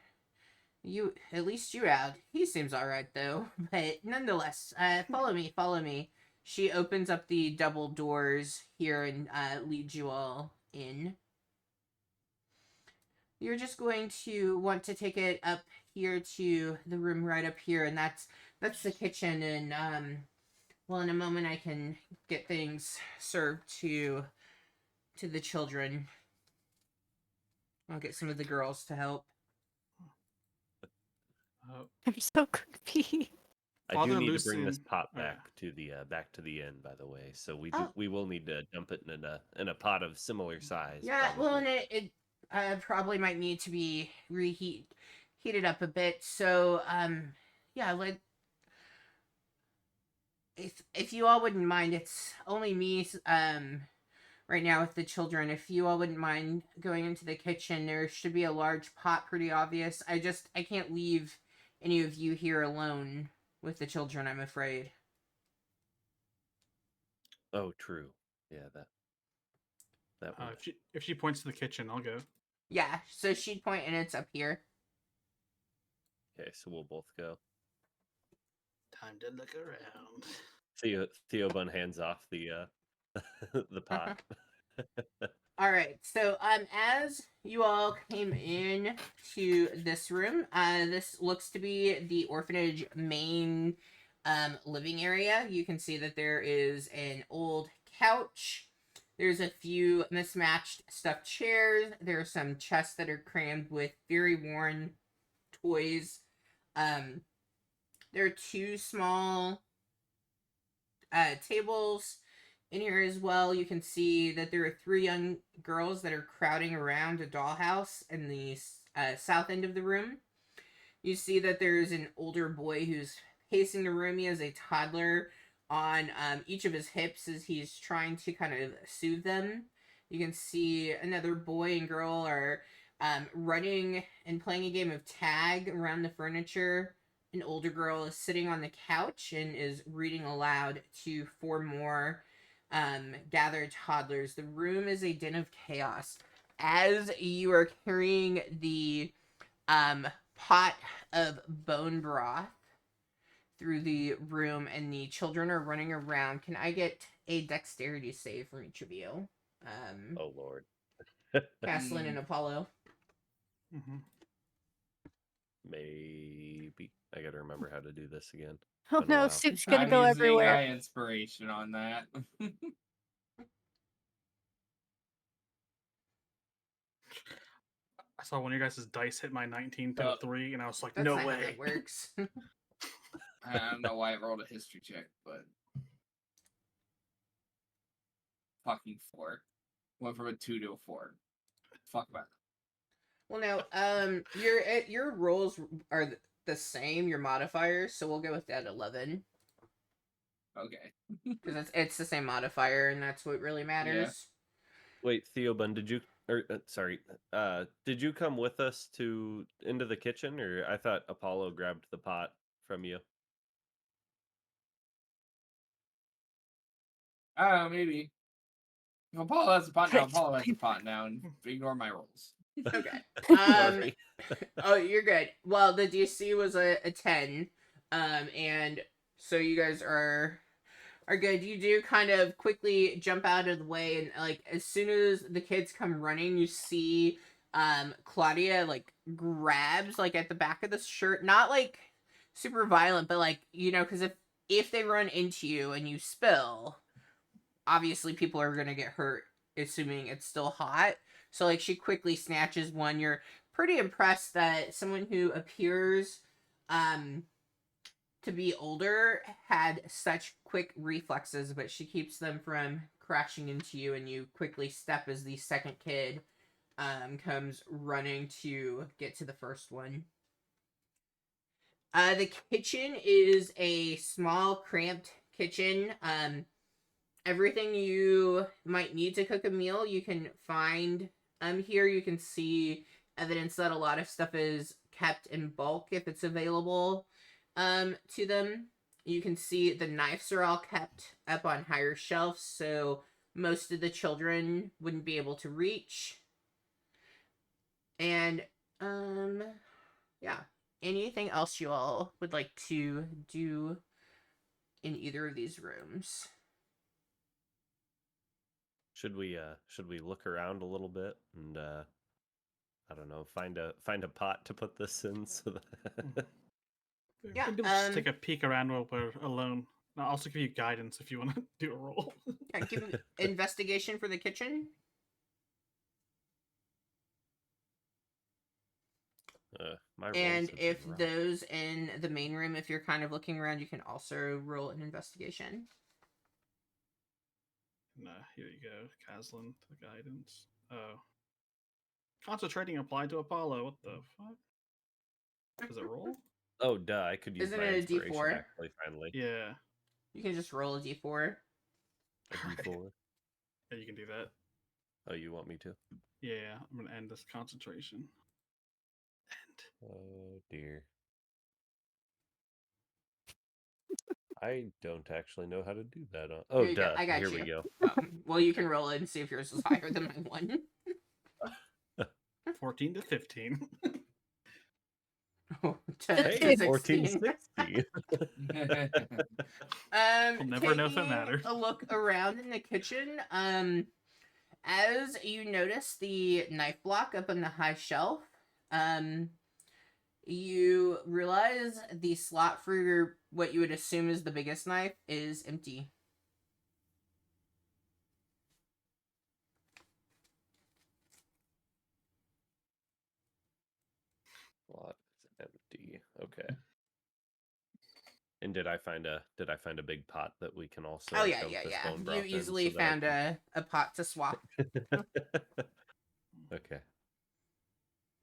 You, at least you out. He seems all right though. But nonetheless, follow me. Follow me. She opens up the double doors here and leads you all in. You're just going to want to take it up here to the room right up here, and that's the kitchen. And well, in a moment I can get things served to the children. I'll get some of the girls to help. I'm so confused. I Father do need to bring this Lucian- pot oh, yeah. back to the inn, by the way. So Oh. we will need to dump it in a pot of similar size. Yeah, well, and probably. it probably might need to be heated up a bit. So yeah, if you all wouldn't mind, it's only me right now with the children. If you all wouldn't mind going into the kitchen, there should be a large pot, pretty obvious. I can't leave any of you here alone with the children, I'm afraid. Oh, true. Yeah, that would. If she points to the kitchen, I'll go. Yeah, so she'd point and it's up here. Okay, so we'll both go. Time to look around. Theo Bun hands off the the pot. All right. So, as you all came in to this room, this looks to be the orphanage main living area. You can see that there is an old couch. There's a few mismatched stuffed chairs. There are some chests that are crammed with very worn toys. There are two small tables in here as well. You can see that there are three young girls that are crowding around a dollhouse in the south end of the room. You see that there's an older boy who's pacing the room. He has a toddler on each of his hips as he's trying to kind of soothe them. You can see another boy and girl are running and playing a game of tag around the furniture. An older girl is sitting on the couch and is reading aloud to four more gathered toddlers. The room is a den of chaos. As you are carrying the pot of bone broth through the room and the children are running around, can I get a dexterity save from each of you? Oh Lord. Caslin and Apollo. Mm-hmm. Maybe I gotta remember how to do this again. Oh Been a no, while. Soup's gonna I'm go using everywhere. my inspiration on that. I saw one of your guys' dice hit my 19 to Oh. 3, and I was like, That's no not way. how that works. I don't know why I rolled a history check, but fucking 4. Went from a 2 to a 4. Fuck that. Well, no, your rolls are the same, your modifiers, so we'll go with that 11 Okay. because it's the same modifier, and that's what really matters. Wait, Theo Bun, did you did you come with us into the kitchen, or I thought Apollo grabbed the pot from you? I don't know, maybe. If Apollo has a pot now, Apollo has a pot now, and ignore my rolls. Okay. Sorry. Oh, you're good. Well, the DC was a 10, and so you guys are good. You do kind of quickly jump out of the way, and like as soon as the kids come running, you see Claudia like grabs like at the back of the shirt, not like super violent, but like because if they run into you and you spill, obviously people are gonna get hurt, assuming it's still hot. So like she quickly snatches one. You're pretty impressed that someone who appears to be older had such quick reflexes, but she keeps them from crashing into you, and you quickly step as the second kid comes running to get to the first one. The kitchen is a small, cramped kitchen. Everything you might need to cook a meal you can find here. You can see evidence that a lot of stuff is kept in bulk if it's available to them. You can see the knives are all kept up on higher shelves, so most of the children wouldn't be able to reach. And yeah. Anything else you all would like to do in either of these rooms? Should we look around a little bit and I don't know, find a pot to put this in so that Yeah, Maybe let's just take a peek around while we're alone. I'll also give you guidance if you want to do a roll. Yeah, give me investigation for the kitchen. my rolls And have if been rough. those in the main room, if you're kind of looking around, you can also roll an investigation. Here you go, Caslin, the guidance. Oh. Concentrating applied to Apollo. What the fuck? Does it roll? Oh, duh! I could use Isn't my it a inspiration D4? actually. Finally, Yeah. You can just roll a d4. a D4. Yeah, you can do that. Oh, you want me to? Yeah, I'm gonna end this concentration. Oh dear. I don't actually know how to do that. Oh, Here you go. duh! I got Here you. we go. Well, you can roll it and see if yours is higher than my one. 14 to 15. To Hey, 16. 1460. We'll never know if it Taking matters. a look around in the kitchen, as you notice the knife block up on the high shelf, you realize the slot for your, what you would assume is the biggest knife is empty. Slot is empty. Okay. And did I find a big pot that we can also Oh yeah, dump yeah, this yeah. bone You broth in easily so that I found a pot to swap. Okay.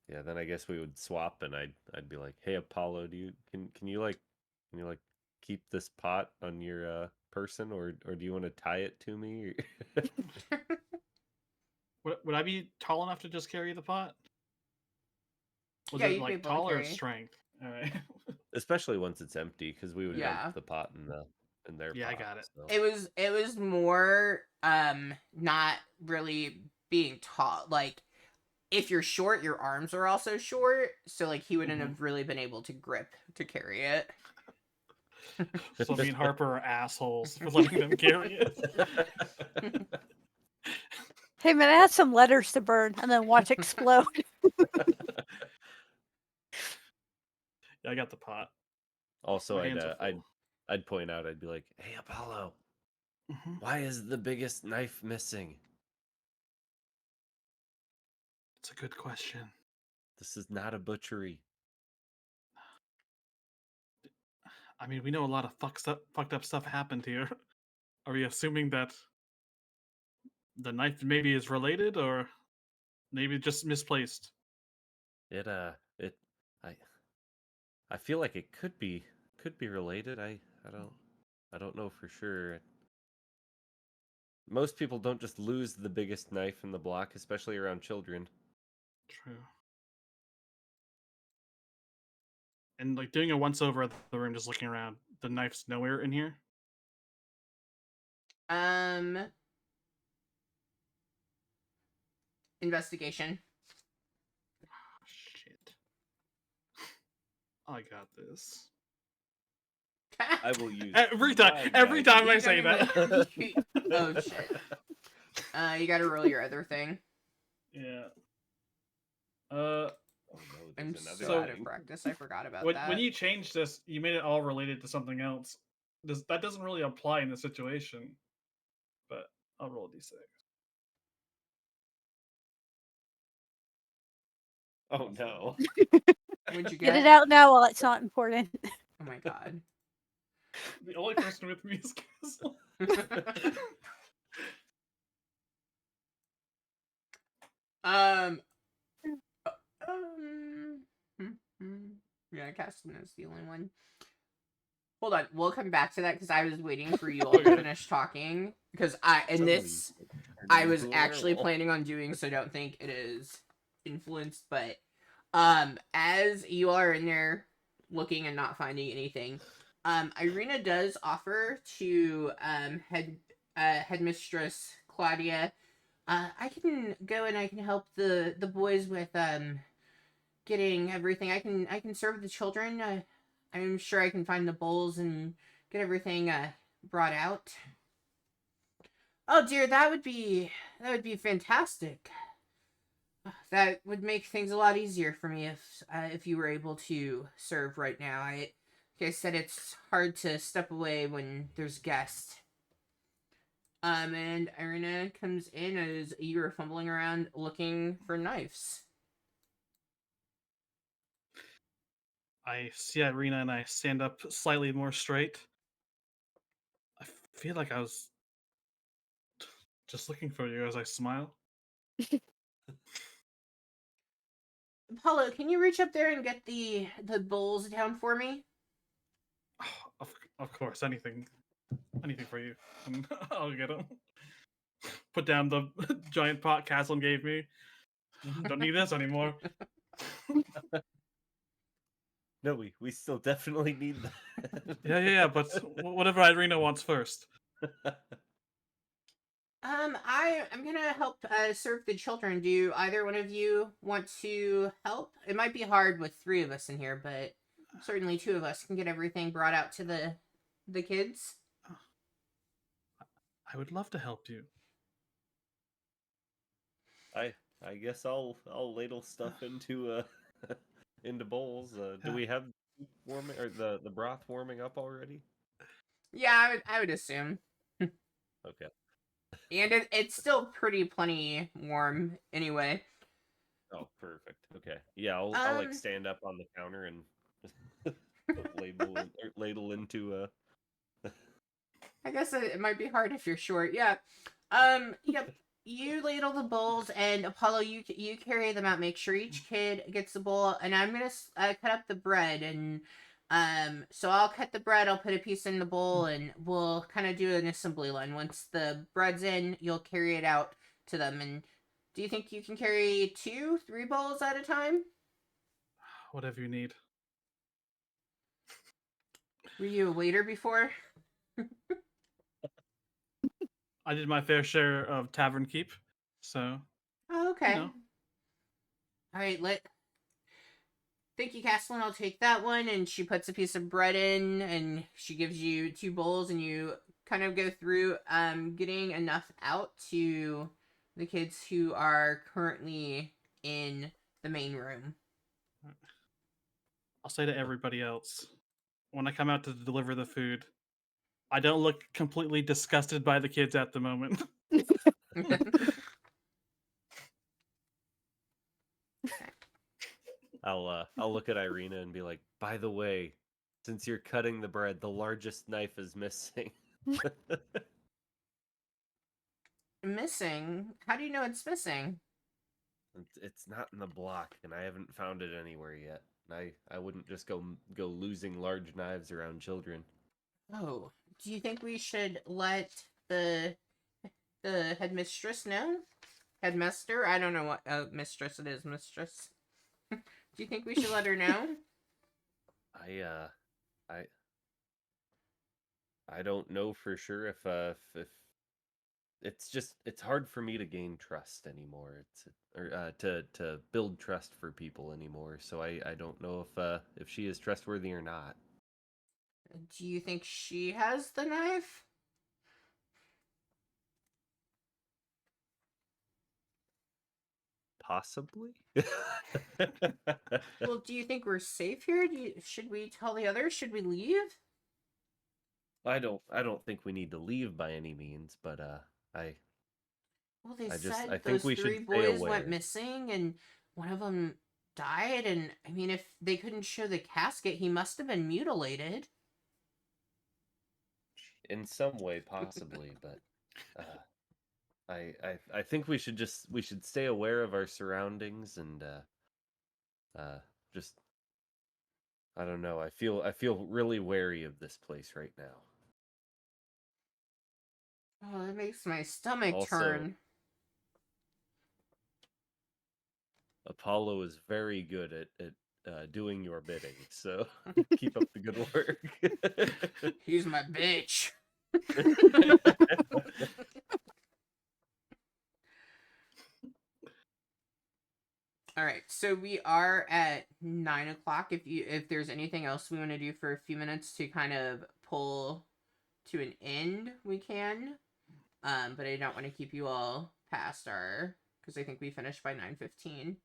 Yeah, then I guess we would swap, and I'd be like, "Hey, Apollo, can you keep this pot on your person, or do you want to tie it to me?" Would I be tall enough to just carry the pot? Was Yeah, it you'd be like able to tall or carry. strength? All right. Especially once it's empty, because we would Yeah. dump the pot in their Yeah, I pot. got it. So. It was more not really being tall. Like if you're short, your arms are also short, so like he wouldn't have really been able to grip to carry it. So me and Harper are assholes for letting them carry it. Hey man, I had some letters to burn and then watch explode. Yeah, I got the pot. Also, My hands are full. I'd point out, I'd be like, "Hey, Apollo, why is the biggest knife missing? It's a good question. This is not a butchery." I mean, we know a lot of fucked up stuff happened here. Are we assuming that the knife maybe is related, or maybe just misplaced? It I feel like it could be related. I don't know for sure. Most people don't just lose the biggest knife in the block, especially around children. True. And like doing a once over of the room, just looking around, the knife's nowhere in here. Investigation. Oh, shit. I got this. I will use Every time I You say don't that. even- Oh shit. You gotta roll your other thing. Yeah. Oh no, I'm there's another so out of thing. practice. I forgot about When that. you changed this, you made it all related to something else. That doesn't really apply in the situation. But I'll roll a d6. Oh no. What'd you Get it get? out now while it's not important. Oh my god. The only person with me is Castle. Yeah, Caston is the only one. Hold on, we'll come back to that because I was waiting for you all to finish talking. Because I was actually planning on doing, so don't think it is influenced, but As you are in there looking and not finding anything, Irina does offer to headmistress Claudia. I can go and I can help the boys with getting everything. I can serve the children. I'm sure I can find the bowls and get everything brought out. Oh dear, that would be fantastic. That would make things a lot easier for me if you were able to serve right now. Like I said, it's hard to step away when there's guests. And Irina comes in as you're fumbling around looking for knives. I see Irina and I stand up slightly more straight. I feel like I was just looking for you as I smile. Apollo, can you reach up there and get the bowls down for me? Of course, anything for you. I'll get them. Put down the giant pot Caslin gave me. Don't need this anymore. No, we still definitely need that. Yeah. But whatever Irina wants first. I'm gonna help serve the children. Do either one of you want to help? It might be hard with three of us in here, but certainly two of us can get everything brought out to the kids. I would love to help you. I guess I'll ladle stuff into into bowls. Do Yeah. we have warming or the broth warming up already? Yeah, I would assume. Okay. And it's still pretty plenty warm anyway. Oh, perfect. Okay. Yeah, I'll like Um, stand up on the counter and put ladle into I guess it might be hard if you're short. Yeah. Yep. You ladle the bowls, and Apollo, you carry them out. Make sure each kid gets the bowl, and I'm gonna cut up the bread, and so I'll cut the bread. I'll put a piece in the bowl, and we'll kind of do an assembly line. Once the bread's in, you'll carry it out to them. And do you think you can carry 2, 3 bowls at a time? Whatever you need. Were you a waiter before? I did my fair share of tavern keep, so Oh, okay. know. All right, thank you, Castellan. I'll take that one. And she puts a piece of bread in, and she gives you 2 bowls, and you kind of go through getting enough out to the kids who are currently in the main room. I'll say to everybody else, when I come out to deliver the food, I don't look completely disgusted by the kids at the moment. I'll look at Irina and be like, by the way, since you're cutting the bread, the largest knife is missing. Missing? How do you know it's missing? It's not in the block, and I haven't found it anywhere yet. I wouldn't just go losing large knives around children. Oh, do you think we should let the headmistress know? Headmaster? I don't know what mistress it is. Mistress. Do you think we should let her know? I I don't know for sure if it's hard for me to gain trust anymore. To build trust for people anymore. So I don't know if she is trustworthy or not. Do you think she has the knife? Possibly. Well, do you think we're safe here? Should we tell the others? Should we leave? I don't think we need to leave by any means, but I Well, they I said think those we should 3 stay boys went aware. missing, and one of them died. And I mean, if they couldn't show the casket, he must have been mutilated. In some way, possibly, but I think we should stay aware of our surroundings and just I don't know. I feel really wary of this place right now. Oh, that makes my stomach Also, turn. Apollo is very good at doing your bidding. So keep up the good work. He's my bitch. All right, so we are at 9 o'clock. If there's anything else we want to do for a few minutes to kind of pull to an end, we can. But I don't want to keep you all past our, because I think we finished by 9:15.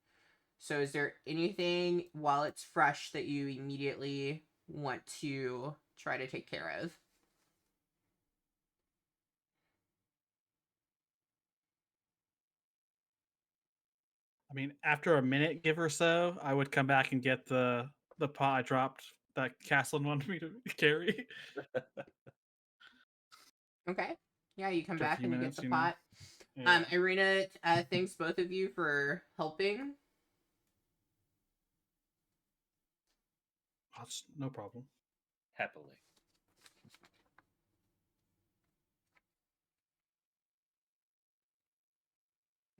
So is there anything while it's fresh that you immediately want to try to take care of? I mean, after a minute, give or so, I would come back and get the pot I dropped that Caslin wanted me to carry. Okay. Yeah, you come After a back few and you get minutes, the you know? pot. Yeah. Irina, thanks both of you for helping. That's no problem. Happily.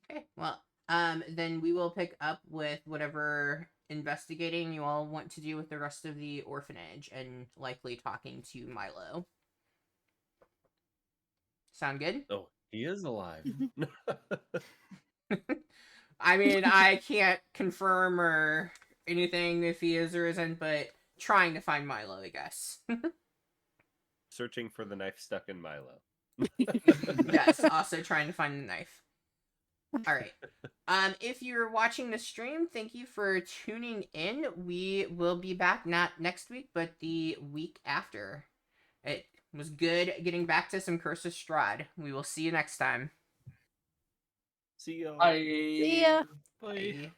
Okay, well, then we will pick up with whatever investigating you all want to do with the rest of the orphanage and likely talking to Milo. Sound good? Oh, he is alive. I mean, I can't confirm or anything if he is or isn't, but trying to find Milo, I guess. Searching for the knife stuck in Milo. Yes, also trying to find the knife. All right. If you're watching the stream, thank you for tuning in. We will be back not next week, but the week after. It was good getting back to some Curse of Strahd. We will see you next time. See y'all. I See ya. Bye. Bye.